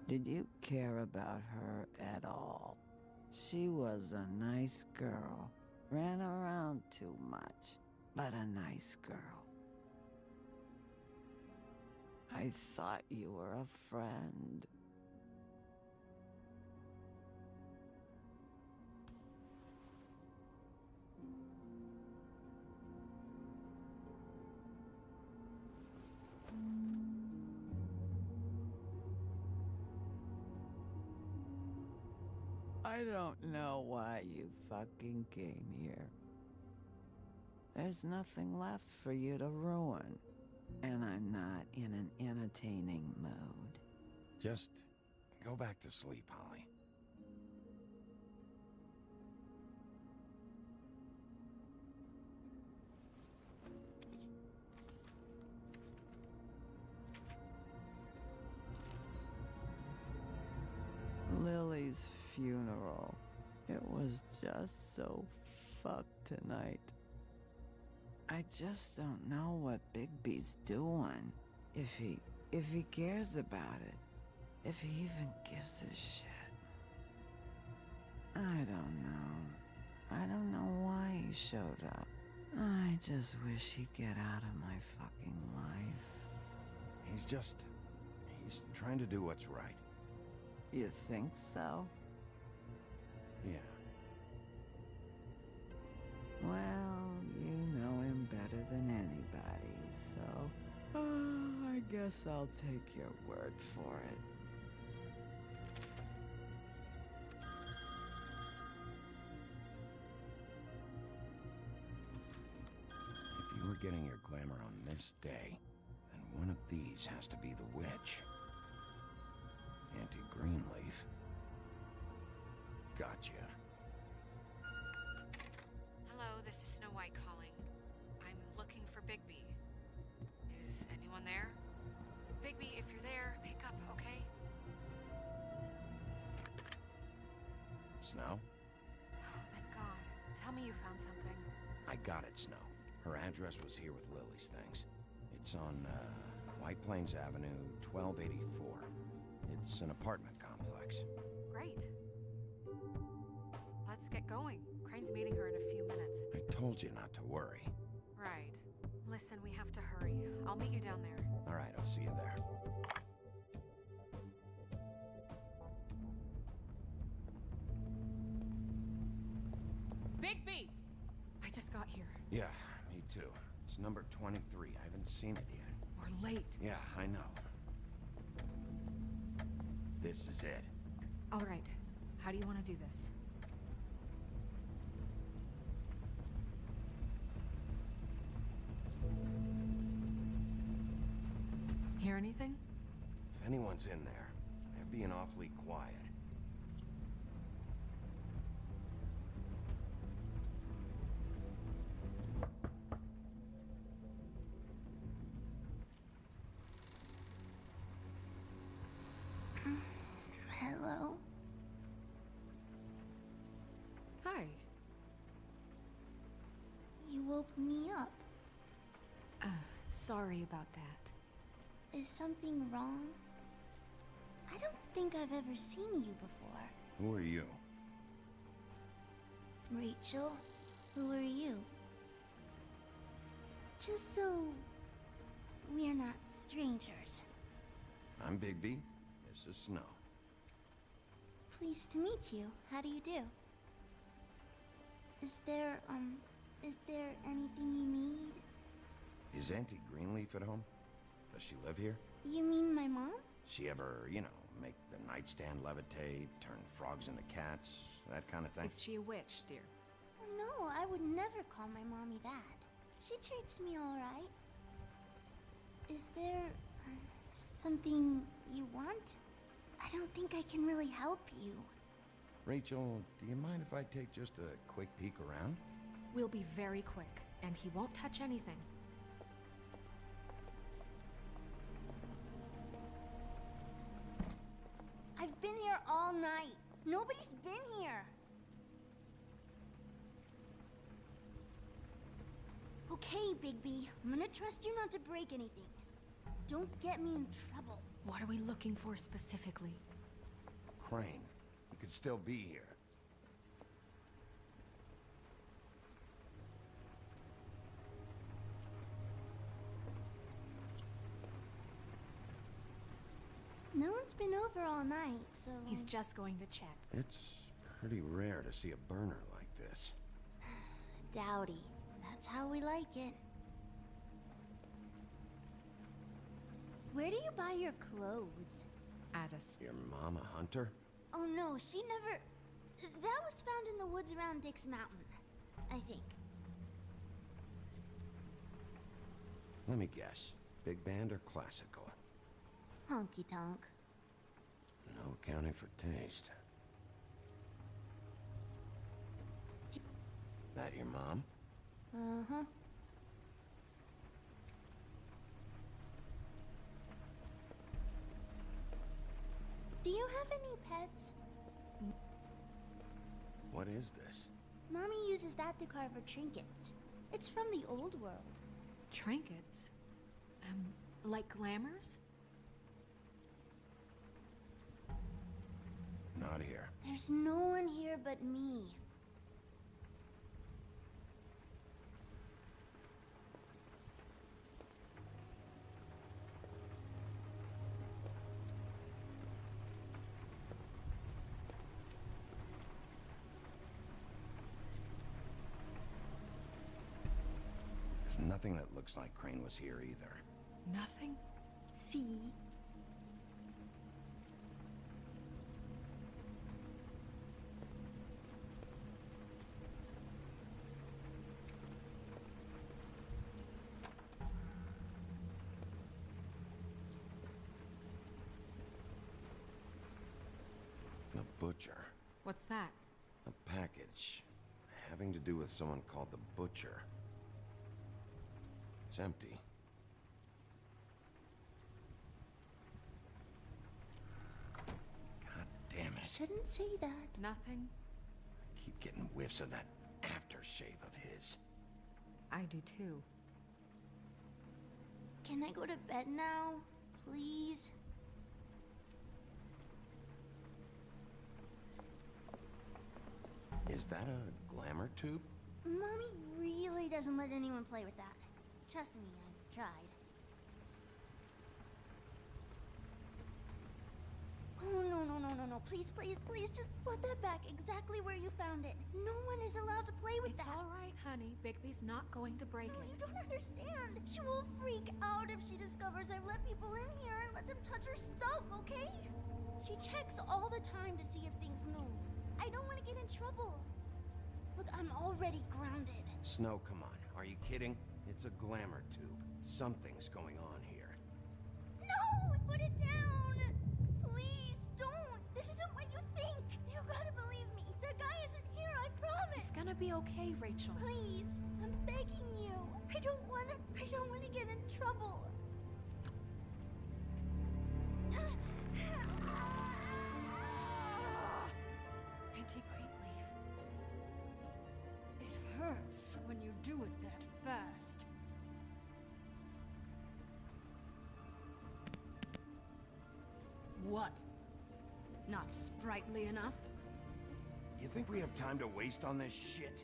Did you care about her at all? She was a nice girl. Ran around too much, but a nice girl. I thought you were a friend. I don't know why you fucking came here. There's nothing left for you to ruin, and I'm not in an entertaining mood. Just go back to sleep, Holly. Lily's funeral. It was just so fucked tonight. I just don't know what Bigby's doing. If he cares about it. If he even gives a shit. I don't know. I don't know why he showed up. I just wish he'd get out of my fucking life. He's trying to do what's right. You think so? Yeah. Well, you know him better than anybody, so I guess I'll take your word for it. If you were getting your glamour on this day, then one of these has to be the witch. Auntie Greenleaf. Gotcha. Hello, this is Snow White calling. I'm looking for Bigby. Is anyone there? Bigby, if you're there, pick up, okay? Snow? Oh, thank God. Tell me you found something. I got it, Snow. Her address was here with Lily's things. It's on, White Plains Avenue, 1284. It's an apartment complex. Great. Let's get going. Crane's meeting her in a few minutes. I told you not to worry. Right. Listen, we have to hurry. I'll meet you down there. All right, I'll see you there. Bigby! I just got here. Yeah, me too. It's number 23. I haven't seen it yet. We're late. Yeah, I know. This is it. All right. How do you want to do this? Hear anything? If anyone's in there, they're being awfully quiet. Hello? Hi. You woke me up. Sorry about that. Is something wrong? I don't think I've ever seen you before. Who are you? Rachel, who are you? Just so we're not strangers. I'm Bigby. This is Snow. Pleased to meet you. How do you do? Is there anything you need? Is Auntie Greenleaf at home? Does she live here? You mean my mom? She ever, make the nightstand levitate, turn frogs into cats, that kind of thing? Is she a witch, dear? No, I would never call my mommy that. She treats me all right. Is there something you want? I don't think I can really help you. Rachel, do you mind if I take just a quick peek around? We'll be very quick, and he won't touch anything. night. Nobody's been here. Okay, Bigby. I'm gonna trust you not to break anything. Don't get me in trouble. What are we looking for specifically? Crane, you could still be here. No one's been over all night, so... He's just going to check. It's pretty rare to see a burner like this. Dowdy. That's how we like it. Where do you buy your clothes? At a... Your mom a hunter? Oh no, she never... That was found in the woods around Dick's Mountain, I think. Let me guess. Big band or classical? Honky tonk. No accounting for taste. That your mom? Uh-huh. Do you have any pets? What is this? Mommy uses that to carve her trinkets. It's from the old world. Trinkets? Like glamours? Not here. There's no one here but me. There's nothing that looks like Crane was here either. Nothing? See? The Butcher. What's that? A package having to do with someone called the Butcher. It's empty. God damn it. Shouldn't say that. Nothing? I keep getting whiffs of that aftershave of his. I do too. Can I go to bed now? Please? Is that a glamour tube? Mommy really doesn't let anyone play with that. Trust me, I've tried. Oh, no. Please, just put that back exactly where you found it. No one is allowed to play with that. It's all right, honey. Bigby's not going to break it. You don't understand. She will freak out if she discovers I've let people in here and let them touch her stuff, okay? She checks all the time to see if things move. I don't want to get in trouble. Look, I'm already grounded. Snow, come on. Are you kidding? It's a glamour tube. Something's going on here. No! Put it down! Please, don't! This isn't what you think! You gotta believe me. The guy isn't here, I promise! It's gonna be okay, Rachel. Please, I'm begging you. I don't wanna get in trouble. Anti-Green Leaf. It hurts when you do it that fast. What? Not sprightly enough? You think we have time to waste on this shit?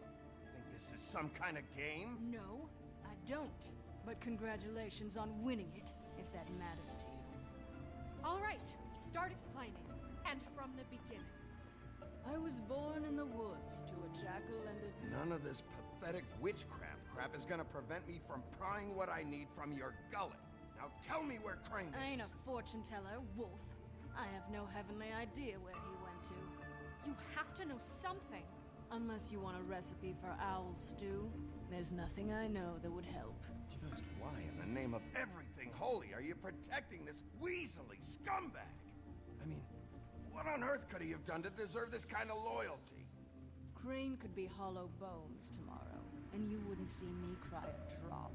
Think this is some kind of game? No, I don't. But congratulations on winning it, if that matters to you. All right, start explaining. And from the beginning. I was born in the woods to a jackal and a... None of this pathetic witchcraft crap is gonna prevent me from prying what I need from your gullet. Now tell me where Crane is. I ain't a fortune teller, Wolf. I have no heavenly idea where he went to. You have to know something. Unless you want a recipe for owl stew, there's nothing I know that would help. Just why in the name of everything holy are you protecting this weaselly scumbag? I mean, what on earth could he have done to deserve this kind of loyalty? Crane could be hollow bones tomorrow, and you wouldn't see me cry a drop.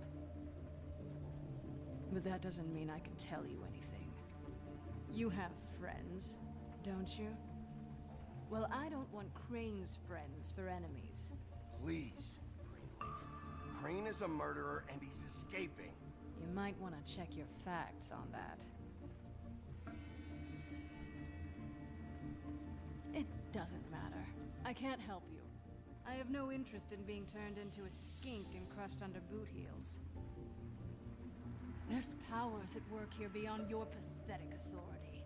But that doesn't mean I can tell you anything. You have friends, don't you? Well, I don't want Crane's friends for enemies. Please, Greenleaf. Crane is a murderer and he's escaping. You might want to check your facts on that. It doesn't matter. I can't help you. I have no interest in being turned into a skink and crushed under boot heels. There's powers at work here beyond your pathetic authority.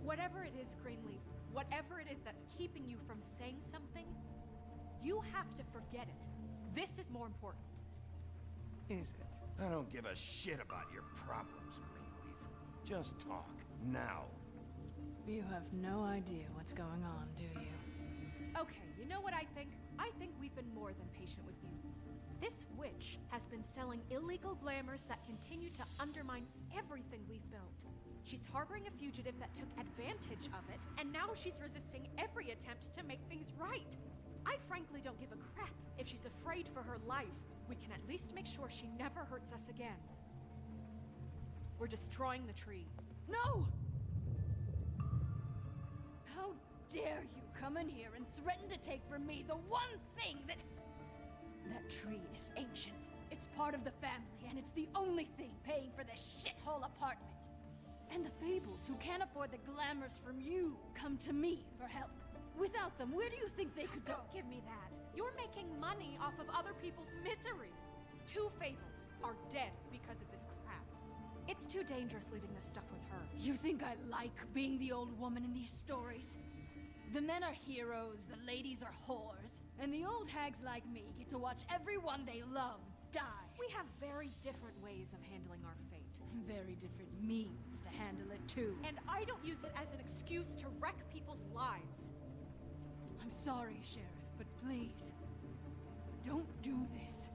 Whatever it is, Greenleaf, whatever it is that's keeping you from saying something, you have to forget it. This is more important. Is it? I don't give a shit about your problems, Greenleaf. Just talk, now. You have no idea what's going on, do you? Okay, you know what I think? I think we've been more than patient with you. This witch has been selling illegal glamours that continue to undermine everything we've built. She's harboring a fugitive that took advantage of it, and now she's resisting every attempt to make things right. I frankly don't give a crap if she's afraid for her life. We can at least make sure she never hurts us again. We're destroying the tree. No! How dare you come in here and threaten to take from me the one thing that... That tree is ancient. It's part of the family, and it's the only thing paying for this shithole apartment. And the Fables, who can't afford the glamours from you, come to me for help. Without them, where do you think they could go? Don't give me that. You're making money off of other people's misery. 2 Fables are dead because of this crap. It's too dangerous leaving this stuff with her. You think I like being the old woman in these stories? The men are heroes, the ladies are whores, and the old hags like me get to watch everyone they love die. We have very different ways of handling our fate. And very different means to handle it, too. And I don't use it as an excuse to wreck people's lives. I'm sorry, Sheriff, but please, don't do this.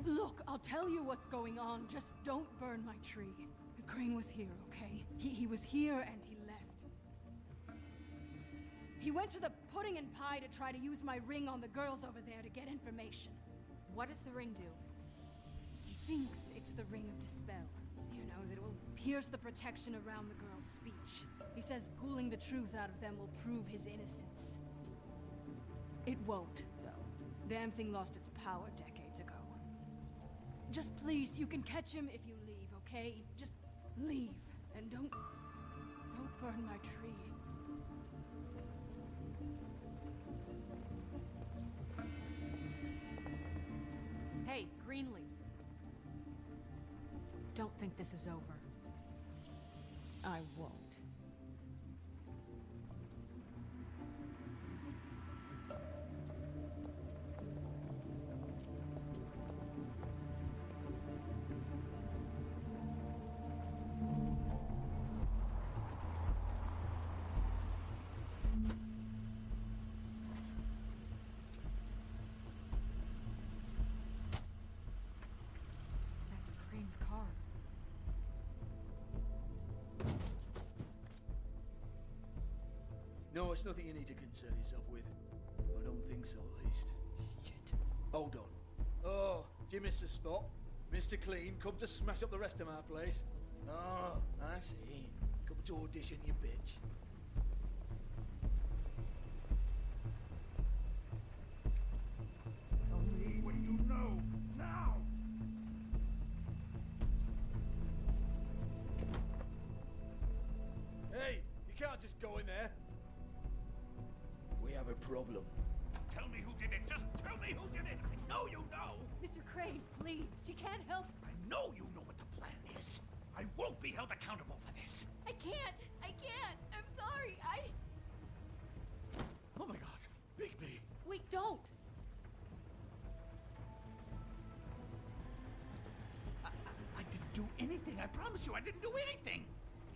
Look, I'll tell you what's going on, just don't burn my tree. Crane was here, okay? He was here and he left. He went to the pudding and pie to try to use my ring on the girls over there to get information. What does the ring do? He thinks it's the ring of dispel. You know, that it will pierce the protection around the girl's speech. He says pulling the truth out of them will prove his innocence. It won't, though. Damn thing lost its power decades ago. Just please, you can catch him if you leave, okay? Just leave, and don't burn my tree. Hey, Greenleaf. Don't think this is over. I won't. Car. No, it's nothing you need to concern yourself with. I don't think so, at least. Shit. Hold on. Oh, do you miss the spot? Mr. Clean, come to smash up the rest of my place. Oh, I see. Come to audition, you bitch. Tell me what you know, now! Hey, you can't just go in there. We have a problem. Tell me who did it. Just tell me who did it. I know you know. Mr. Crane, please. She can't help. I know you know what the plan is. I won't be held accountable for this. I can't. I'm sorry. Oh my God, Bigby. We don't. I didn't do anything. I promise you, I didn't do anything.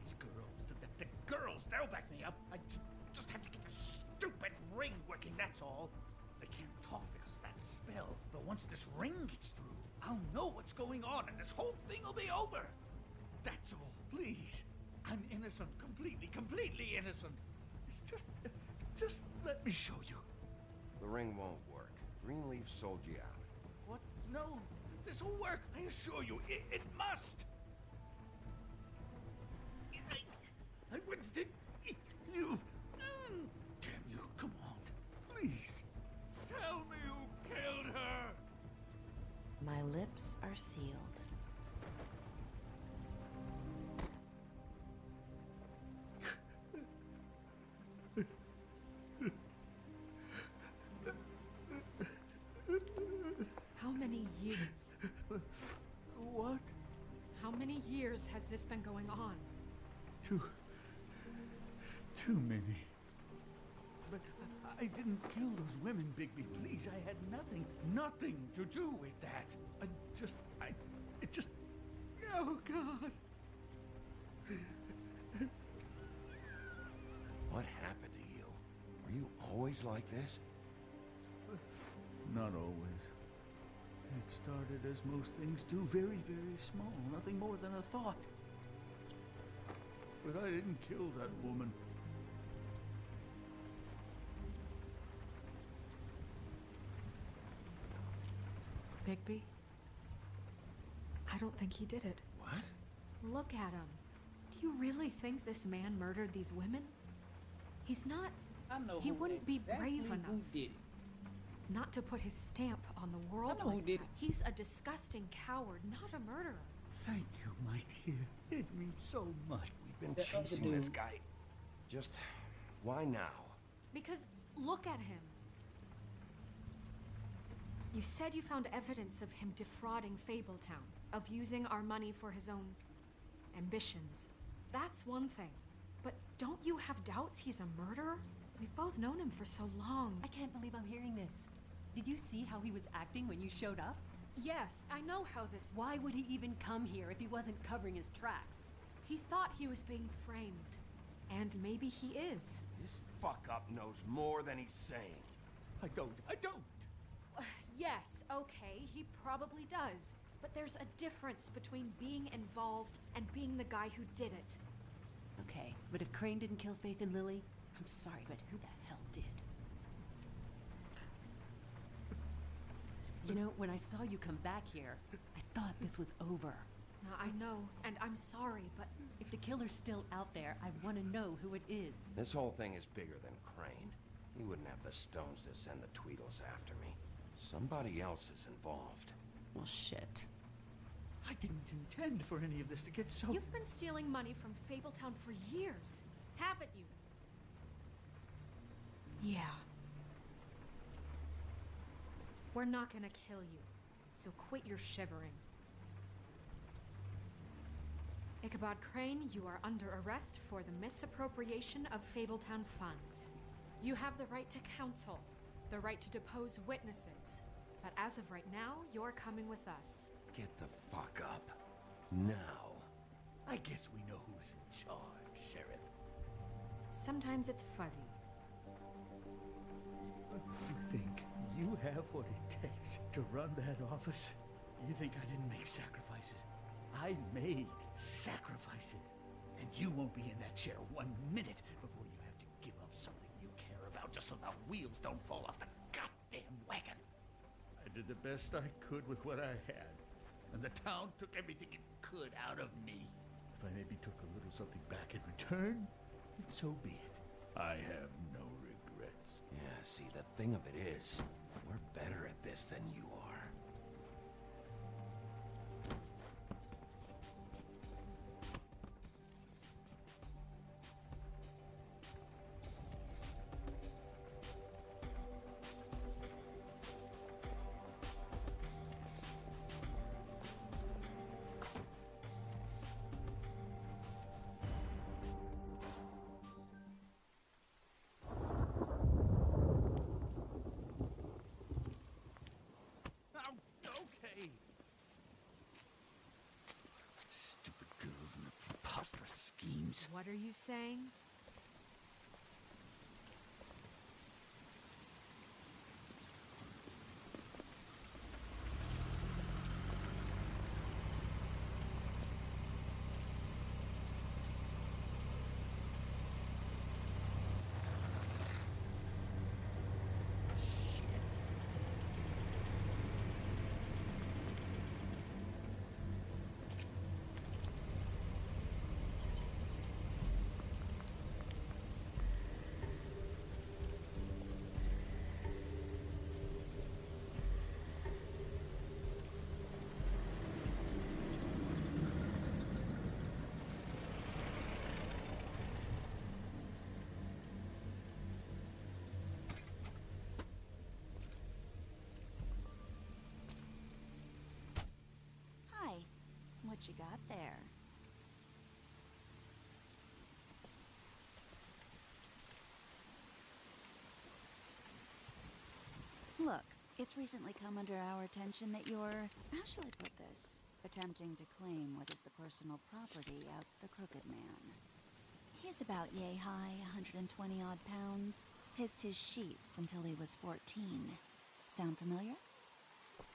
These girls, the girls, they'll back me up. I just have to get this stupid ring working, that's all. They can't talk because of that spell. But once this ring gets through, I'll know what's going on and this whole thing will be over. That's all. Please. I'm innocent. Completely innocent. It's just let me show you. The ring won't work. Greenleaf sold you out. What? No. This will work. I assure you, it must. this been going on? Too many. But I didn't kill those women, Bigby. Please, I had nothing to do with that. It just... Oh, God. What happened to you? Were you always like this? Not always. It started as most things do, very, very small, nothing more than a thought. But I didn't kill that woman. Bigby? I don't think he did it. What? Look at him. Do you really think this man murdered these women? He's not... He wouldn't be brave enough. Who did it? Not to put his stamp on the world. I know who like did that. it. He's a disgusting coward, not a murderer. Thank you, my dear. It means so much. We've been That other chasing this dude. guy. Just... why now? Because look at him. You said you found evidence of him defrauding Fabletown, of using our money for his own ambitions. That's one thing. But don't you have doubts he's a murderer? We've both known him for so long. I can't believe I'm hearing this. Did you see how he was acting when you showed up? Yes, I know how this... Why would he even come here if he wasn't covering his tracks? He thought he was being framed. And maybe he is. This fuck-up knows more than he's saying. I don't. Yes, okay, he probably does. But there's a difference between being involved and being the guy who did it. Okay, but if Crane didn't kill Faith and Lily, I'm sorry, but who the hell did? You know, when I saw you come back here, I thought this was over. I know, and I'm sorry, but... If the killer's still out there, I want to know who it is. This whole thing is bigger than Crane. He wouldn't have the stones to send the Tweedles after me. Somebody else is involved. Well, shit. I didn't intend for any of this to get so... You've been stealing money from Fabletown for years, haven't you? Yeah. We're not gonna kill you, so quit your shivering. Ichabod Crane, you are under arrest for the misappropriation of Fabletown funds. You have the right to counsel, the right to depose witnesses, but as of right now, you're coming with us. Get the fuck up. Now. I guess we know who's in charge, Sheriff. Sometimes it's fuzzy. You think you have what it takes to run that office? You think I didn't make sacrifices? I made sacrifices. And you won't be in that chair 1 minute before you have to give up something you care about just so the wheels don't fall off the goddamn wagon. I did the best I could with what I had. And the town took everything it could out of me. If I maybe took a little something back in return, then so be it. I have no regrets. Yeah, see, the thing of it is, we're better at this than you are. Okay. Stupid girls and their preposterous schemes. What are you saying? What you got there? It's recently come under our attention that you're, how shall I put this, attempting to claim what is the personal property of the Crooked Man. He's about yay high, 120 odd pounds, pissed his sheets until he was 14. Sound familiar?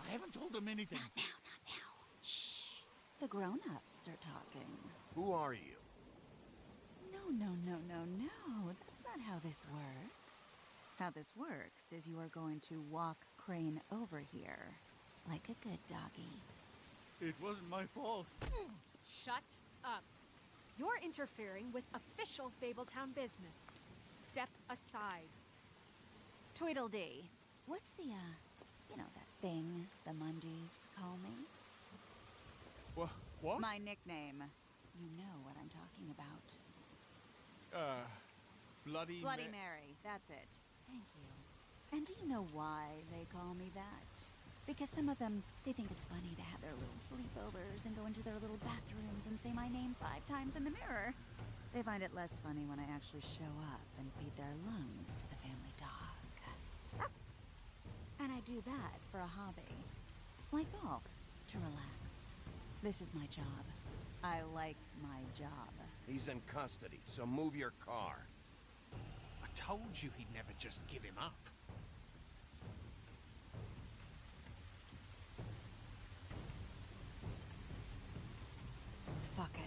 I haven't told him anything. Not now. Shh. The grown-ups are talking. Who are you? No. That's not how this works. How this works is you are going to walk Crane over here, like a good doggy. It wasn't my fault. Shut up. You're interfering with official Fabletown business. Step aside. Tweedledee. What's the, you know, that thing the Mundies call me? What? My nickname. You know what I'm talking about. Bloody Mary, that's it. Thank you. And do you know why they call me that? Because some of them, they think it's funny to have their little sleepovers and go into their little bathrooms and say my name 5 times in the mirror. They find it less funny when I actually show up and feed their lungs to the family dog. And I do that for a hobby. Like golf, to relax. This is my job. I like my job. He's in custody, so move your car. I told you he'd never just give him up. Fuck it.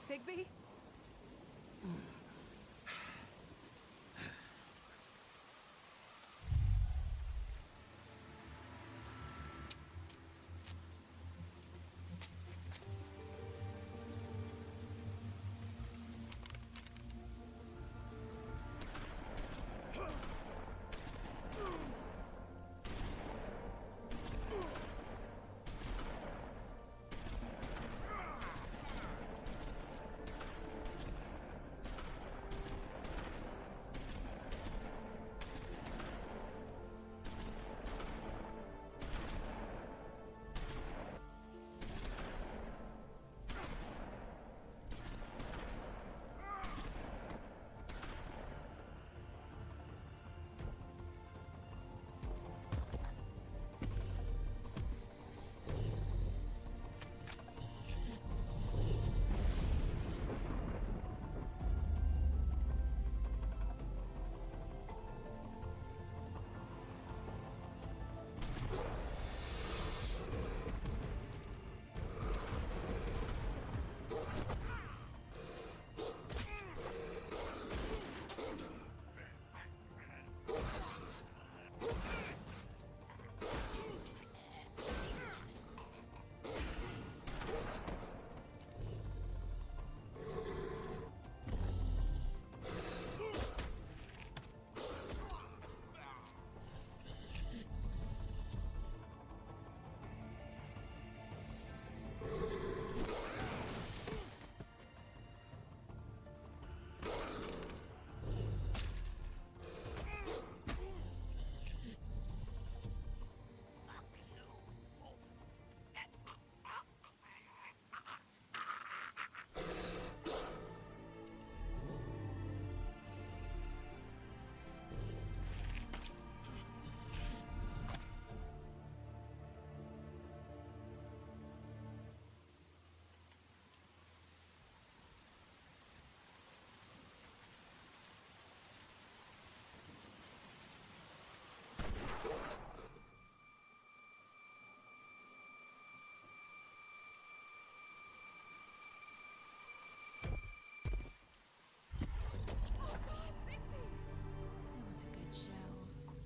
Bigby?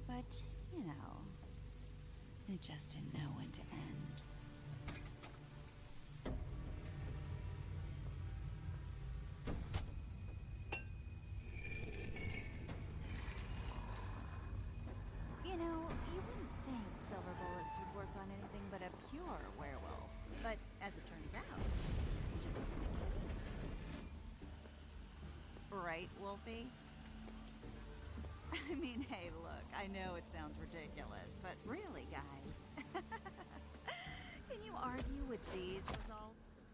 But, you know, it just didn't know when to end. You know, you wouldn't think silver bullets would work on anything but a pure werewolf. But as it turns out, it's just not the case. Right? right, Wolfie? I mean, hey, look, I know it sounds ridiculous, but really, guys, can you argue with these results?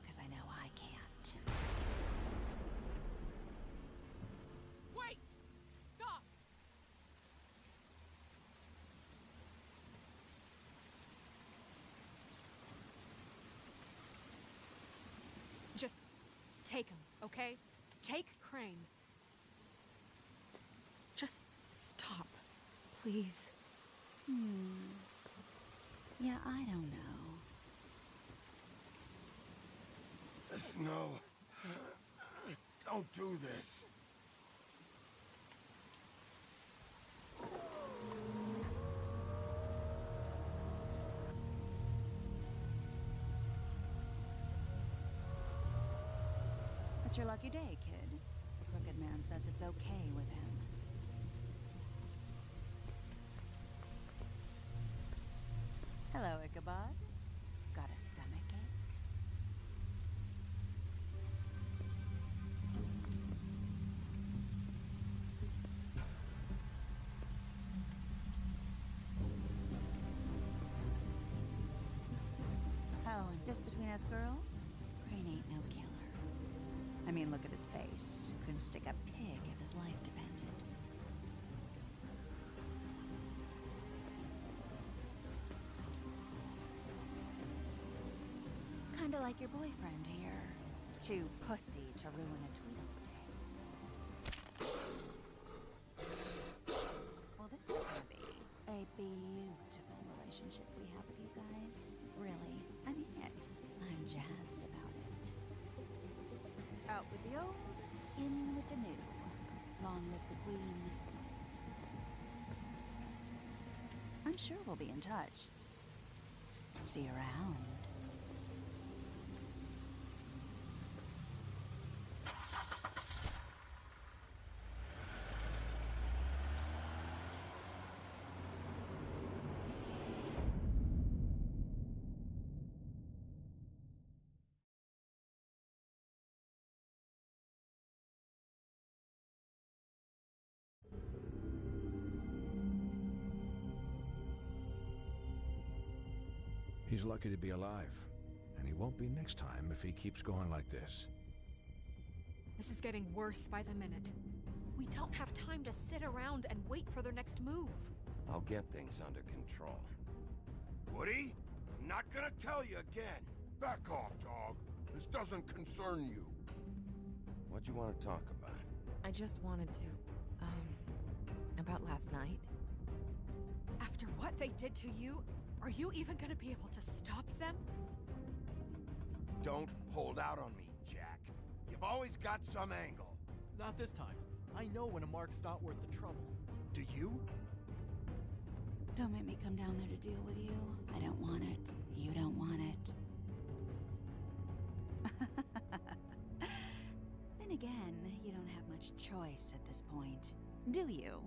Because I know I can't. Wait! Stop! Just take him, okay? Take Crane. Just stop, please. Yeah, I don't know. No. Don't do this. It's your lucky day, kid. The Crooked Man says it's okay with him. Hello, Ichabod. Got a stomachache? Oh, and just between us girls, Crane ain't no killer. I mean, look at his face. Couldn't stick a pig if his life depended. Kinda like your boyfriend here. Too pussy to ruin a Tweedle's day. Well, this is gonna be a beautiful relationship we have with you guys. Really, I mean it. I'm jazzed about it. Out with the old, in with the new. Long live the Queen. I'm sure we'll be in touch. See you around. He's lucky to be alive, and he won't be next time if he keeps going like this. This is getting worse by the minute. We don't have time to sit around and wait for their next move. I'll get things under control. Woody, I'm not gonna tell you again. Back off, dog. This doesn't concern you. What do you want to talk about? I just wanted to, about last night. After what they did to you, are you even gonna be able to stop them? Don't hold out on me, Jack. You've always got some angle. Not this time. I know when a mark's not worth the trouble. Do you? Don't make me come down there to deal with you. I don't want it. You don't want it. Then again, you don't have much choice at this point, do you?